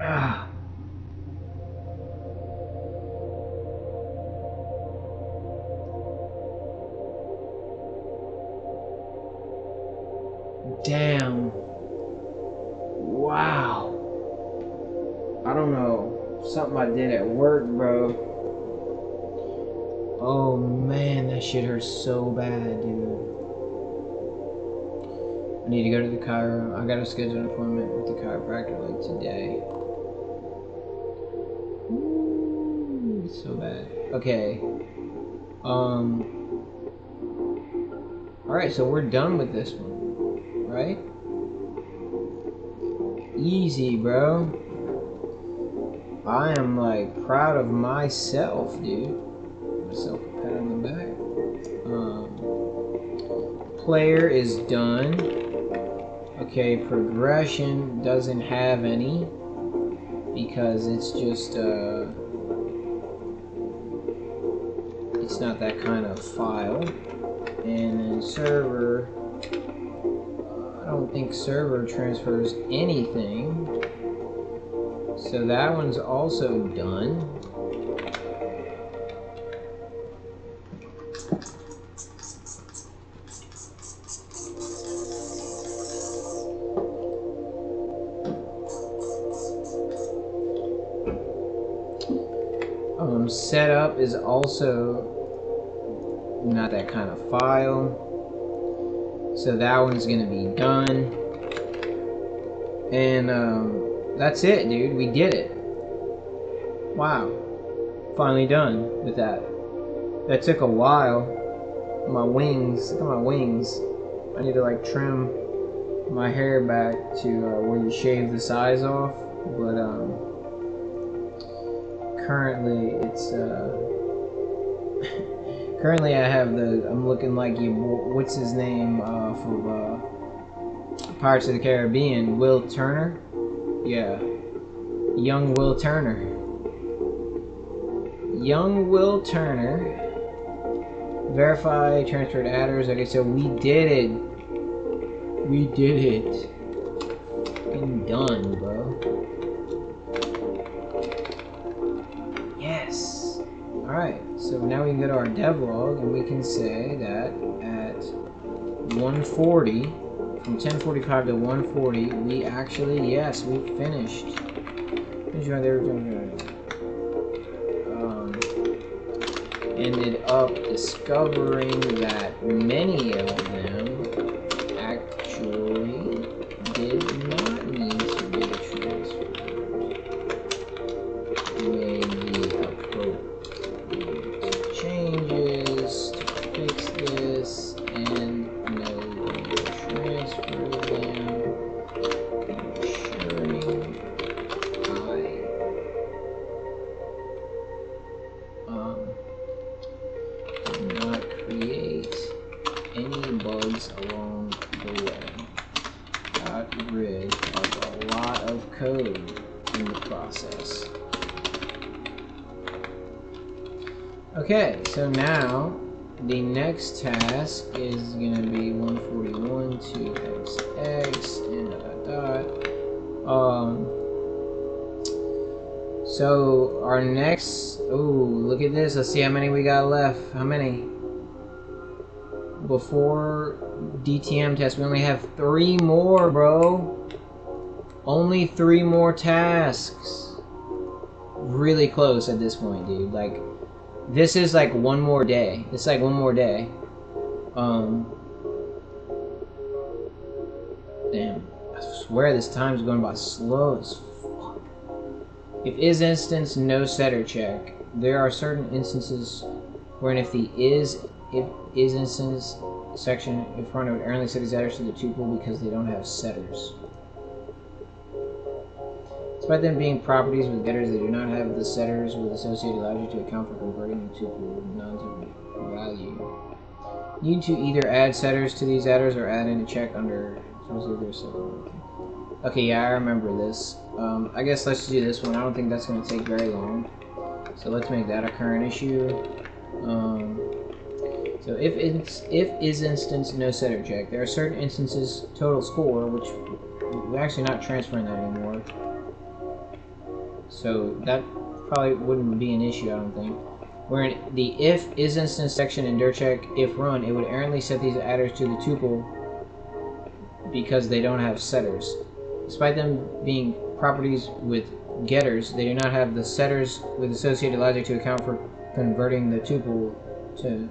Ah. Damn. Wow. I don't know. Something I did at work, bro. Oh man, that shit hurts so bad, dude. I need to go to the chiro. I got to schedule an appointment with the chiropractor like today. Ooh, it's so bad. Okay. Alright, so we're done with this one. Right? Easy, bro. I am like proud of myself, dude. Myself a pat on the back. Player is done. Okay, progression doesn't have any because it's just it's not that kind of file. And then server, I don't think server transfers anything. So that one's also done. Setup is also not that kind of file. So that one's gonna be done. And that's it, dude. We did it. Wow. Finally done with that. That took a while. My wings. Look at my wings. I need to like trim my hair back to where you shave the size off. But currently it's currently I have I'm looking like you. What's his name from Pirates of the Caribbean? Will Turner? Yeah, young Will Turner. Young Will Turner. Verify transferred adders. Okay, so we did it. We did it. Fucking done, bro. Yes. Alright, so now we can go to our devlog and we can say that at 140, from 10:45 to 140, we actually, yes, we finished. Ended up discovering that many of them actually did not need to be transferred. Made the appropriate changes to fix this, and no longer transfer them, ensuring I did not create any bugs along the way. Got rid of a lot of code in the process. Okay, so now the next task is gonna be 141 to XX and dot. So our next, look at this. Let's see how many we got left. How many? Before DTM test, we only have 3 more, bro. Only 3 more tasks. Really close at this point, dude. Like, this is like one more day. It's like one more day. Damn. I swear this time's going by slow as fuck. If is instance, no setter check. There are certain instances wherein if the is instance section in front of it only set these setters to the tuple because they don't have setters. Despite them being properties with getters, they do not have the setters with associated logic to account for converting the tuple non-tuple value. Need to either add setters to these adders or add in a check under. Okay, yeah, I remember this. I guess let's do this one. I don't think that's going to take very long. So let's make that a current issue. So if is instance no setter check, there are certain instances total score, which we're actually not transferring that anymore. So that probably wouldn't be an issue, I don't think. Where in the if is instance section in dir check if run, it would errantly set these adders to the tuple because they don't have setters. Despite them being properties with getters, they do not have the setters with associated logic to account for converting the tuple to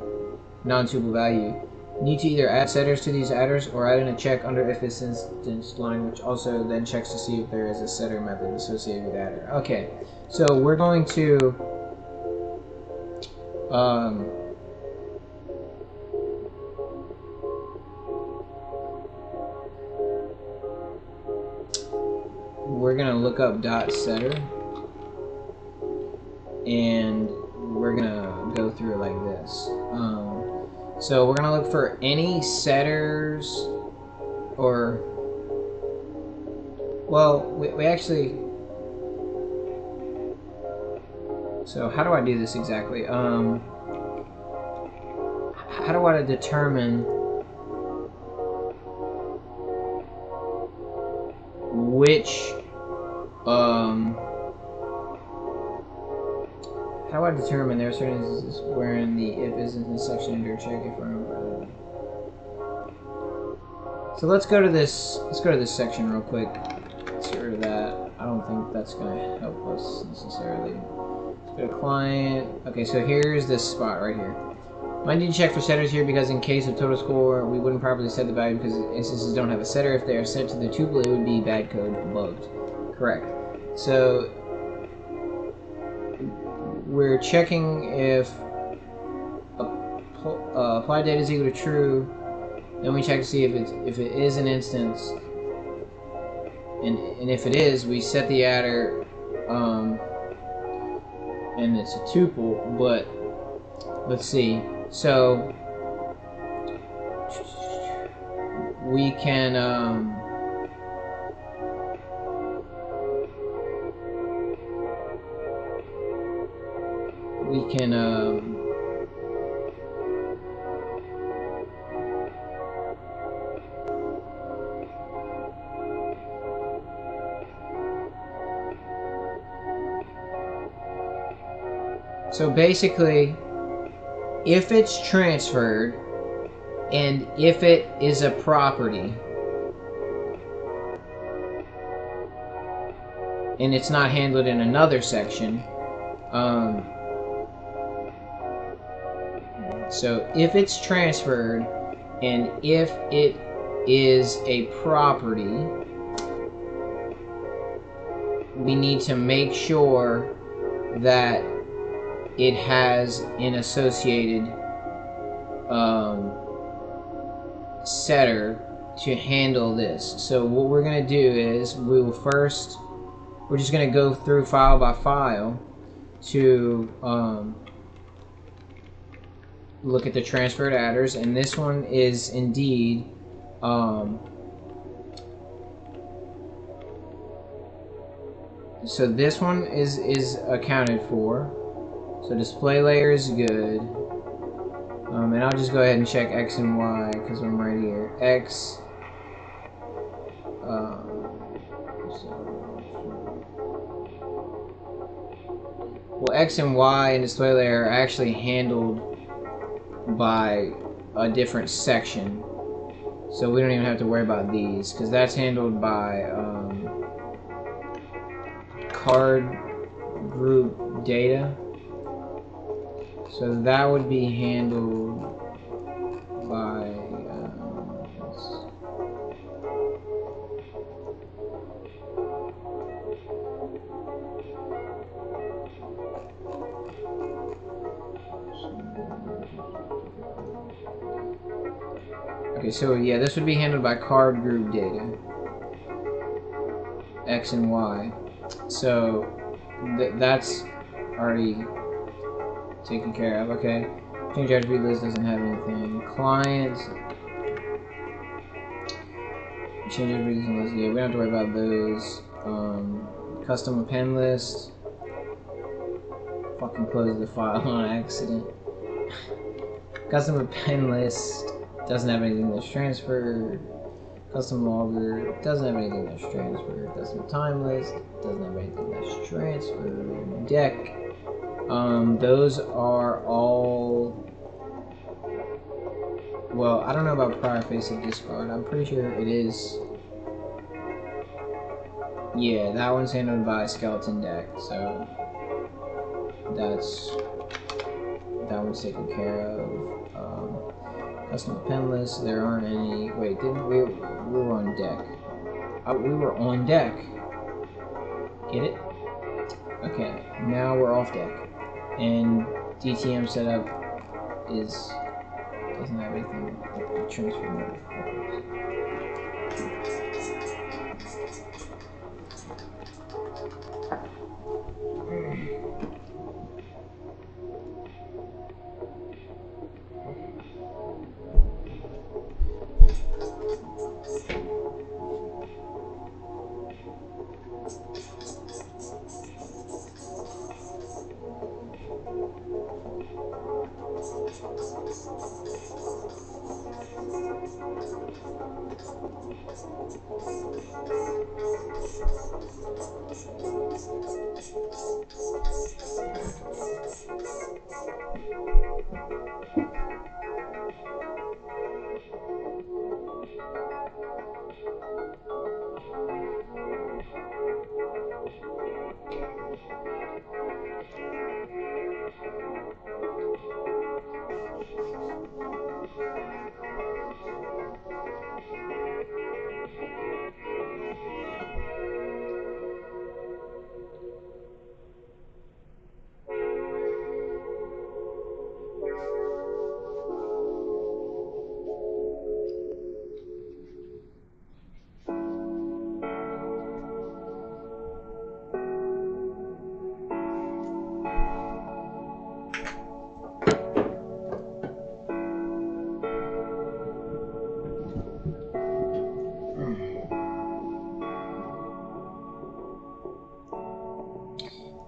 non-tuple value. You need to either add setters to these adders or add in a check under if this instance line, which also then checks to see if there is a setter method associated with adder. Okay, so we're going to we're gonna look up dot setter, and we're gonna go through it like this. So we're gonna look for any setters, or well, we actually. So how do I do this exactly? How do I determine which how do I determine there are certain instances wherein the if isn't section under check if so let's go to this section real quick. Let's get rid of that. I don't think that's gonna help us necessarily. Let's go to client. Okay, so here's this spot right here. Might need to check for setters here because in case of total score, we wouldn't properly set the value because instances don't have a setter. If they are set to the tuple, it would be bad code bugged. Correct. So we're checking if applied data is equal to true. Then we check to see if it is an instance, and if it is, we set the adder, and it's a tuple. But let's see. So we can so basically, if it's transferred and if it is a property and it's not handled in another section, so if it's transferred and if it is a property, we need to make sure that it has an associated setter to handle this. So what we're going to do is we're just going to go through file by file to look at the transferred adders, and this one is indeed so this one is accounted for. So display layer is good. And I'll just go ahead and check X and Y because I'm right here. X. Well, X and Y and display layer are actually handled by a different section. So we don't even have to worry about these because that's handled by card group data. So that would be handled by okay, so yeah, this would be handled by card group data, X and Y. So that's already taken care of. Okay, change attribute list doesn't have anything. Clients, change attribute list. Yeah, we don't have to worry about those. Custom append list. Fucking closed the file on accident. Custom append list doesn't have anything that's transferred. Custom logger doesn't have anything that's transferred. Custom time list doesn't have anything that's transferred. Deck. Those are all well, I don't know about prior face of discard. I'm pretty sure it is. Yeah, that one's handled by skeleton deck, so that one's taken care of. Custom pen list. There aren't any. Wait, didn't we? We were on deck. We were on deck. Get it? Okay, now we're off deck, and DTM setup doesn't have anything like transfer mode.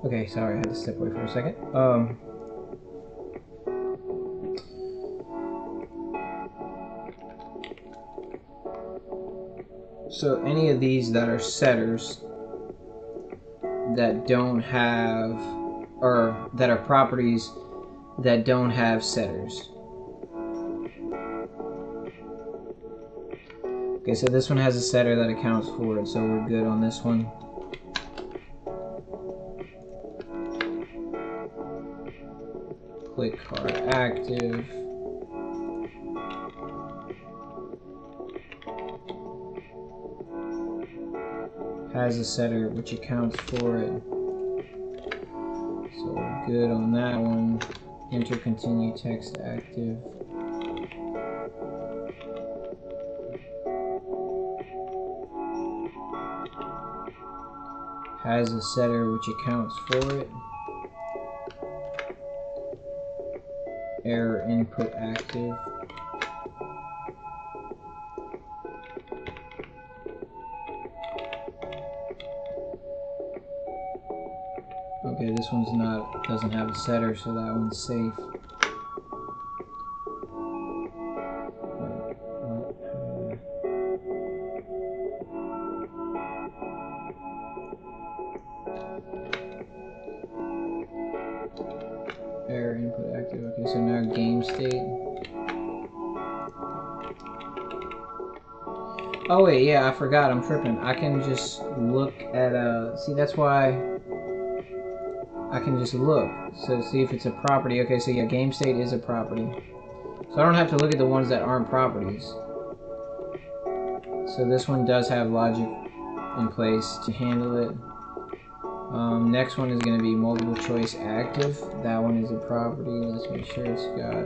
Okay, sorry, I had to step away for a second. So any of these that are setters that don't have, or that are properties that don't have setters. Okay, so this one has a setter that accounts for it, so we're good on this one. Click card active. Has a setter which accounts for it. So we're good on that one. Enter continue text active. Has a setter which accounts for it. Error input active. Okay, this one's doesn't have a setter, so that one's safe. Error input active. Okay, so now game state. Oh wait, yeah, I forgot. I'm tripping. I can just look at see, that's why I can just look. So see if it's a property. Okay, so yeah, game state is a property. So I don't have to look at the ones that aren't properties. So this one does have logic in place to handle it. Next one is going to be multiple choice active. That one is a property. Let's make sure it's got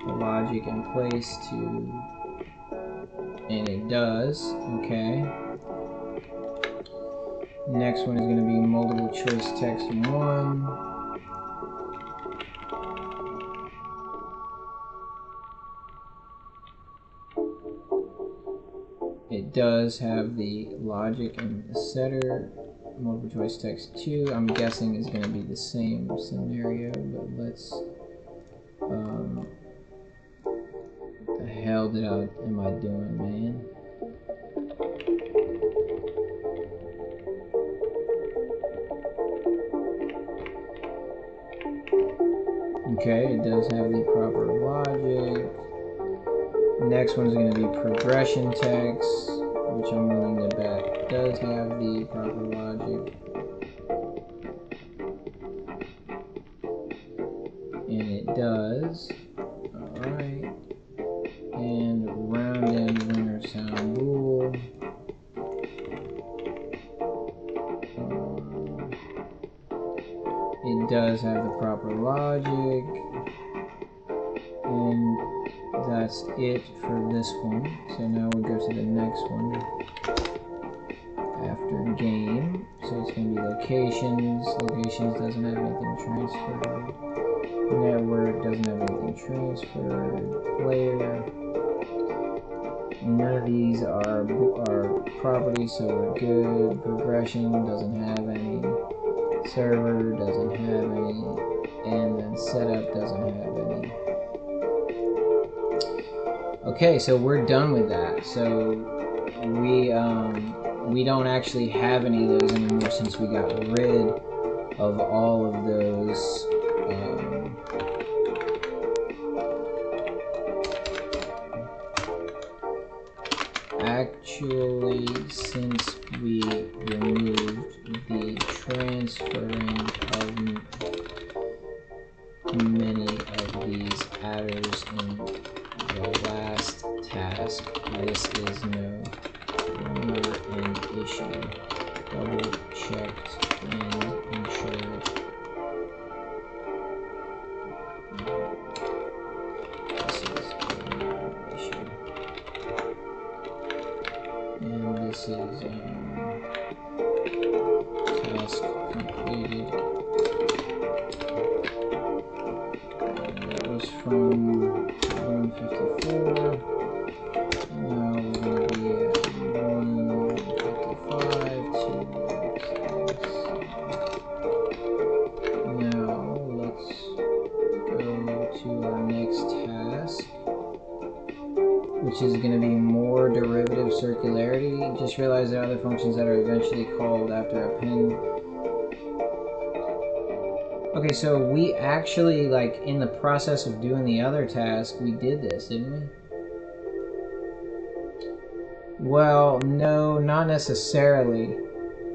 the logic in place to, and it does. Okay. Next one is going to be multiple choice text 1. It does have the logic and the setter. Multiple choice text 2, I'm guessing is going to be the same scenario, but let's, what the hell am I doing, man? Okay, it does have the proper logic. Next one's going to be progression text, which I'm willing to bet does have the proper logic. And it does. Alright. And rounded winner sound rule. It does have the proper logic. And that's it for this one. So now we'll go to the next one. After game. So it's going to be locations. Locations doesn't have anything transferred. Network doesn't have anything transferred. Player. None of these are properties, so we're good. Progression doesn't have any. Server doesn't have any. And then setup doesn't have any. Okay, so we're done with that. So we don't actually have any of those anymore since we got rid of all of those. Actually, since we removed the transferring of many of these adders in the last task, this is no longer an issue. Double checked and ensured. This is an issue. And this is task completed. And that was from 154. Now we're going to be at 155 to now let's go to our next task, which is going to be more derivative circularity. Just realize there are other functions that are eventually called after a pen. Okay, so we actually, like, in the process of doing the other task, we did this, didn't we? Well, no, not necessarily.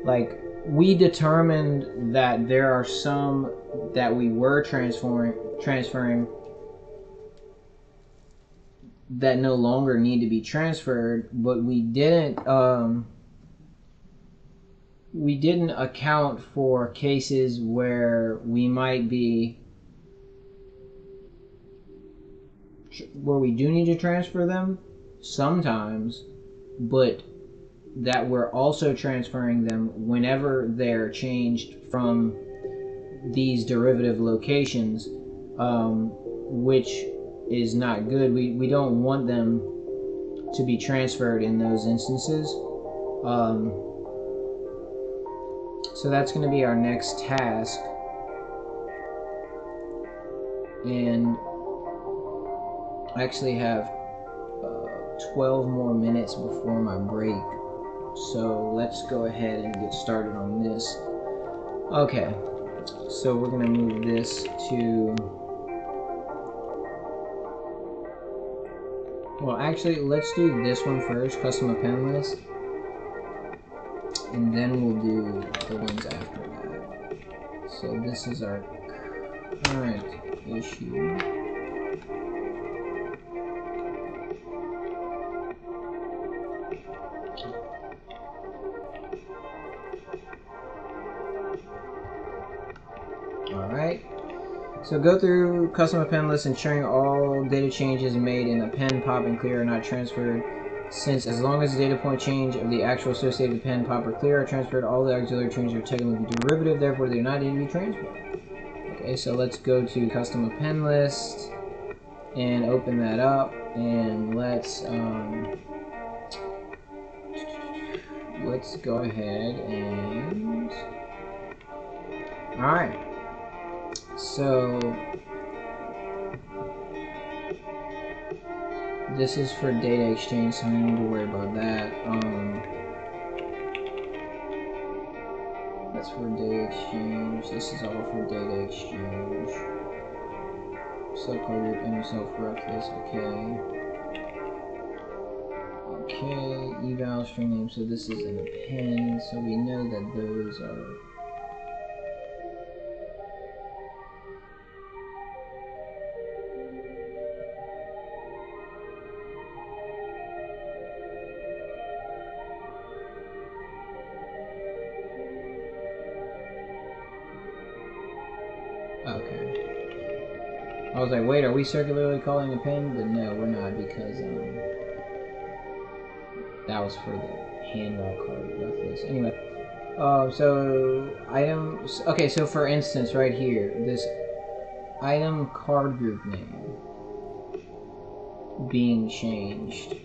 Like, we determined that there are some that we were transferring that no longer need to be transferred, but we didn't account for cases where we might be where we do need to transfer them sometimes, but that we're also transferring them whenever they're changed from these derivative locations, which is not good. We don't want them to be transferred in those instances. So that's going to be our next task. And I actually have 12 more minutes before my break. So let's go ahead and get started on this. Okay, so we're going to move this to... Well, actually, let's do this one first, custom append list. And then we'll do the ones after that. So this is our current issue. Alright. So go through custom append list, ensuring all data changes made in append, pop, and clear are not transferred. Since as long as the data point change of the actual associated append, pop, or clear are transferred, all the auxiliary changes are technically derivative, therefore they do not need to be transferred. Okay, so let's go to custom append list and open that up, and let's go ahead and... Alright. So this is for data exchange, so I don't need to worry about that. That's for data exchange. This is all for data exchange. Subcode group, inner self roughness, okay. Okay, eval string name, so this is an append, so we know that those are... Okay. I was like, wait, are we circularly calling append? But no, we're not, because that was for the hand wall card roughness. Anyway, so items. Okay, so for instance, right here, this item card group name being changed.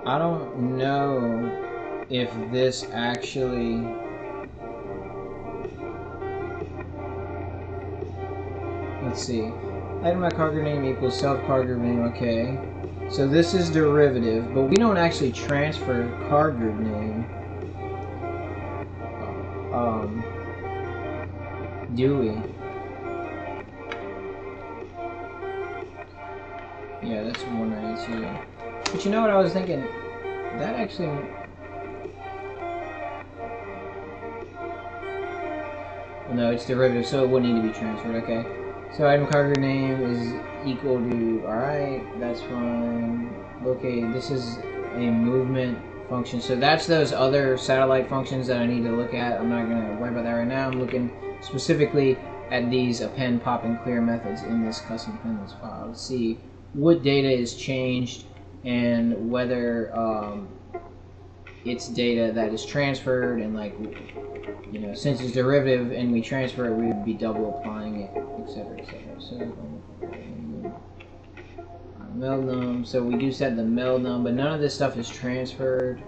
I don't know if this actually... Let's see. Item by card group name equals self card group name, okay. So this is derivative, but we don't actually transfer card group name. Do we? Yeah, that's 192. But you know what I was thinking? That actually... Well, no, it's derivative, so it wouldn't need to be transferred, okay. So item card group name is equal to... Alright, that's fine. Okay, this is a movement function. So that's those other satellite functions that I need to look at. I'm not going to worry about that right now. I'm looking specifically at these append, pop, and clear methods in this custom appendix file to see what data is changed and whether it's data that is transferred, and like, you know, since it's derivative and we transfer it, we would be double applying it, etc., etc. So meld num, so we do set the meld num, but none of this stuff is transferred.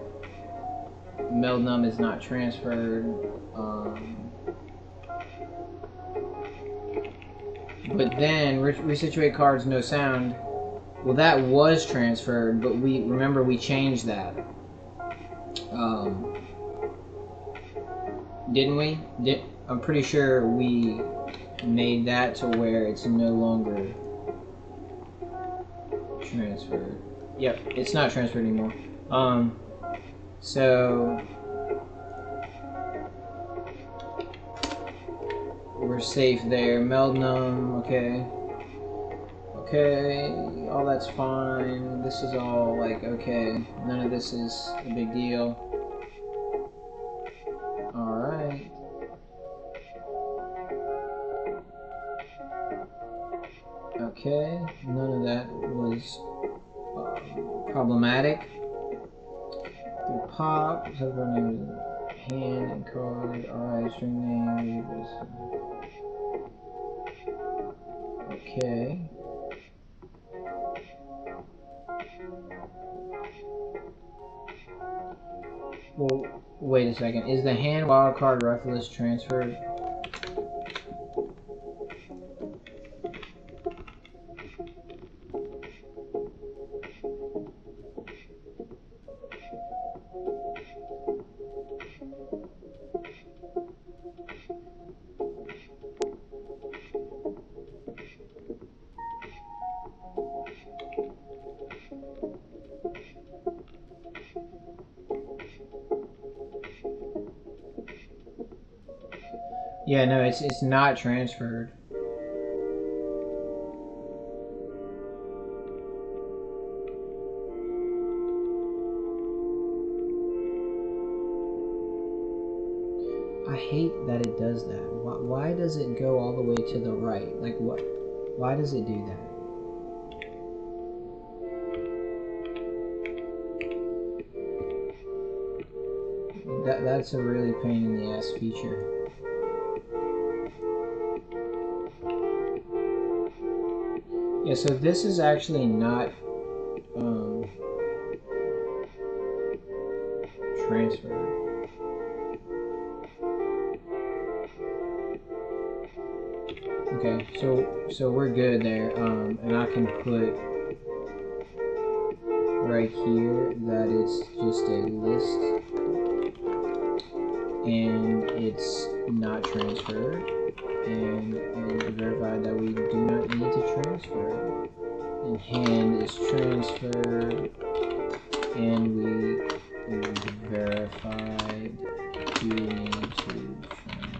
Meld num is not transferred. But then resituate cards no sound. Well, that was transferred, but we remember we changed that. Didn't we? I'm pretty sure we made that to where it's no longer transferred. Yep, it's not transferred anymore. So we're safe there. Meld num, okay. Okay, all that's fine. This is all like okay. None of this is a big deal. Alright. Okay, none of that was problematic. Through pop, subcard name is hand and card. Alright, string name. Okay. Well, wait a second. Is the hand wildcard ref list transferred? Yeah, no, it's not transferred. I hate that it does that. Why does it go all the way to the right? Like what? Why does it do that? That's a really pain in the ass feature. Yeah, so this is actually not transferred. Okay, so we're good there, and I can put right here that it's just a list and it's not transferred, and verify that we do not need to transfer it. And hand is transferred, and we verified do need to transfer.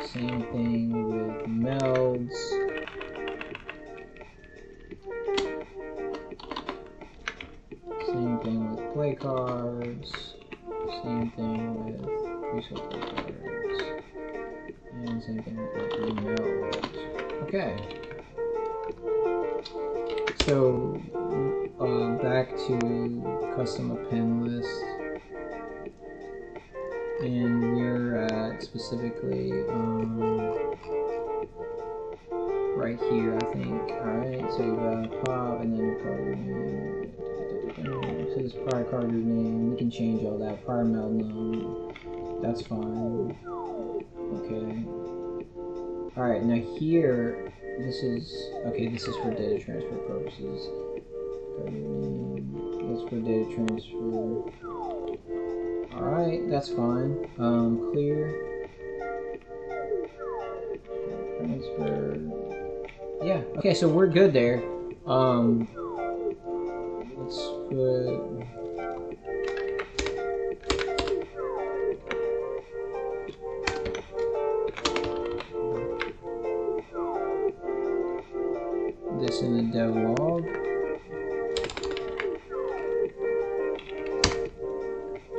Same thing with melds. Same thing with play cards. Same thing with presale play cards. And same thing with melds. Okay. So back to custom append list. And we're at specifically right here, I think. Alright, so you got pop and then card name. So this prior card name, we can change all that. Prior meld name, that's fine. Okay. Alright, now here, this is for data transfer purposes. That's for data transfer. Alright, that's fine. Clear. Transfer. Yeah, okay, so we're good there. Let's put... this in the dev log.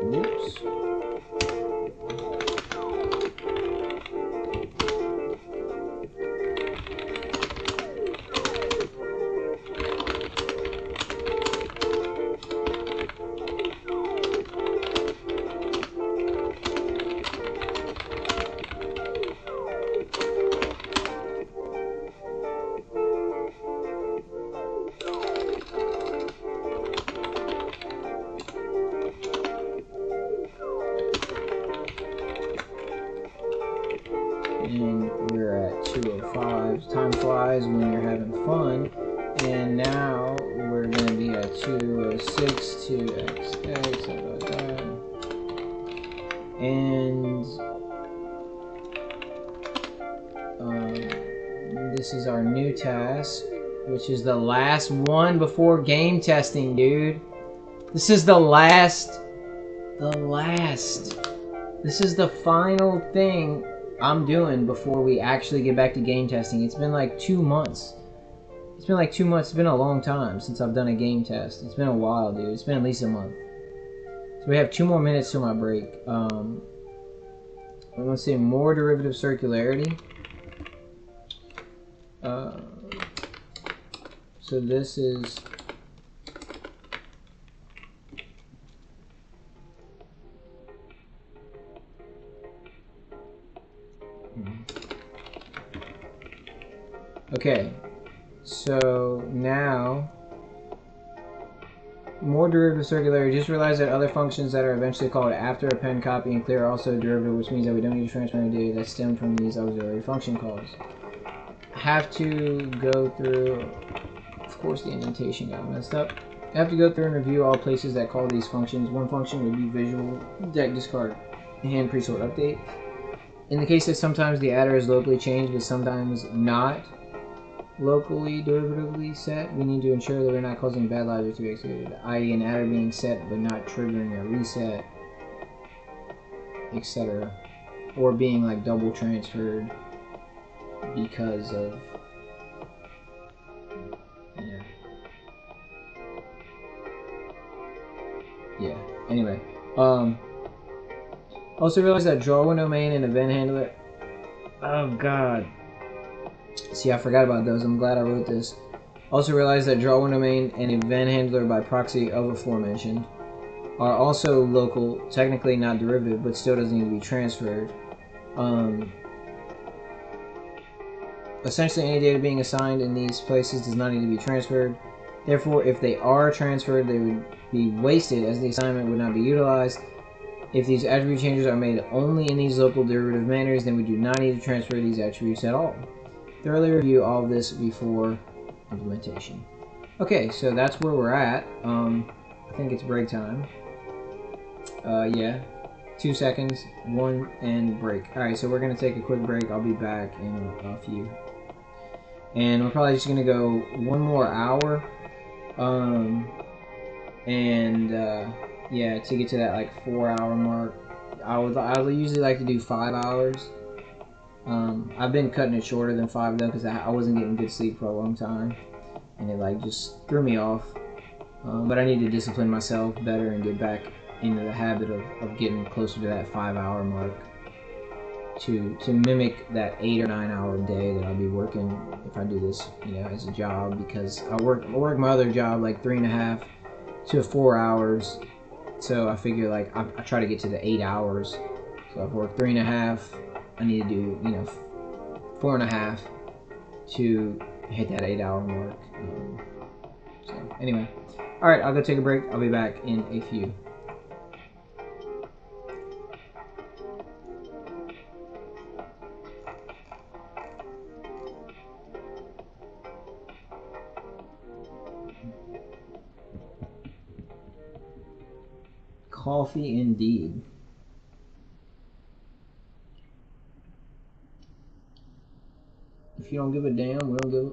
Whoops. And we're at 2:05. Time flies when you're having fun. And now we're going to be at 2:06, 2xx, and this is our new task, which is the last one before game testing, dude. This is the last. This is the final thing I'm doing before we actually get back to game testing. It's been like 2 months. It's been like 2 months. It's been a long time since I've done a game test. It's been a while, dude. It's been at least a month. So we have 2 more minutes till my break. I'm going to say more derivative circularity. So this is... Okay, so now, more derivative circularity. Just realize that other functions that are eventually called after append, copy, and clear are also derivative, which means that we don't need to transfer any data that stem from these auxiliary function calls. Have to go through, of course the indentation got messed up. Have to go through and review all places that call these functions. One function would be visual, deck, discard, and hand presort update. In the case that sometimes the adder is locally changed, but sometimes not locally derivatively set, we need to ensure that we're not causing bad logic to be executed, i.e. an adder being set but not triggering a reset, etc. Or being like double transferred because of, yeah. Anyway, also realize that draw window main and event handler, oh god. See, I forgot about those. I'm glad I wrote this. Also realize that draw window main and event handler by proxy of aforementioned are also local, technically not derivative, but still doesn't need to be transferred. Essentially, any data being assigned in these places does not need to be transferred. Therefore, if they are transferred, they would be wasted as the assignment would not be utilized. If these attribute changes are made only in these local derivative manners, then we do not need to transfer these attributes at all. Thoroughly review all of this before implementation. Okay, so that's where we're at. I think it's break time. Yeah, 2 seconds, 1, and break. Alright, so we're going to take a quick break. I'll be back in a few. And we're probably just going to go 1 more hour. Yeah, to get to that like 4-hour mark. I would usually like to do 5 hours. I've been cutting it shorter than 5 though, because I wasn't getting good sleep for a long time, and it like just threw me off. But I need to discipline myself better and get back into the habit of getting closer to that 5-hour mark to mimic that 8 or 9 hour day that I'll be working if I do this, as a job, because I work my other job like 3.5 to 4 hours. So I figure like I try to get to the 8 hours. So I've worked 3.5. I need to do 4.5 to hit that 8-hour mark. So anyway, all right, I'll go take a break. I'll be back in a few. Coffee indeed. If you don't give a damn, we don't give a...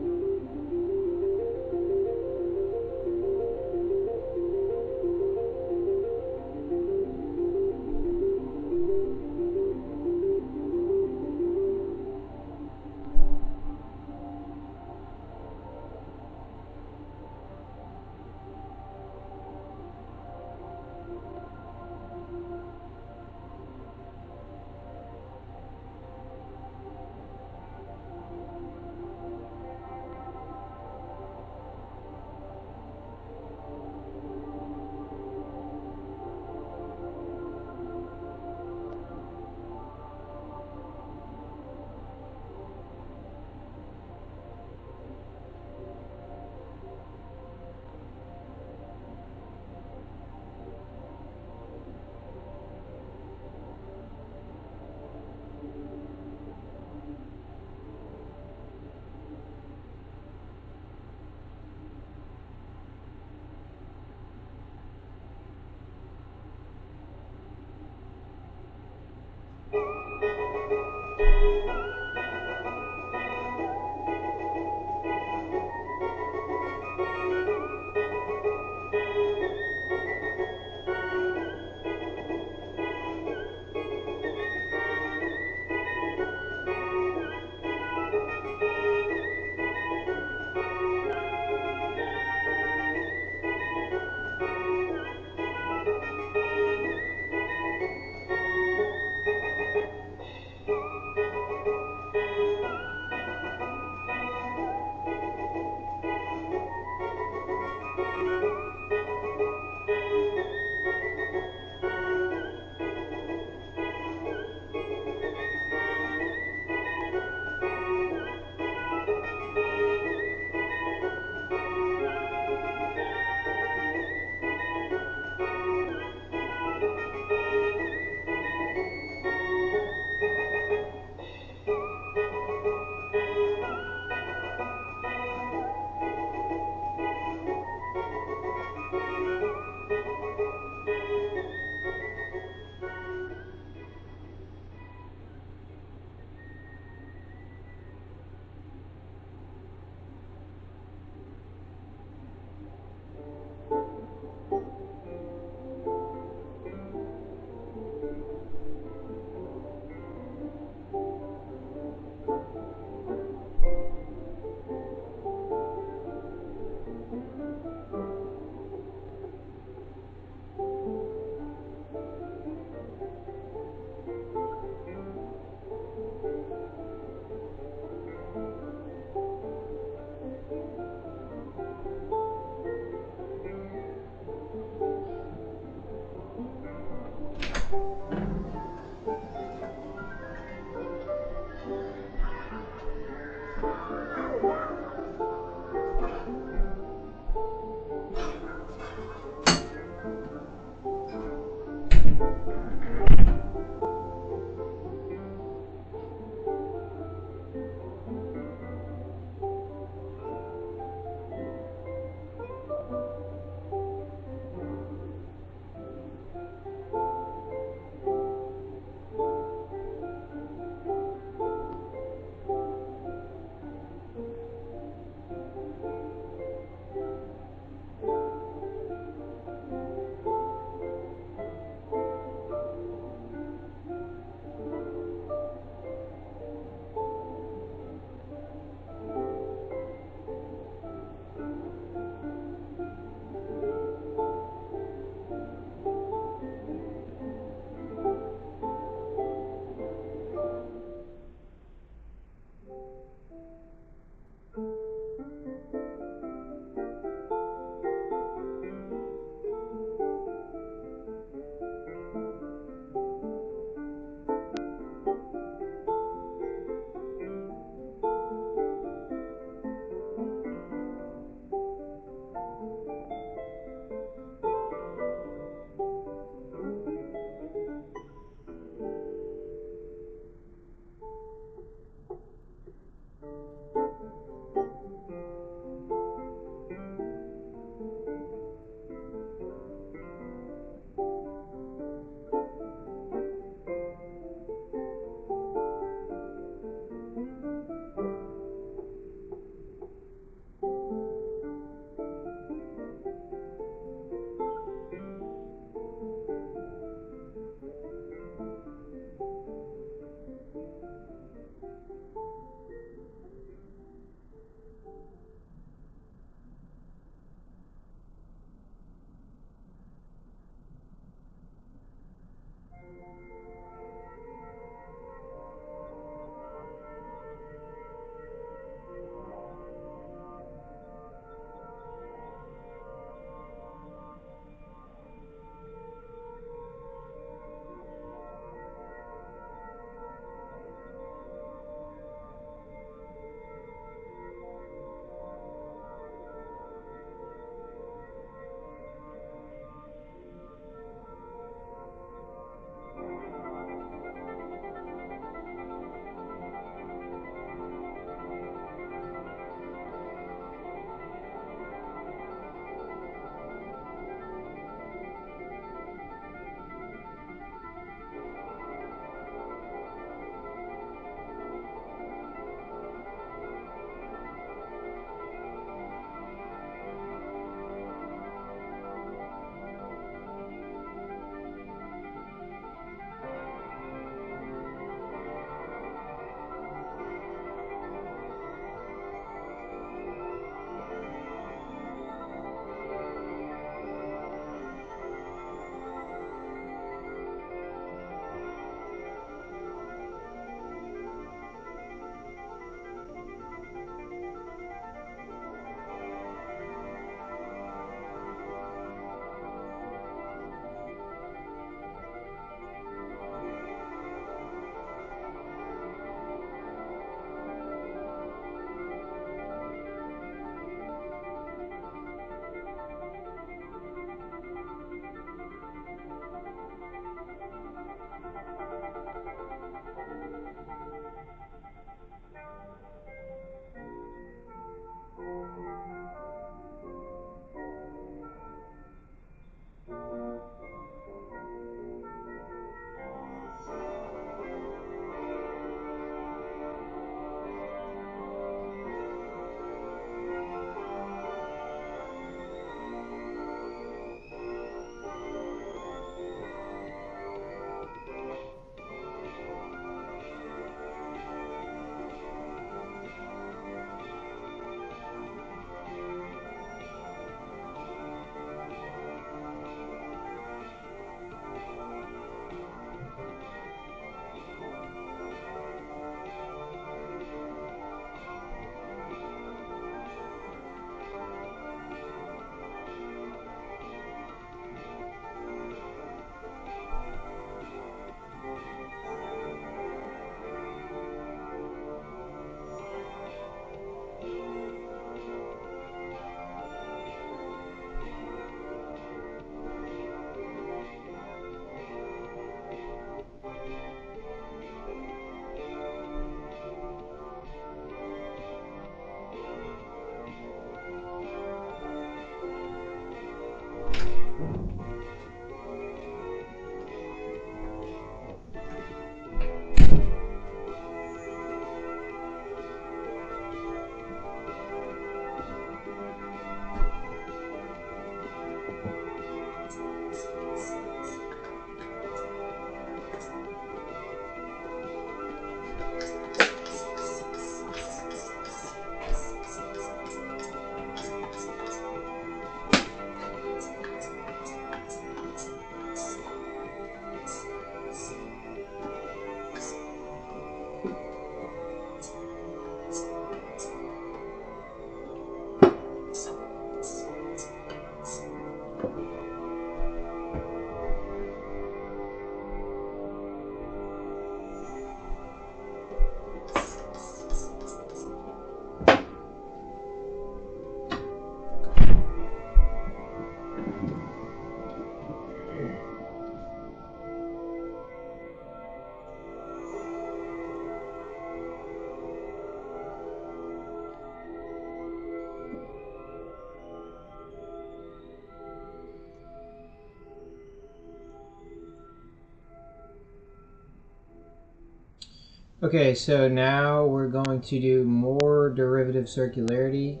Okay, so now we're going to do more derivative circularity.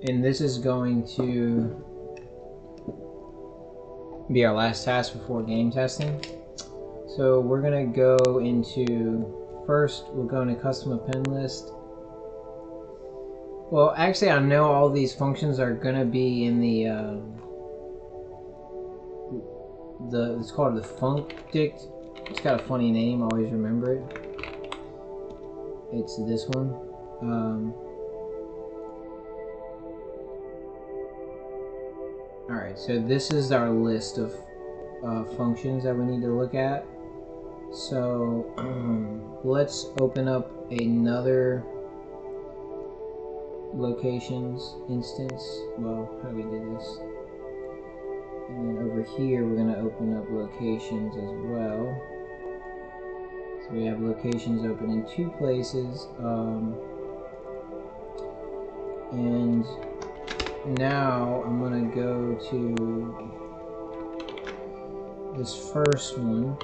And this is going to be our last task before game testing. So we're going to go into, first we're going to custom append list. Well, actually I know all these functions are going to be in the it's called the funcdict. It's got a funny name, always remember it. It's this one. Alright, so this is our list of functions that we need to look at. So let's open up another locations instance. Well, how do we do this? And then over here we're going to open up locations as well. So we have locations open in 2 places. And now I'm going to go to this first one.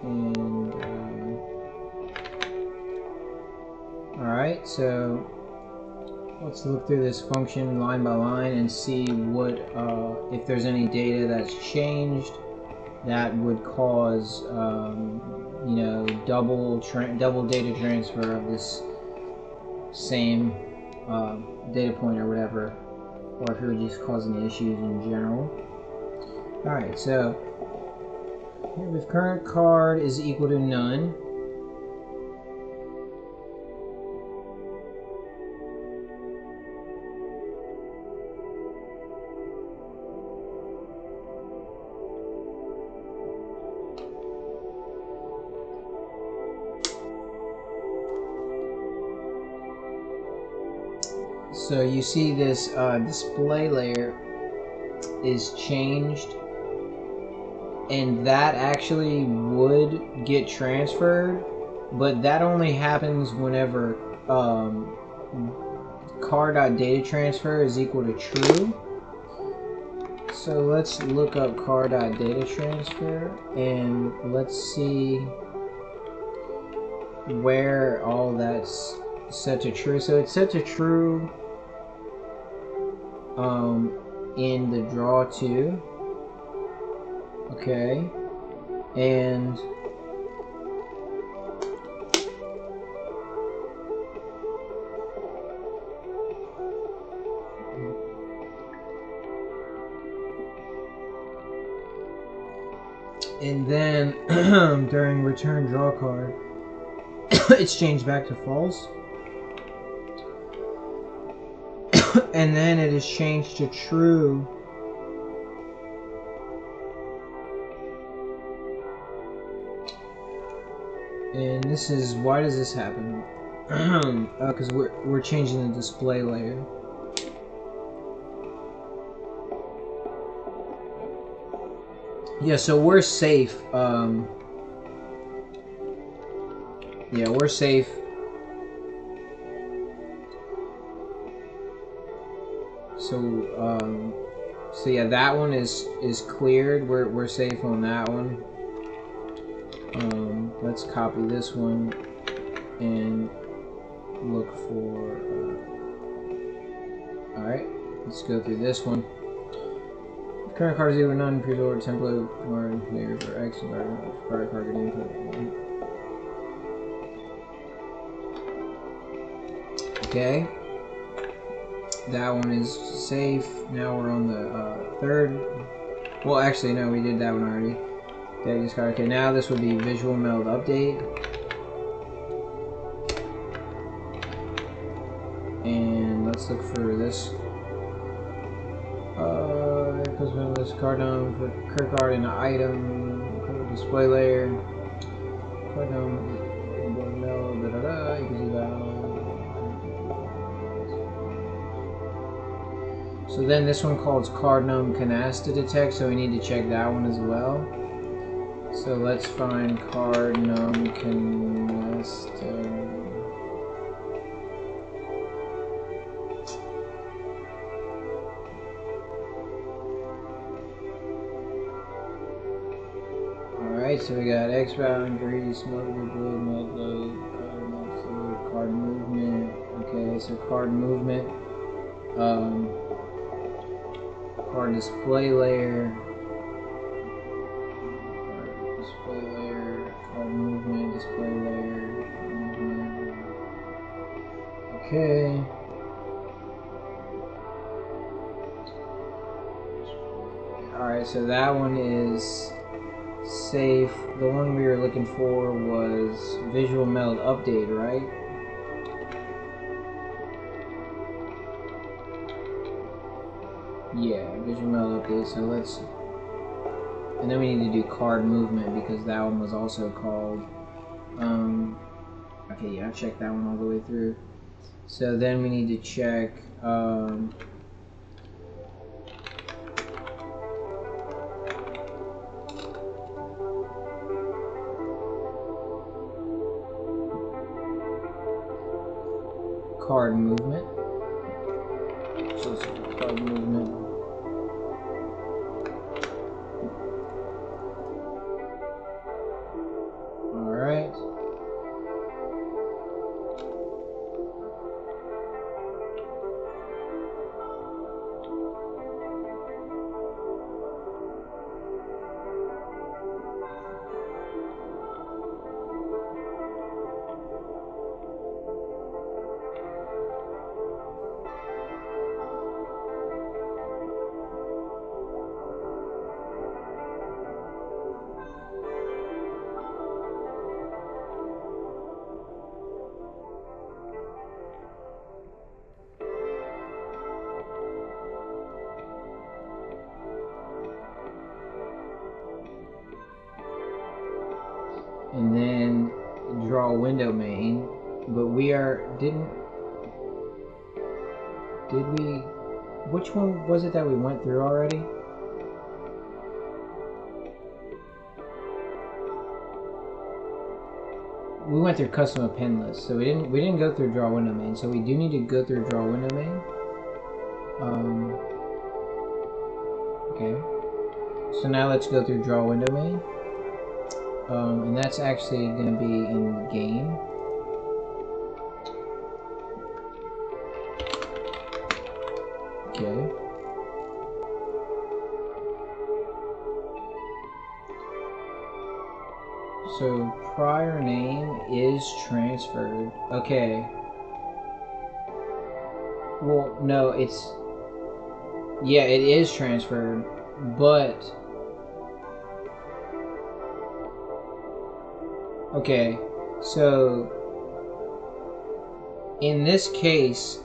And alright, so let's look through this function line by line and see what if there's any data that's changed that would cause you know, double data transfer of this same data point or whatever, or if it would just cause any issues in general. Alright, so if current card is equal to none, so you see this display layer is changed, and that actually would get transferred, but that only happens whenever car.dataTransfer is equal to true. So let's look up car.dataTransfer and let's see where all that's set to true. So it's set to true in the draw 2. Okay, and then during return draw card it's changed back to false. And then it is changed to true and this is, why does this happen? Because we're changing the display layer. Yeah, so we're safe. Yeah, we're safe. So yeah, that one is cleared. We're safe on that one. Let's copy this one and look for. All right, let's go through this one. Current card is equal to none. Preload template or layer for X card input. Okay. That one is safe. Now we're on the third. Well, actually, no, we did that one already. Data discard. Okay, now this would be visual meld update. And let's look for this. Custom this card num for credit card and item display layer. Card num meld. You can see that. So then this one calls card num Canasta detect, so we need to check that one as well. So let's find card num Canasta. Alright, so we got X-Bound, Grease, Multiple Blue, Melt card movement. Okay, so card movement. Card display layer. Display layer, card movement, display layer, movement. Okay. Alright, so that one is safe. The one we were looking for was Visual Meld Update, right? Yeah, Visual Meld Update, so let's... And then we need to do card movement because that one was also called... okay, yeah, I checked that one all the way through. So then we need to check... card movement. So let's do card movement. Alright. And then draw window main, but we did we, which one was it that we went through already? We went through custom append list, so we didn't go through draw window main, so we do need to go through draw window main. Okay, so now let's go through draw window main. And that's actually going to be in game. Okay. So prior name is transferred. Okay. Well, no, it's... Yeah, it is transferred, but... Okay, so in this case,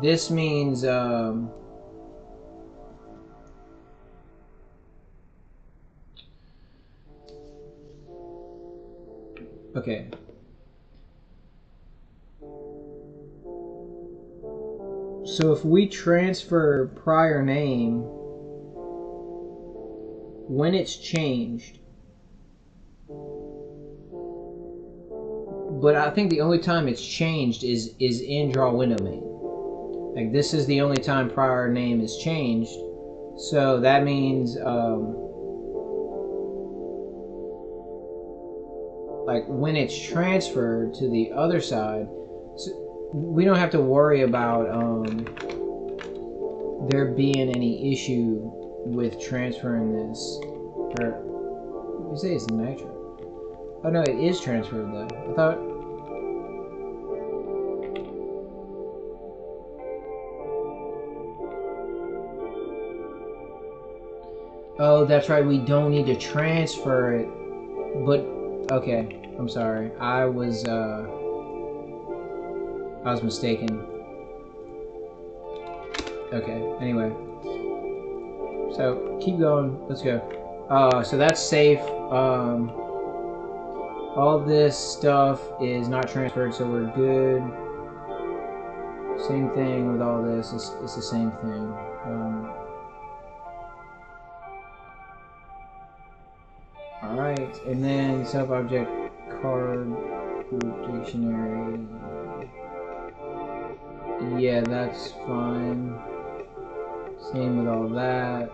this means okay. So if we transfer prior name when it's changed, but I think the only time it's changed is in draw window main. Like this is the only time prior name is changed. So that means like when it's transferred to the other side, so we don't have to worry about there being any issue with transferring this. Or you say it's nitro. Oh no, it is transferred though. I thought... Oh, that's right, we don't need to transfer it. But, okay, I'm sorry. I was mistaken. Okay, anyway. So, keep going. Let's go. So that's safe. All this stuff is not transferred, so we're good. Same thing with all this. It's the same thing. Alright, and then sub-object card group dictionary. Yeah, that's fine. Same with all that.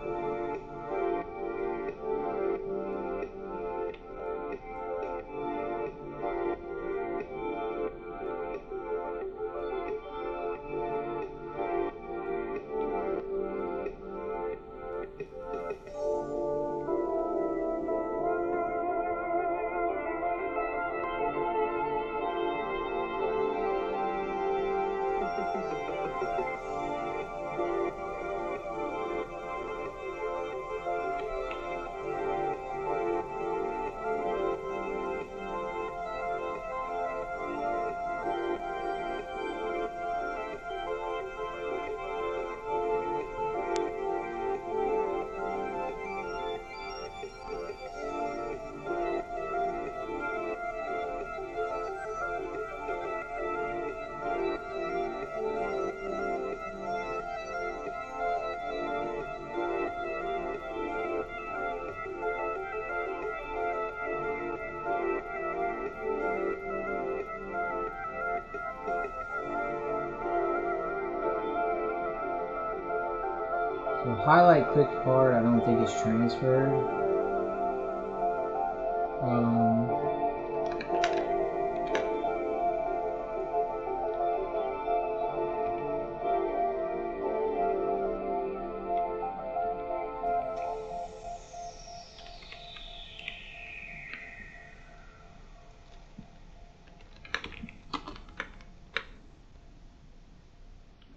highlight quick card, I don't think it's transferred.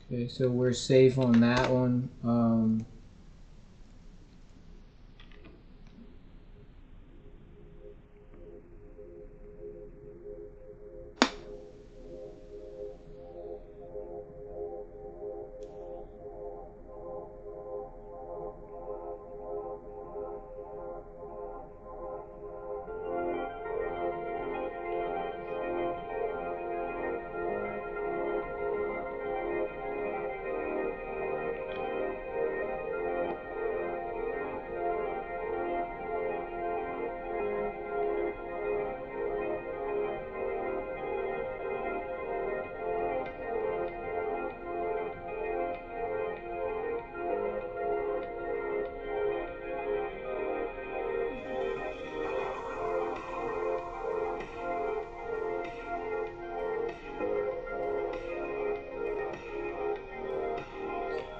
Okay, so we're safe on that one.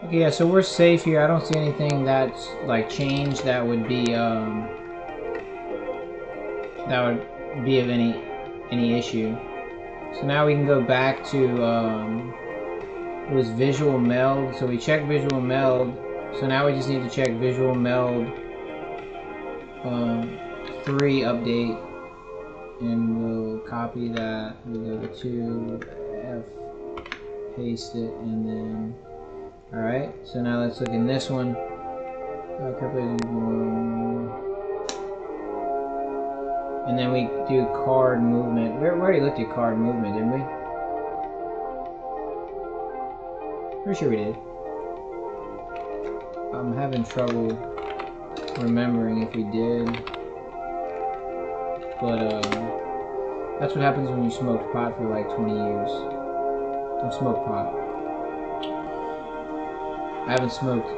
Okay, yeah, so we're safe here. I don't see anything that's like changed that would be of any issue. So now we can go back to it was visual meld. So we checked visual meld. So now we just need to check visual meld 3 update, and we'll copy that. We'll go to F, paste it, and then. Alright, so now let's look in this one. And then we do card movement. We already looked at card movement, didn't we? Pretty sure we did. I'm having trouble remembering if we did. But, that's what happens when you smoked pot for like 20 years. Don't smoke pot. I haven't smoked.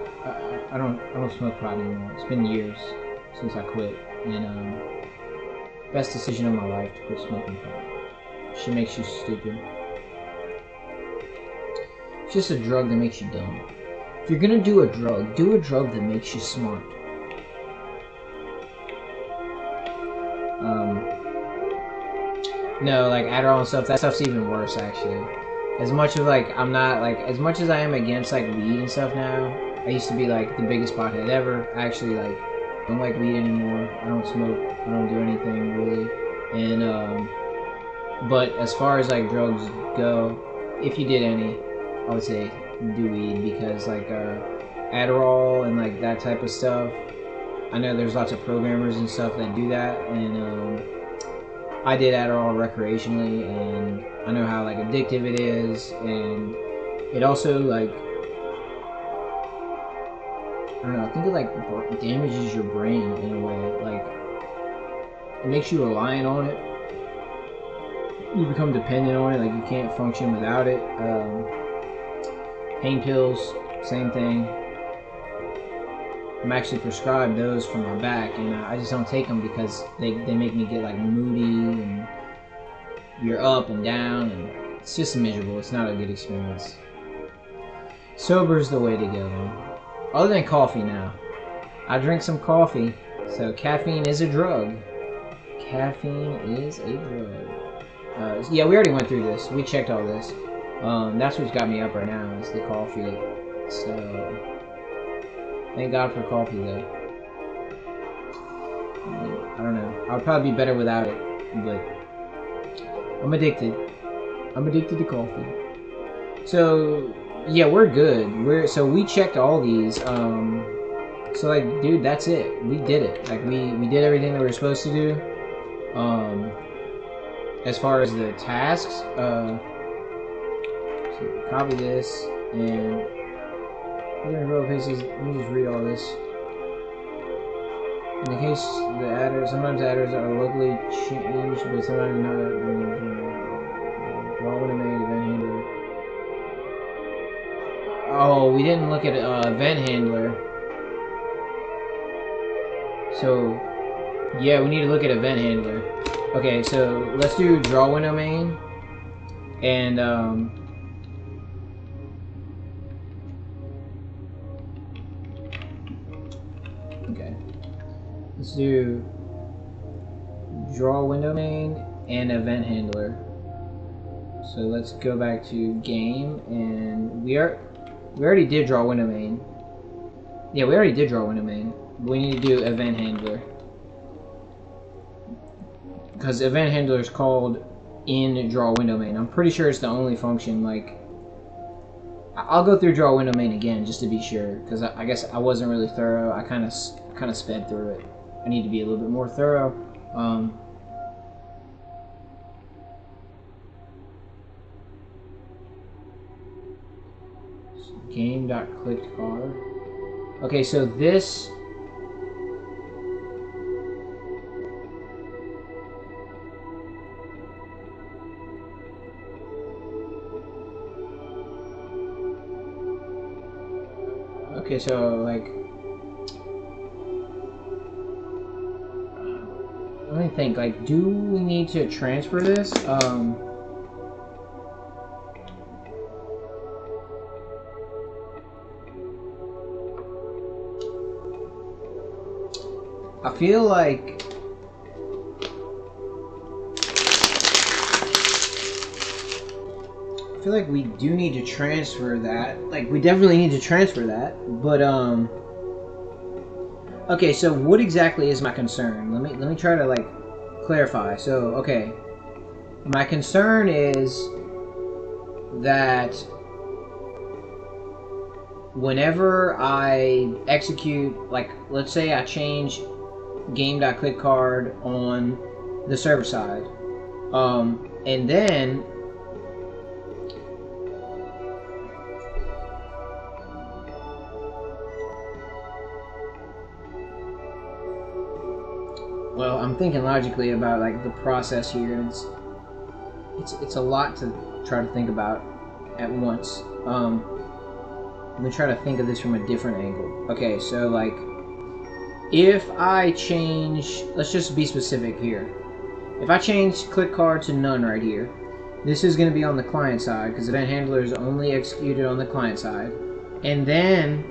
I don't smoke pot anymore. It's been years since I quit, and best decision of my life to quit smoking pot. She makes you stupid. It's just a drug that makes you dumb. If you're gonna do a drug that makes you smart. No, like Adderall and stuff. That stuff's even worse, actually. As much of like I'm not like as much as I am against like weed and stuff now. I used to be like the biggest pothead ever. I actually like don't like weed anymore. I don't smoke. I don't do anything really. And but as far as like drugs go, if you did any, I would say do weed, because like Adderall and like that type of stuff. I know there's lots of programmers and stuff that do that, and I did Adderall recreationally, and I know how like addictive it is, and it also like I don't know. I think it like damages your brain in a way. Like it makes you reliant on it. You become dependent on it. Like you can't function without it. Pain pills, same thing. I'm actually prescribed those for my back, and I just don't take them because they make me get like moody, and you're up and down, and it's just miserable. It's not a good experience. Sober's the way to go, man. Other than coffee now. I drink some coffee, so caffeine is a drug. Caffeine is a drug. Yeah, we already went through this. We checked all this. That's what's got me up right now is the coffee. So... thank God for coffee, though. I don't know. I'll probably be better without it, but I'm addicted. I'm addicted to coffee. So yeah, we're good. So we checked all these. So like, dude, that's it. We did it. Like we did everything that we were supposed to do. As far as the tasks, so copy this and. Let me just read all this. In the case the adders, sometimes adders are locally changed, but sometimes not. Robin and May, event handler. Oh, we didn't look at event handler. So, yeah, we need to look at event handler. Okay, so let's do draw window main. And, okay. Let's do draw window main and event handler. So let's go back to game, and we already did draw window main. Yeah, we already did draw window main. We need to do event handler, because event handler is called in draw window main. I'm pretty sure it's the only function. Like, I'll go through draw window main again just to be sure, because I guess I wasn't really thorough. I kind of sped through it. I need to be a little bit more thorough. Game.clickCard. Okay, so this. Okay, so like, let me think. Like, do we need to transfer this? I feel like we do need to transfer that. Like, we definitely need to transfer that. But okay, so what exactly is my concern? Let me try to like clarify. So, okay. My concern is that whenever I execute, like, let's say I change game.clickCard on the server side, and then well, I'm thinking logically about like the process here, and it's a lot to try to think about at once. Let me try to think of this from a different angle. Okay, so like, if I change, let's just be specific here. If I change click card to none right here, this is going to be on the client side because event handler is only executed on the client side, and then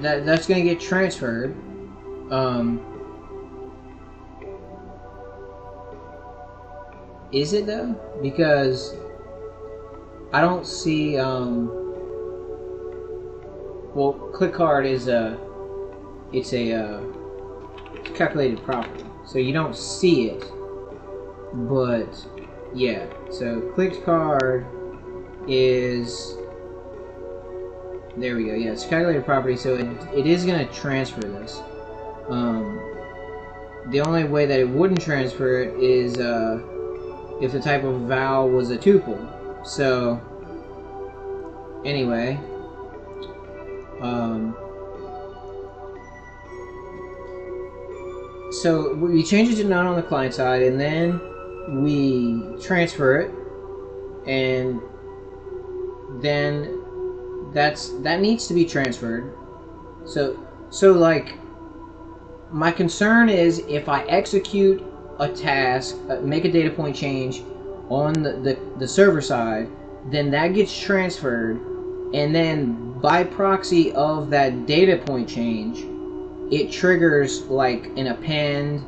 that's going to get transferred. Is it though? Because I don't see, well, click card is it's calculated property, so you don't see it, but yeah, so click card is, there we go, yeah, it's calculated property, so it is going to transfer this. The only way that it wouldn't transfer it is if the type of val was a tuple. So anyway, so we change it to none on the client side, and then we transfer it, and then that needs to be transferred. So like, my concern is if I execute a task, make a data point change on the server side, then that gets transferred, and then by proxy of that data point change, it triggers like an append,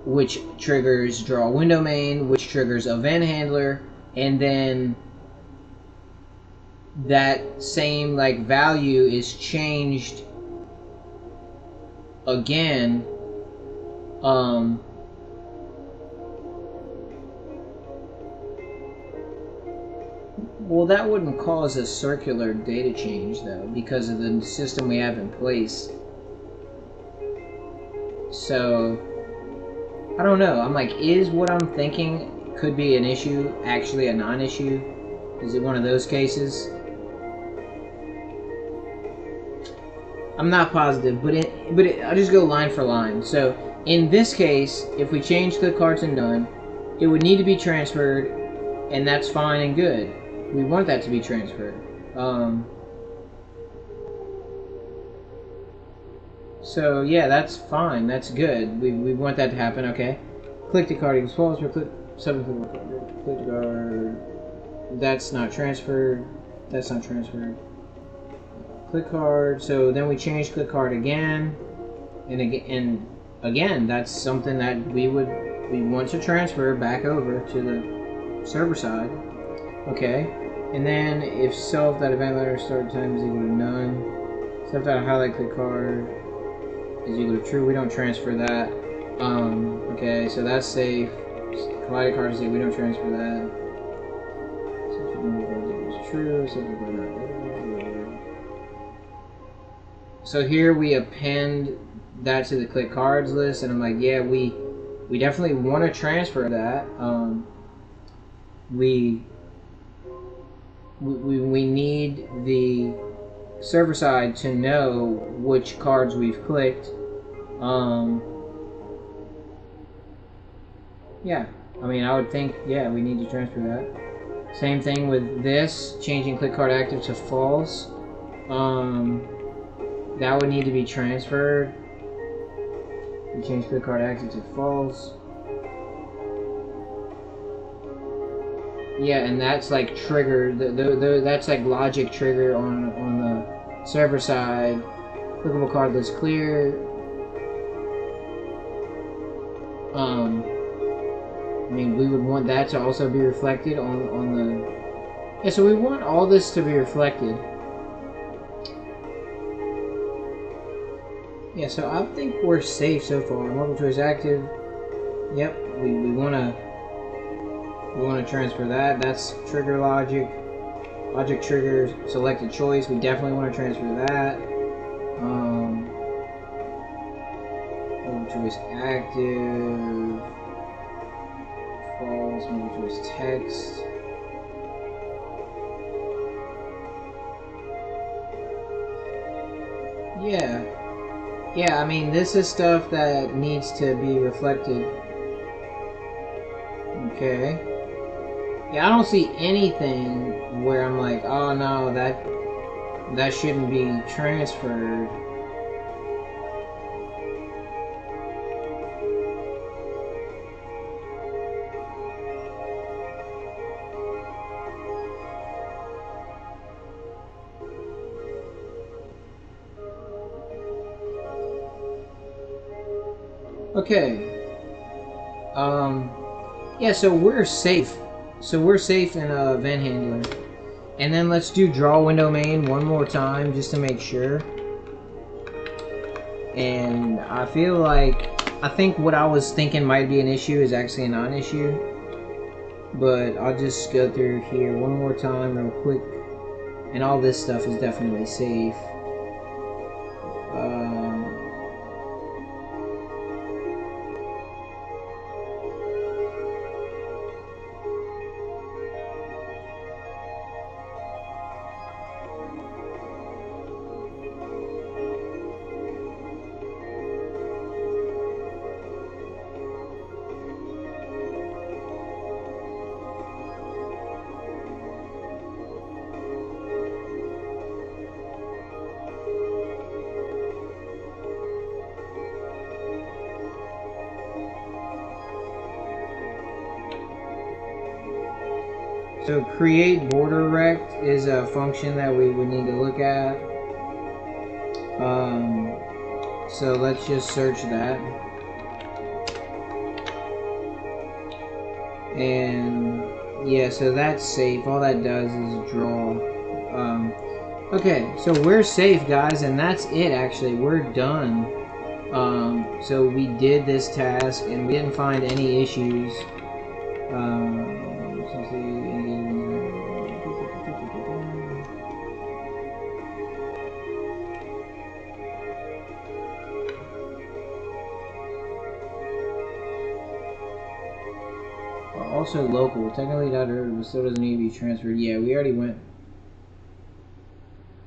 which triggers draw window main, which triggers event handler, and then that same like value is changed again. Well, that wouldn't cause a circular data change, though, because of the system we have in place. So, I don't know. I'm like, is what I'm thinking could be an issue actually a non-issue? Is it one of those cases? I'm not positive, but I'll just go line for line. So, in this case, if we change click card to none, it would need to be transferred, and that's fine and good. We want that to be transferred. So yeah, that's fine. That's good. We want that to happen. Okay. Click the card equals false. Click submit. Click the card. That's not transferred. That's not transferred. Click card. So then we change click card again, and again. That's something that we want to transfer back over to the server side. Okay. And then if self that event letter start time is equal to none, self that highlight click card is equal to true. We don't transfer that. Okay, so that's safe. Provided card is safe. We don't transfer that. True. So here we append that to the click cards list, and I'm like, yeah, we definitely want to transfer that. We need the server side to know which cards we've clicked. Yeah, I mean, I would think, yeah, we need to transfer that. Same thing with this, changing click card active to false. That would need to be transferred. We change click card active to false. Yeah, and that's like trigger. That's like logic trigger on the server side. Clickable card list clear. I mean, we would want that to also be reflected on the. Yeah, so we want all this to be reflected. Yeah, so I think we're safe so far. Multiple choice active. Yep, we wanna transfer that. That's trigger logic. Logic trigger selected choice. We definitely want to transfer that. Multiple choice active. False. Multiple choice text. Yeah. Yeah, I mean, this is stuff that needs to be reflected. Okay. Yeah, I don't see anything where I'm like, oh no, that shouldn't be transferred. Okay. Yeah, so we're safe. So we're safe in a event handler. And then let's do draw window main one more time just to make sure. And I feel like, I think what I was thinking might be an issue is actually a non-issue. But I'll just go through here one more time real quick. And all this stuff is definitely safe. So create border rect is a function that we would need to look at. So let's just search that. And yeah, so that's safe. All that does is draw. Okay, so we're safe, guys, and that's it actually. We're done. So we did this task and we didn't find any issues. Also local, technically not heard, but still doesn't need to be transferred. Yeah, we already went.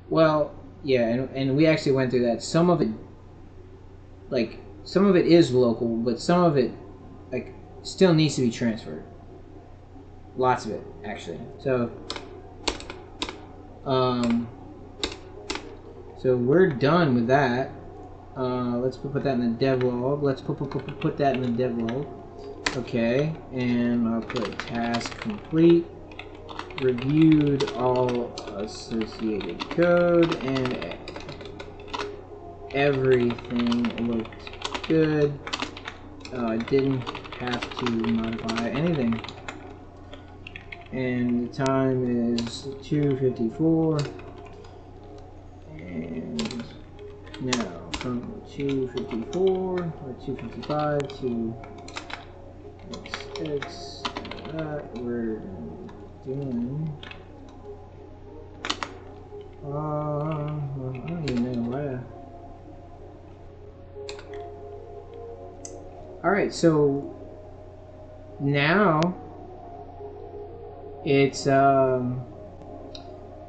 Well, yeah, and we actually went through that. Some of it, like, some of it is local, but some of it, like, still needs to be transferred. Lots of it, actually. So we're done with that. Let's put that in the devlog. Let's put that in the devlog. Okay, and I'll put task complete. Reviewed all associated code, and everything looked good. I didn't have to modify anything. And the time is 2:54. And now from 2:54 or 2:55 to XX, we're doing. I don't even know where. Alright, so now it's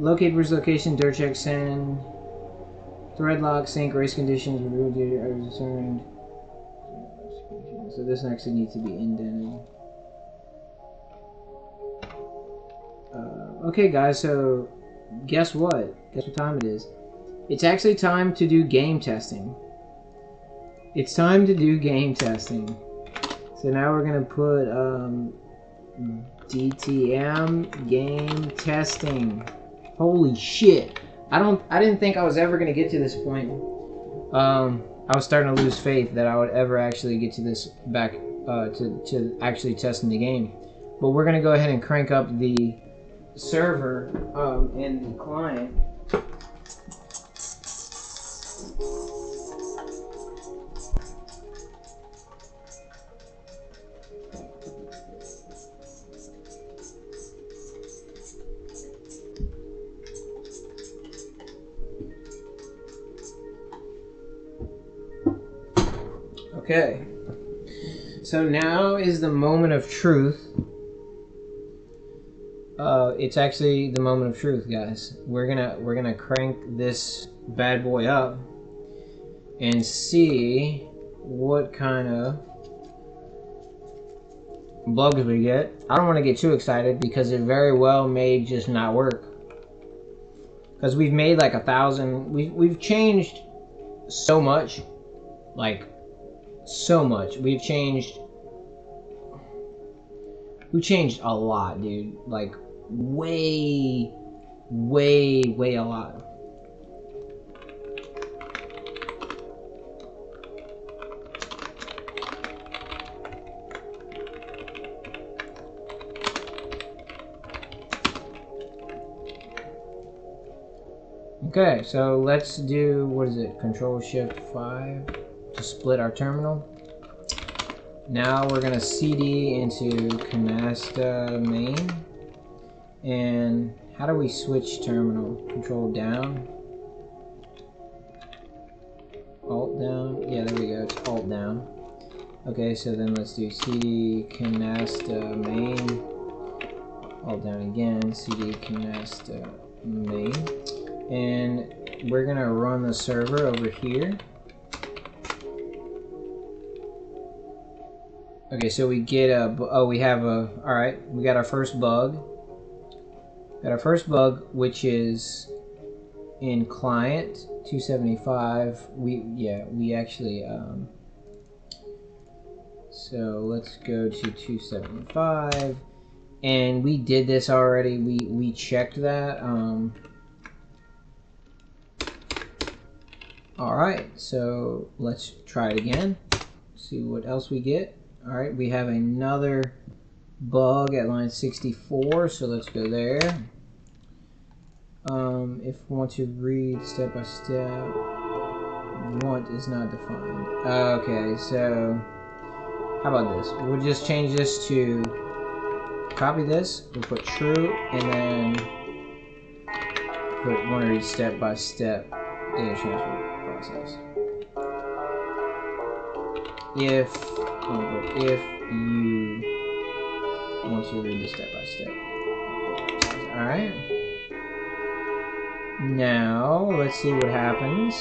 locate where's location, dirt check, send, thread lock, sync, race conditions, review data are concerned. So this actually needs to be indented. Okay guys, so guess what? Guess what time it is? It's actually time to do game testing. It's time to do game testing. So now we're gonna put DTM game testing. Holy shit! I didn't think I was ever gonna get to this point. I was starting to lose faith that I would ever actually get to this back to actually testing the game. But we're gonna go ahead and crank up the server and the client. Okay, so now is the moment of truth. It's actually the moment of truth, guys. We're gonna crank this bad boy up and see what kind of bugs we get. I don't want to get too excited because it very well may just not work. Because we've made like 1,000. We've changed so much, like. So much. We've changed a lot, dude. Like way a lot. Okay, so let's do, what is it? Control-Shift-5 to split our terminal. Now we're gonna CD into Canasta main. And how do we switch terminal? Control down. Alt down. Yeah, there we go. It's Alt down. Okay, so then let's do CD Canasta main. Alt down again. CD Canasta main. And we're gonna run the server over here. Okay, so we get a, oh, we have a, alright, we got our first bug. Got our first bug, which is in client 275. We actually, so let's go to 275. And we did this already, we checked that. Alright, so let's try it again. See what else we get. Alright, we have another bug at line 64, so let's go there. If we want to read step by step, want is not defined. Okay, so how about this? We'll just change this to, copy this, we'll put true, and then put want to read step by step data transfer process. If you want to read the step by step. Alright. Now, let's see what happens.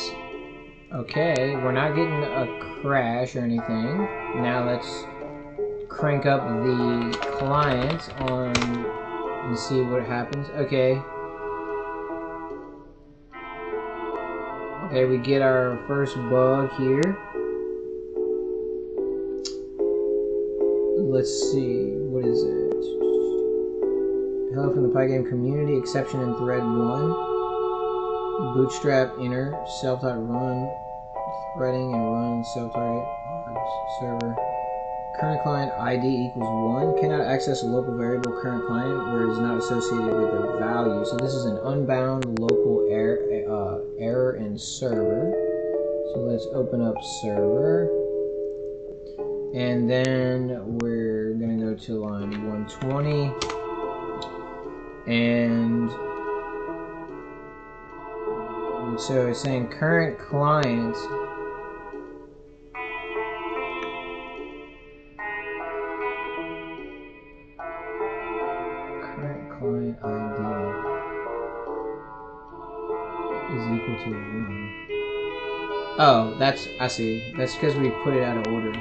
Okay, we're not getting a crash or anything. Now let's crank up the client on and see what happens. Okay. Okay, we get our first bug here. Let's see, what is it? Hello from the Pygame community, exception in thread 1. Bootstrap inner, self.run, threading and run self-target server. Current client ID equals 1. Cannot access a local variable current client where it is not associated with a value. So this is an unbound local error in server. So let's open up server. And then we're going to go to line 120. And so it's saying current client. Current client ID is equal to 1. Oh, I see. That's because we put it out of order.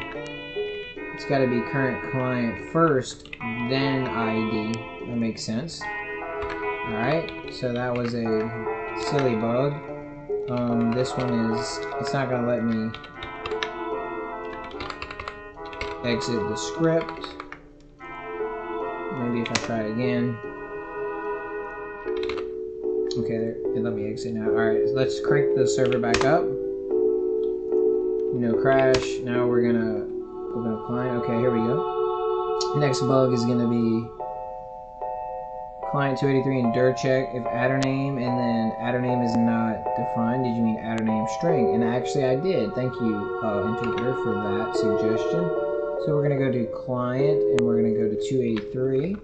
It's got to be current client first, then ID. That makes sense. Alright, so that was a silly bug. This one is, it's not going to let me exit the script. Maybe if I try it again. Okay, there, it let me exit now. Alright, so let's crank the server back up. No crash. Now we're going to open up client. Okay, here we go. Next bug is going to be client 283 and dir check if adder name and then adder name is not defined. Did you mean adder name string? And actually I did. Thank you, Interpreter, for that suggestion. So we're going to go to client and we're going to go to 283.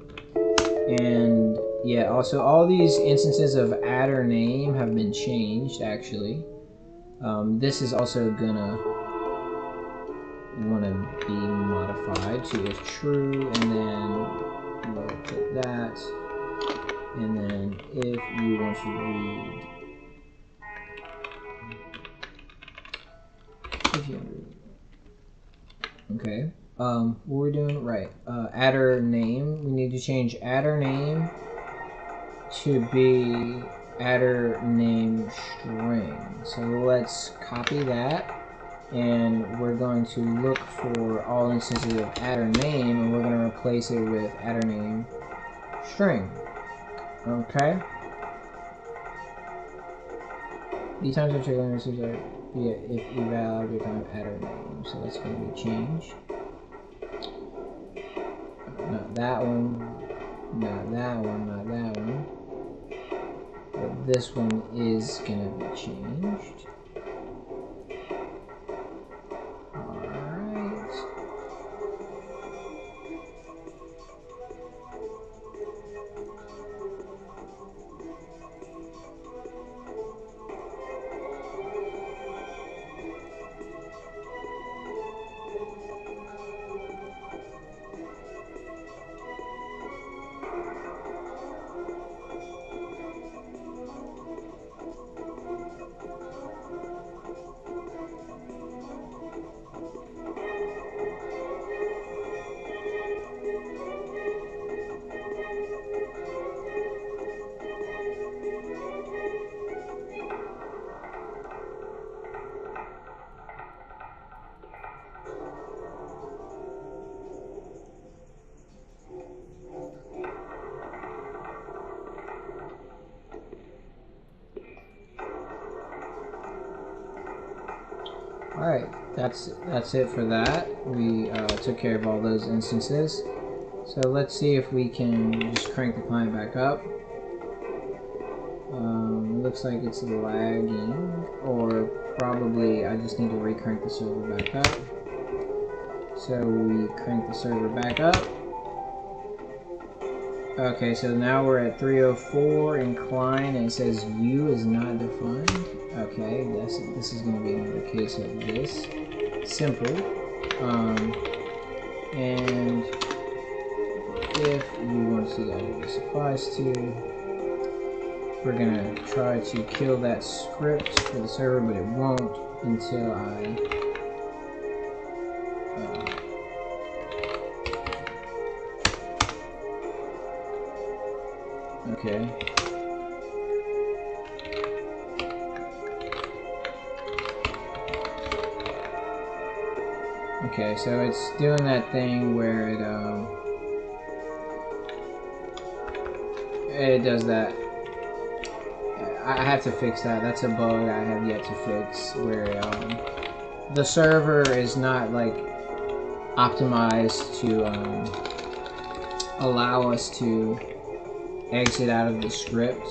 And yeah, also all these instances of adder name have been changed actually. This is also going to want to be modified to if true, and then we'll put that, and then if you want to read, okay, what we're doing, right, adder name, we need to change adder name to be adder name string, so let's copy that. And we're going to look for all instances of adder name, and we're going to replace it with adder name string. Okay. These times are trigger messages are if eval object time adder name. So that's going to be changed. Not that one. Not that one. Not that one. But this one is going to be changed. Alright, that's it for that. We took care of all those instances. So let's see if we can just crank the client back up. Looks like it's lagging, or probably I just need to re-crank the server back up. So we crank the server back up. Okay, so now we're at 304 in client, and it says view is not defined. Okay, this is going to be another case of this. Simple. And if you want to see that it applies to, we're going to try to kill that script for the server, but it won't until I Okay. Okay, so it's doing that thing where it does that. I have to fix that. That's a bug I have yet to fix, where the server is not like optimized to allow us to exit out of the script.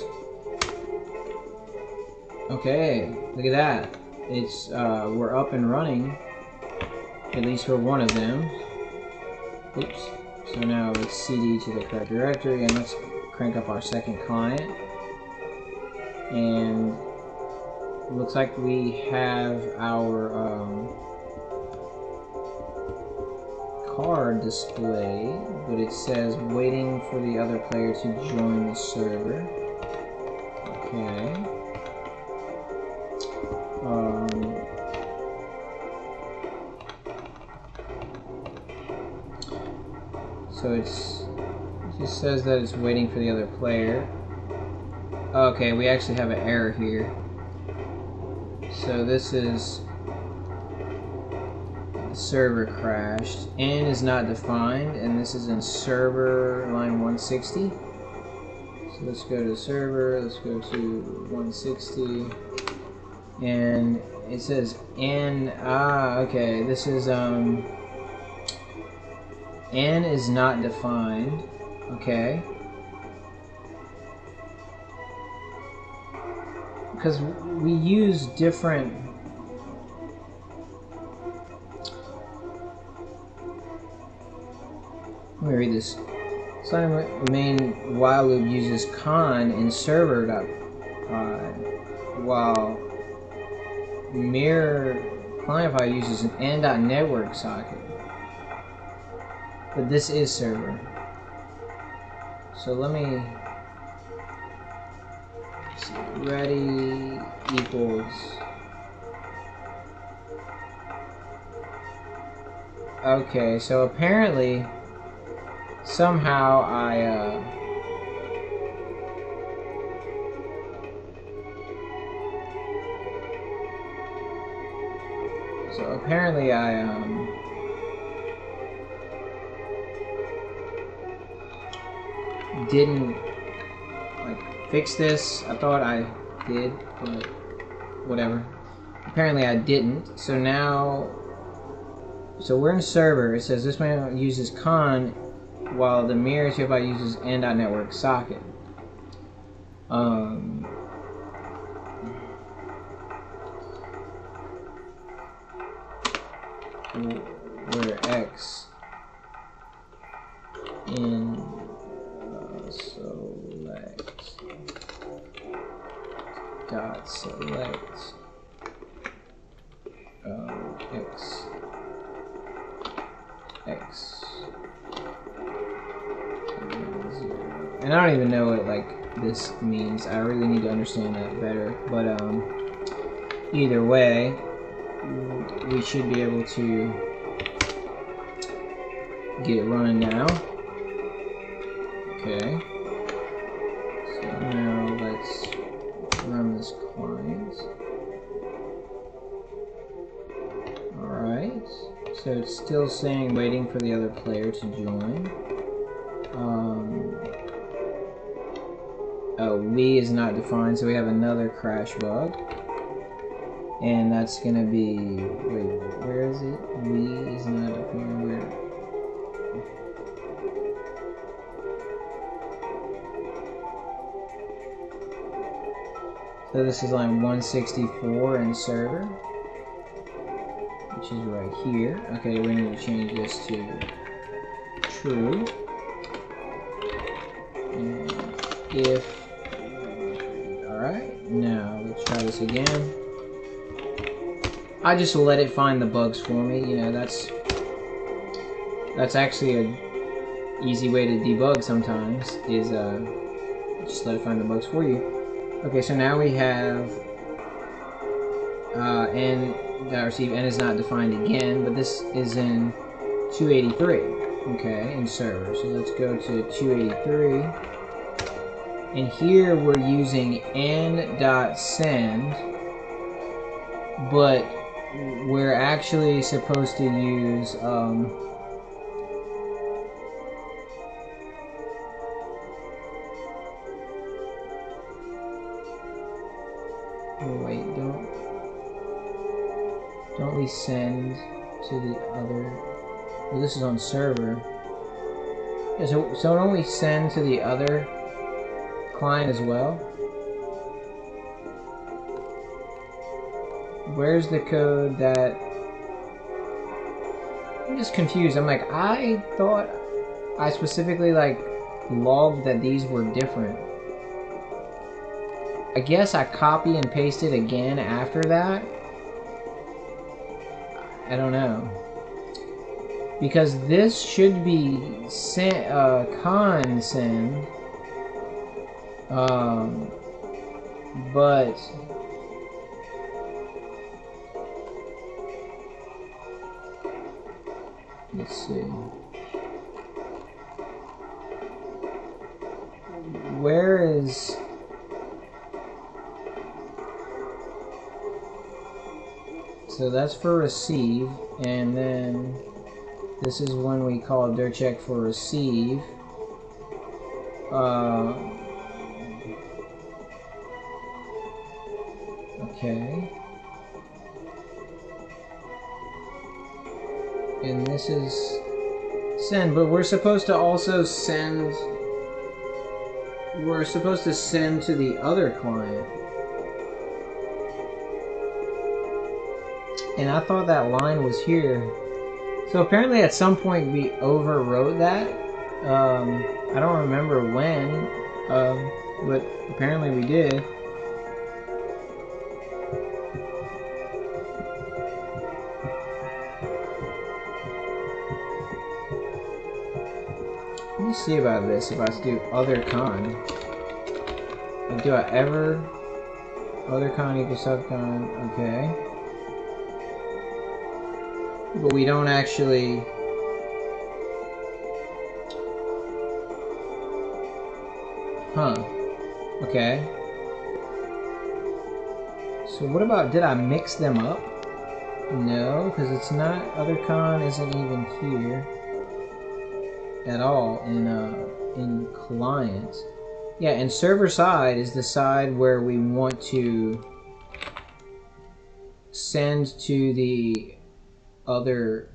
Okay, look at that. It's we're up and running, at least for one of them. Oops. So now let's CD to the correct directory, and let's crank up our second client. And looks like we have our card displayed, but it says waiting for the other player to join the server. Okay. So it just says that it's waiting for the other player. Okay, we actually have an error here. So this is the server crashed. N is not defined, and this is in server line 160. So let's go to server, let's go to 160, and it says N. Okay, this is N is not defined. Okay. Because we use different let me read this. Sign main while loop uses con in server.py, while mirror client.py uses an n.network socket. But this is server. So let me see. Ready equals. Okay, so apparently somehow I didn't like fix this. I thought I did, but whatever. Apparently I didn't. So now, so we're in server. It says this man uses con while the mirror hereby uses n.network socket. Where x in select dot select x and I don't even know what like this means. I really need to understand that better, but either way we should be able to get it running now. Okay, so now let's run this client. Alright, so it's still saying waiting for the other player to join. Oh, we is not defined, so we have another crash bug. And that's gonna be, wait, where is it? We is not defined, where? So this is line 164 in server, which is right here. Okay, we need to change this to true. And if, alright, now let's try this again. I just let it find the bugs for me. You know, that's actually a easy way to debug sometimes, is just let it find the bugs for you. Okay, so now we have n receive n is not defined again, but this is in 283. Okay, in server. So let's go to 283 And here we're using n.send, but we're actually supposed to use oh wait, don't we send to the other? Well, this is on server. Yeah, so don't we send to the other client as well? Where's the code that... I'm just confused. I'm like, I thought I specifically like logged that these were different. I guess I copy and pasted again after that. I don't know. Because this should be con send. But let's see. Where is... So that's for receive, and then this is when we call dirt check for receive. Okay. And this is send, but we're supposed to also send... We're supposed to send to the other client. And I thought that line was here. So apparently at some point we overwrote that. I don't remember when, but apparently we did. Let me see about this if I do other con. Like, do I ever... Other con equals subcon, okay. But we don't actually... Huh. Okay. So what about, did I mix them up? No, because it's not, other con isn't even here at all in client. Yeah, and server side is the side where we want to send to the other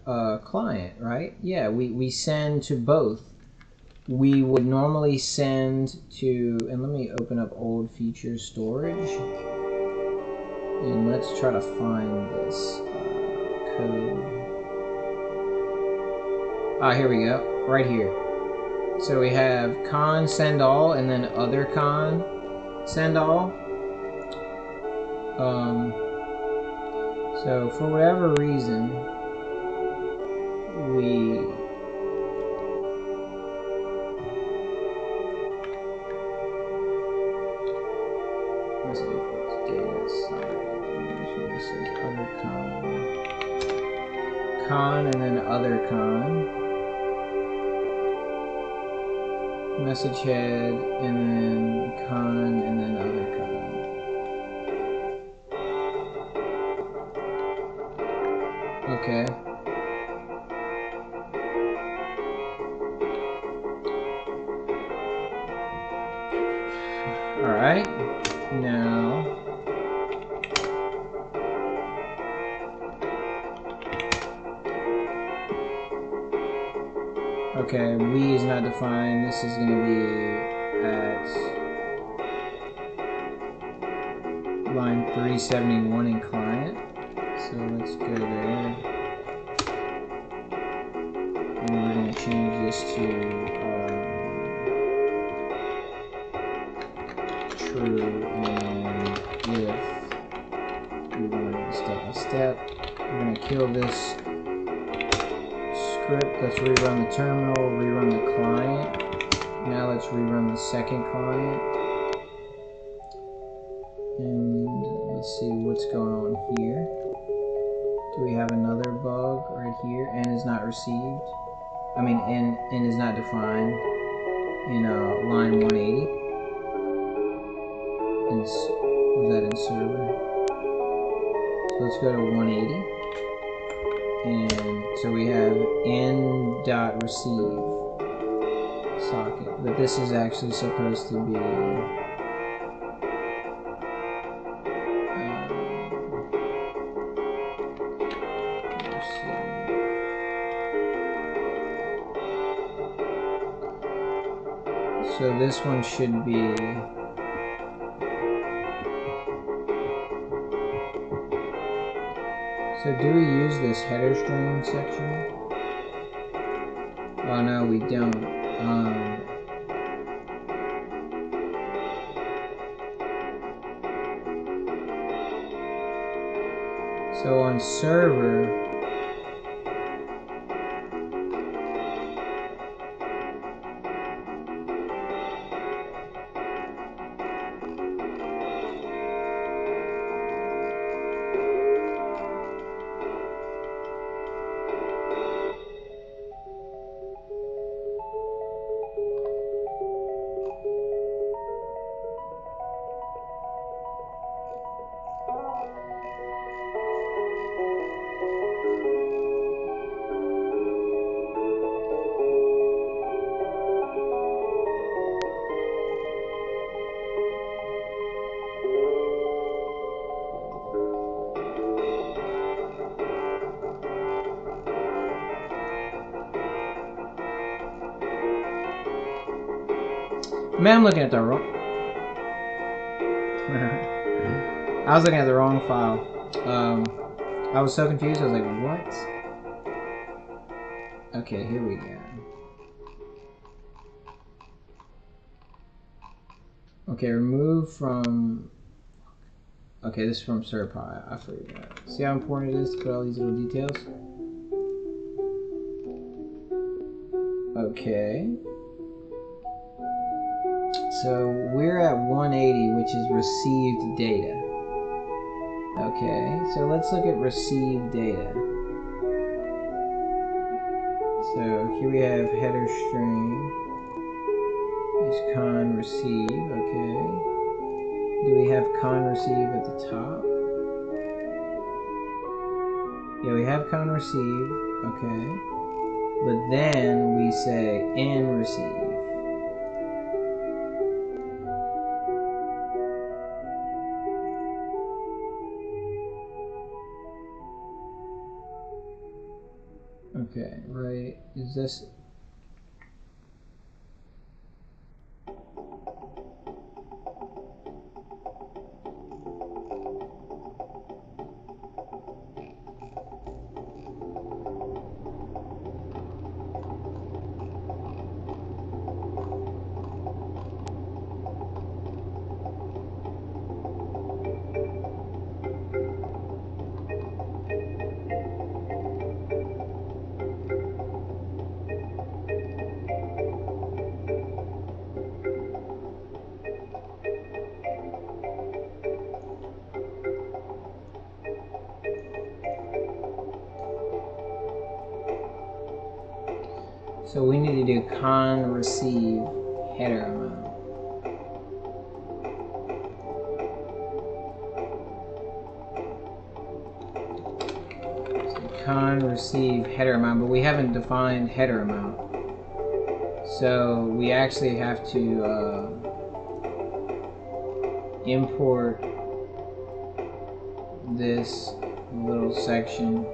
client, right? Yeah, we send to both. We would normally send to, and let me open up old feature storage, and let's try to find this code. Ah, here we go, right here. So we have con send all, and then other con send all. So for whatever reason, we other con and then other con, message head, and then con and then other con. Okay. Alright, now okay, we is not defined. This is going to be at line 371 in client. So let's go there. And we're going to change this to true, and if we want to step by step, we're going to kill this script. Let's rerun the terminal, rerun the client. Now let's rerun the second client. And let's see what's going on here. Do we have another bug right here? N is not received. I mean, N is not defined in line 180. was that in server? So let's go to 180. And so we have n.receive socket, but this is actually supposed to be so this one should be so do we use this header string section? Oh no, we don't. So on server, man, I'm looking at the wrong. I was looking at the wrong file. I was so confused. I was like, what? Okay, here we go. Okay, remove from. Okay, this is from CertPy. I forgot. See how important it is to put all these little details? Okay. So we're at 180, which is received data. Okay, so let's look at received data. So here we have header string is con receive. Okay. Do we have con receive at the top? Yeah, we have con receive. Okay. But then we say n receive. Okay, right, is this... So we need to do con receive header amount. So con receive header amount, but we haven't defined header amount. So we actually have to import this little section.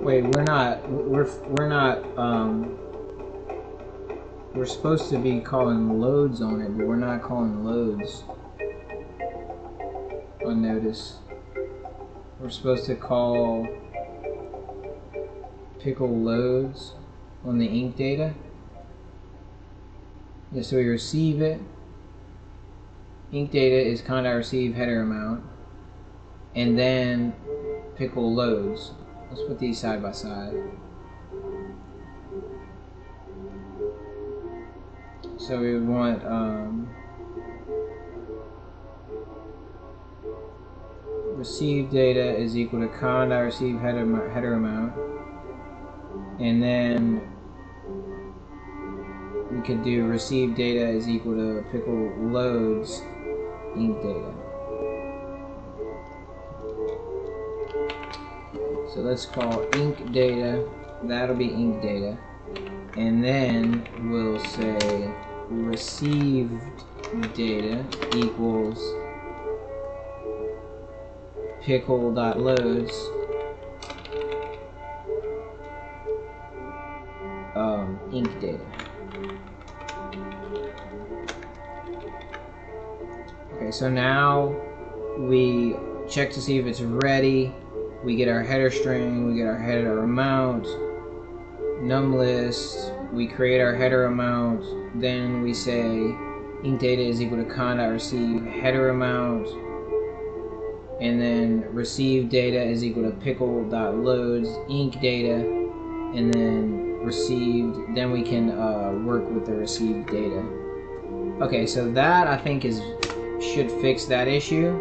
Wait, we're not. We're not. We're supposed to be calling loads on it, but we're not calling loads on notice. We're supposed to call pickle loads on the ink data. Yeah, so we receive it. Ink data is conda receive header amount, and then pickle loads. Let's put these side by side. So we would want receive data is equal to conda receive header amount, and then we could do receive data is equal to pickle loads ink data. So let's call ink data, that'll be ink data, and then we'll say received data equals pickle.loads ink data. Okay, so now we check to see if it's ready. We get our header string, we get our header amount, num list, we create our header amount, then we say ink data is equal to conda receive header amount, and then receive data is equal to pickle.loads ink data, and then received, then we can work with the received data. Okay, so that I think should fix that issue.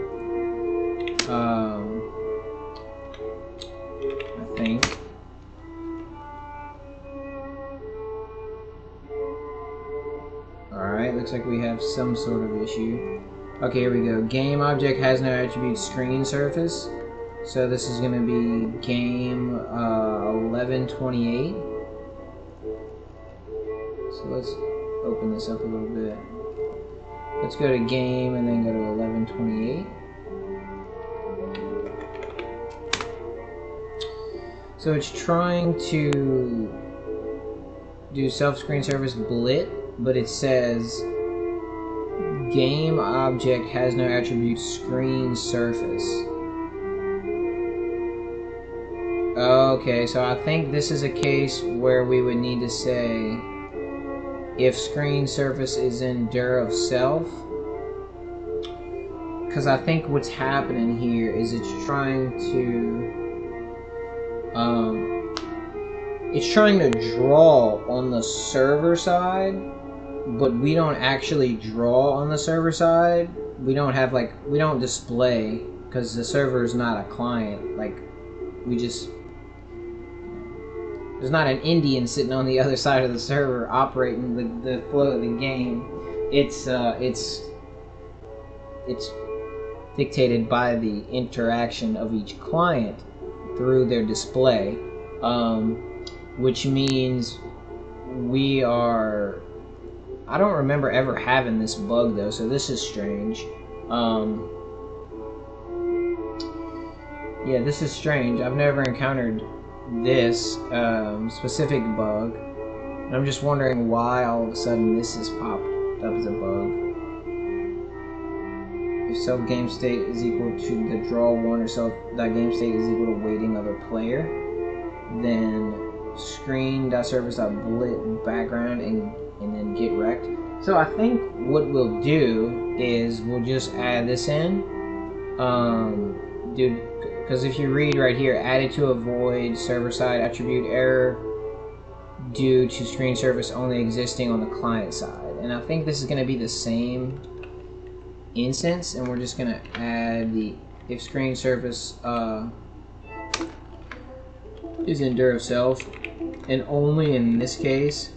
I think. Alright, looks like we have some sort of issue. Okay, here we go. Game object has no attribute screen surface. So this is going to be game 1128. So let's open this up a little bit. Let's go to game and then go to 1128. So it's trying to do self-screen surface blit, but it says game object has no attribute screen surface. Okay, so I think this is a case where we would need to say if screen surface is in dir of self, because I think what's happening here is it's trying to draw on the server side, but we don't actually draw on the server side. We don't have we don't display, because the server is not a client. There's not an Indian sitting on the other side of the server operating the flow of the game. It's dictated by the interaction of each client through their display, which means we are... I don't remember ever having this bug though, so this is strange. Yeah, this is strange. I've never encountered this specific bug, and I'm just wondering why all of a sudden this has popped up as a bug. If self game state is equal to the draw one, or self that game state is equal to waiting of a player, then screen.service.blit background and then get rect. So I think what we'll do is we'll just add this in, because if you read right here, added to avoid server-side attribute error due to screen surface only existing on the client side. And I think this is going to be the same instance, and we're just going to add the if screen surface is in dir of self, and only in this case,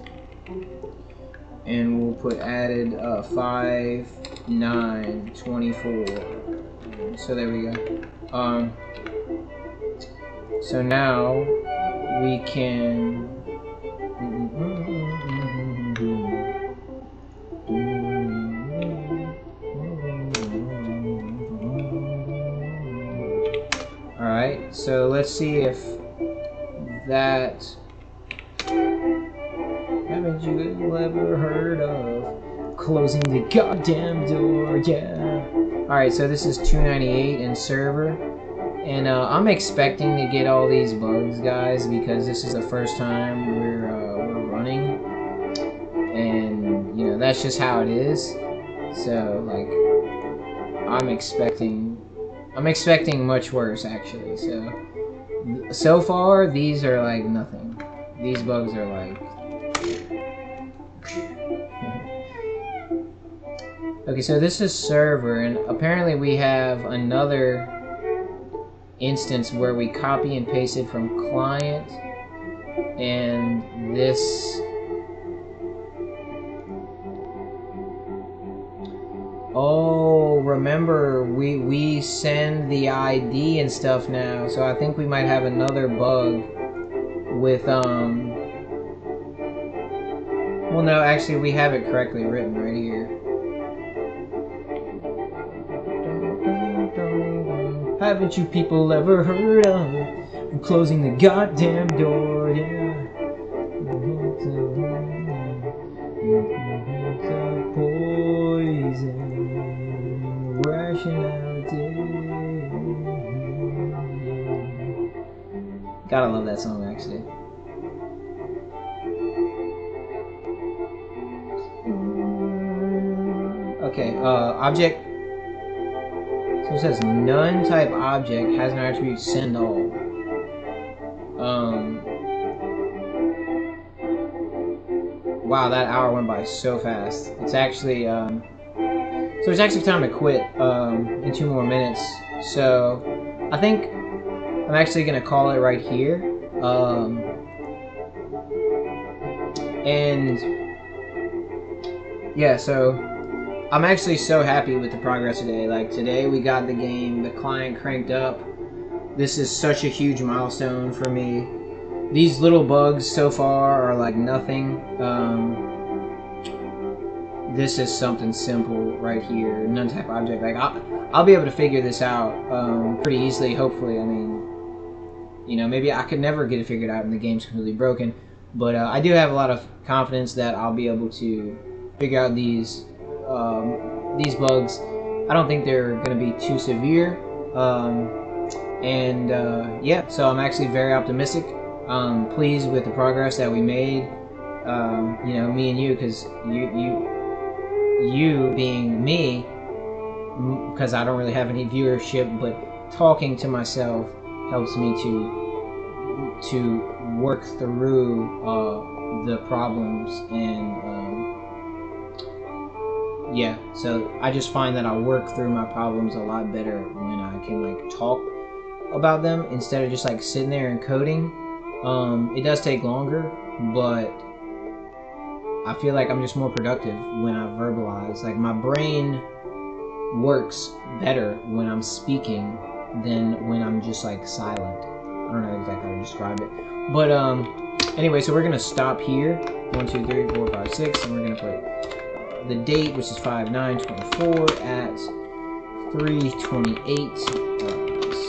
and we'll put added 5.9.24. So there we go. So now we can alright, so let's see if that haven't you ever heard of closing the goddamn door? Yeah. Alright, so this is 298 in server. And I'm expecting to get all these bugs, guys, because this is the first time we're running. And, you know, that's just how it is. So, like, I'm expecting much worse, actually. So far, these are like nothing. These bugs are like... Okay, so this is server, and apparently we have another instance where we copy and paste it from client, and this... Oh, remember, we send the ID and stuff now, so I think we might have another bug with, well, no, actually, we have it correctly written right here. Haven't you people ever heard of closing the goddamn door? Yeah. Poison, rationality. Gotta love that song, actually. Okay, object. So it says none type object has an attribute send all. Wow, that hour went by so fast. It's actually, so it's actually time to quit, in 2 more minutes. So, I think I'm actually gonna call it right here. And, yeah, so, I'm actually so happy with the progress today. Like, today we got the game, the client cranked up. This is such a huge milestone for me. These little bugs so far are like nothing. This is something simple right here. None type object. Like I'll be able to figure this out pretty easily. Hopefully, I mean, you know, maybe I could never get it figured out and the game's completely broken. But I do have a lot of confidence that I'll be able to figure out these bugs. I don't think they're going to be too severe. Yeah, so I'm actually very optimistic. Pleased with the progress that we made, you know, me and you, because you being me, because I don't really have any viewership, but talking to myself helps me to work through the problems, and yeah, so I just find that I work through my problems a lot better when I can like talk about them instead of just like sitting there and coding. It does take longer, but I feel like I'm just more productive when I verbalize. Like, my brain works better when I'm speaking than when I'm just, like, silent. I don't know exactly how to describe it. But, anyway, so we're going to stop here. 1, 2, 3, 4, 5, 6. And we're going to put the date, which is 5/9/24 at 3:28.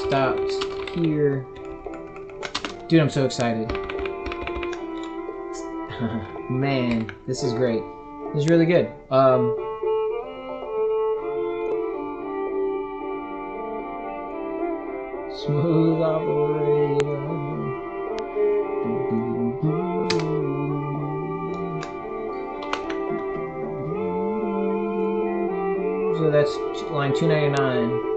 Stopped here. Dude, I'm so excited. Man, this is great. This is really good. Smooth operator. So that's line 299.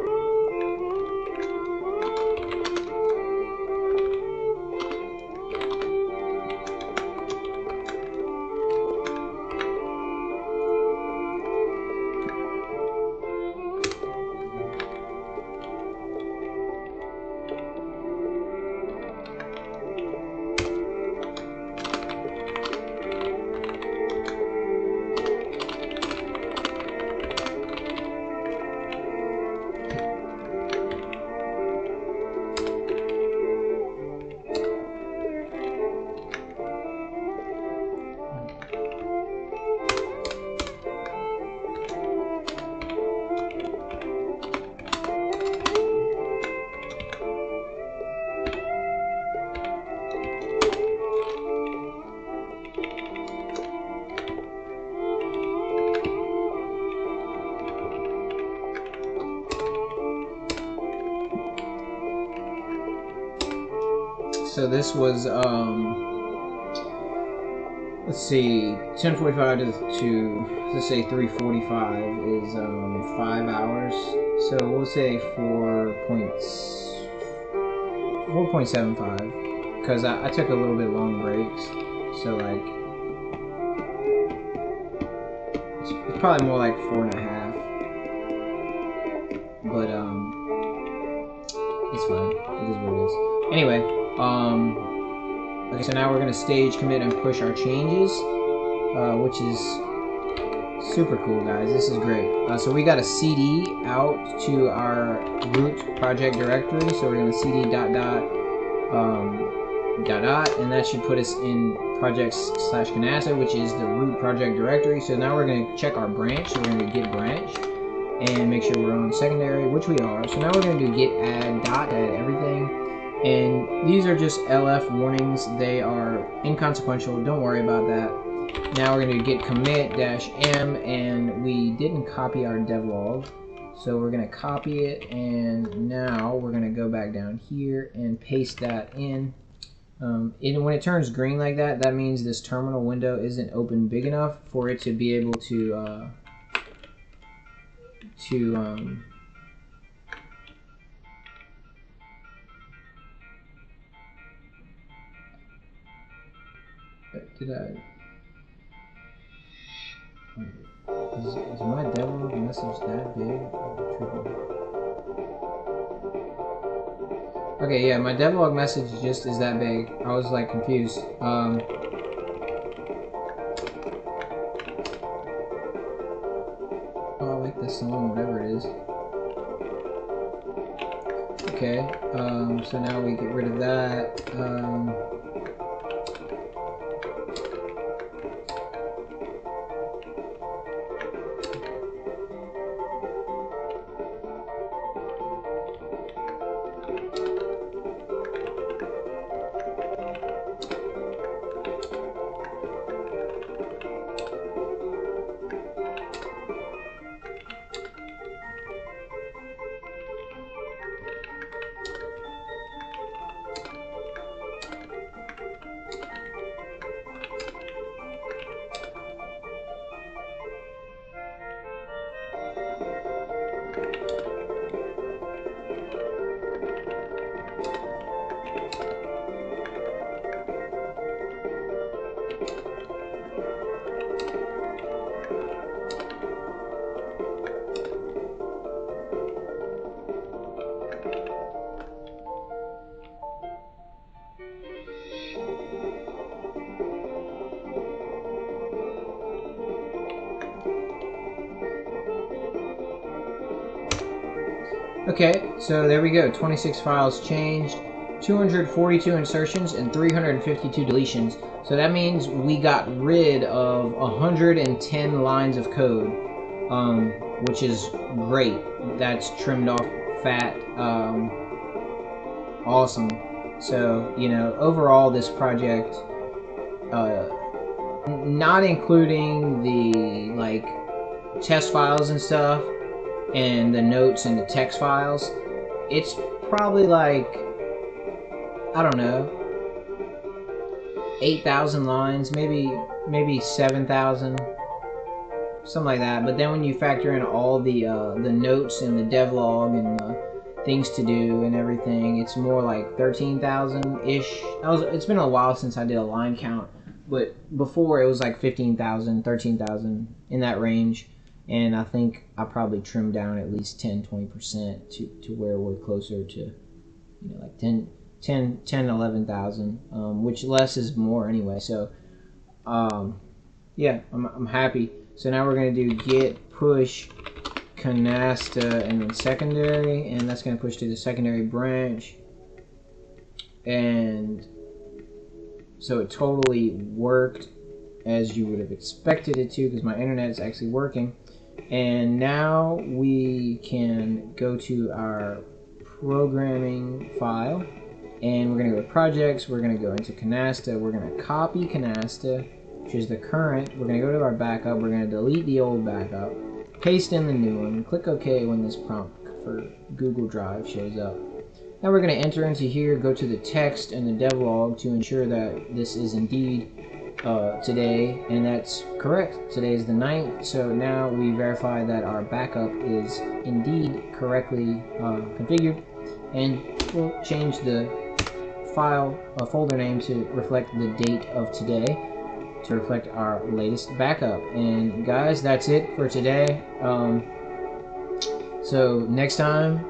So this was let's see, 10:45 to let's say 3:45 is 5 hours. So we'll say 4.75 because I took a little bit long breaks. So like it's probably more like 4.5. But it's fine. It is what it is. Anyway, okay, so now we're gonna stage commit and push our changes, which is super cool, guys. This is great. So we got a CD out to our root project directory. So we're gonna cd dot dot, and that should put us in projects/Canasta, which is the root project directory. So now we're gonna check our branch. So we're gonna git branch and make sure we're on secondary, which we are. So now we're gonna do git add dot to add everything. And these are just LF warnings. They are inconsequential. Don't worry about that. Now we're going to git commit -m, and we didn't copy our devlog. So we're going to copy it, and now we're going to go back down here and paste that in. When it turns green like that, that means this terminal window isn't open big enough for it to be able to did I? Is my devlog message that big? Okay, yeah, my devlog message just is that big. I was like confused. I'll like this song, whatever it is. Okay, so now we get rid of that. Okay, so there we go. 26 files changed, 242 insertions, and 352 deletions. So that means we got rid of 110 lines of code, which is great. That's trimmed off fat. Awesome. So, you know, overall this project, not including the, like, test files and stuff, and the notes and the text files, it's probably like, I don't know, 8,000 lines, maybe 7,000, something like that. But then when you factor in all the notes and the devlog and the things to do and everything, it's more like 13,000-ish. It's been a while since I did a line count, but before it was like 15,000, 13,000, in that range. And I think I probably trimmed down at least 10-20% to where we're closer to, you know, like 11,000, which less is more anyway. So, yeah, I'm happy. So now we're going to do git push Canasta and then secondary, and that's going to push to the secondary branch. And so it totally worked as you would have expected it to, because my internet is actually working. And now we can go to our programming file, and we're going to go to projects, we're going to go into Canasta, we're going to copy Canasta, which is the current, we're going to go to our backup, we're going to delete the old backup, paste in the new one, click OK when this prompt for Google Drive shows up. Now we're going to enter into here, go to the text and the devlog to ensure that this is indeed today, and that's correct. Today is the 9th, so now we verify that our backup is indeed correctly configured, and we'll change the file folder name to reflect the date of today, to reflect our latest backup. And guys, that's it for today. So next time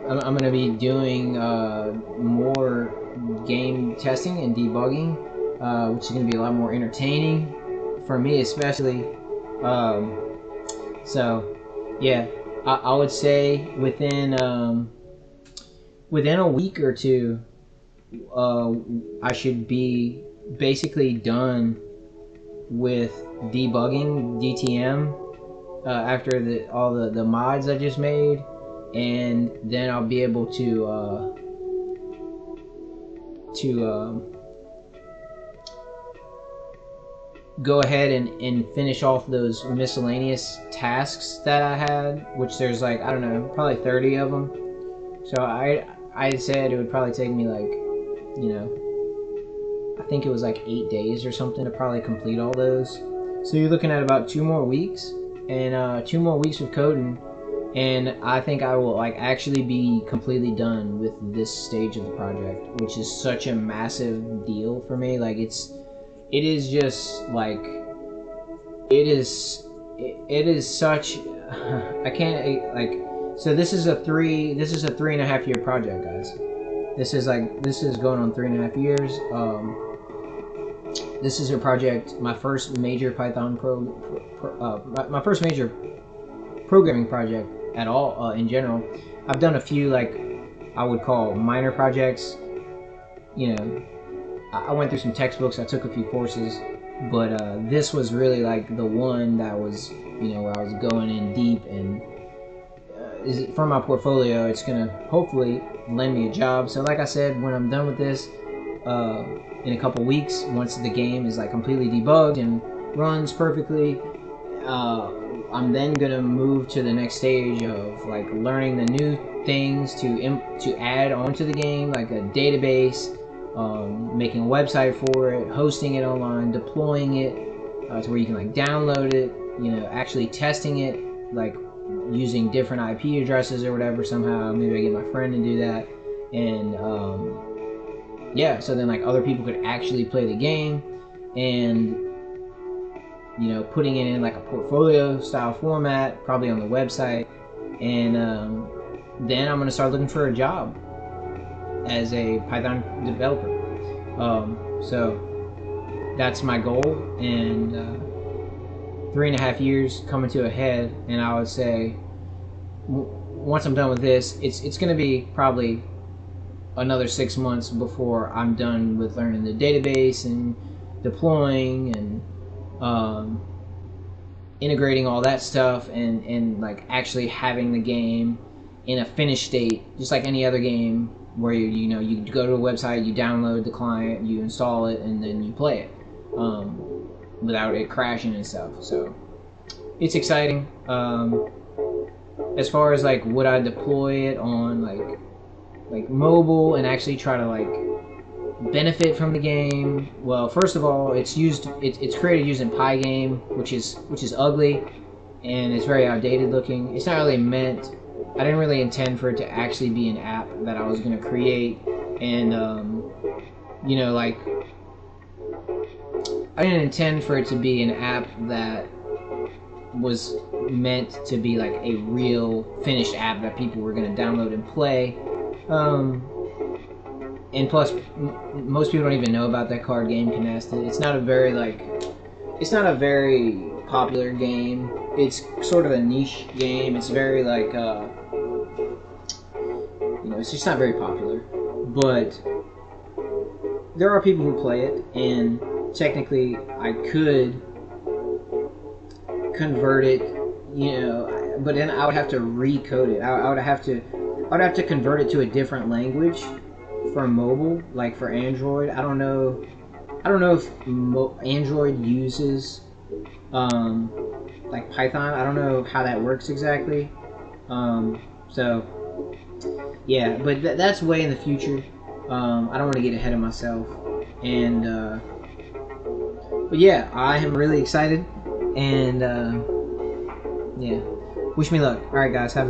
I'm gonna be doing more game testing and debugging, which is gonna be a lot more entertaining for me, especially. So yeah, I would say within a week or two, I should be basically done with debugging DTM after all the mods I just made, and then I'll be able to go ahead and finish off those miscellaneous tasks that I had, which there's like, I don't know, probably 30 of them. So I said it would probably take me like, you know, I think it was like 8 days or something to probably complete all those. So you're looking at about 2 more weeks, and 2 more weeks of coding, and I think I will like actually be completely done with this stage of the project, which is such a massive deal for me. Like it is just like, it is such, I can't, like, so this is a 3.5 year project, guys. This is going on 3.5 years. This is a project, my first major Python my first major programming project at all, in general. I've done a few, like, I would call minor projects. You know, I went through some textbooks, I took a few courses, but this was really like the one that was, you know, where I was going in deep, and for my portfolio, it's gonna hopefully lend me a job. So like I said, when I'm done with this, in a couple weeks, once the game is like completely debugged and runs perfectly, I'm then gonna move to the next stage of like learning the new things to add onto the game, like a database, making a website for it, hosting it online, deploying it to where you can like download it, you know, actually testing it, like using different IP addresses or whatever somehow. Maybe I get my friend to do that, and yeah, so then like other people could actually play the game, and you know, putting it in like a portfolio style format, probably on the website, and then I'm gonna start looking for a job as a Python developer. So that's my goal, and 3.5 years coming to a head, and I would say once I'm done with this, it's gonna be probably another 6 months before I'm done with learning the database and deploying and integrating all that stuff, and like actually having the game in a finished state, just like any other game, where you know, you go to a website, you download the client, you install it, and then you play it without it crashing and stuff. So it's exciting. As far as like, would I deploy it on like mobile and actually try to like benefit from the game? Well, first of all, it's created using Pygame, which is ugly, and it's very outdated looking. It's not really meant, I didn't really intend for it to actually be an app that I was going to create, and you know, like, I didn't intend for it to be an app that was meant to be like a real finished app that people were going to download and play. And plus, most people don't even know about that card game, Canasta. It's not a very popular game. It's sort of a niche game. It's very like, you know, it's just not very popular. But there are people who play it, and technically I could convert it, you know, but then I would have to recode it. I would have to convert it to a different language for mobile, like for Android. I don't know if Android uses like Python. I don't know how that works exactly. So yeah, but that's way in the future. I don't want to get ahead of myself, and but yeah, I am really excited, and yeah, wish me luck. All right, guys, have a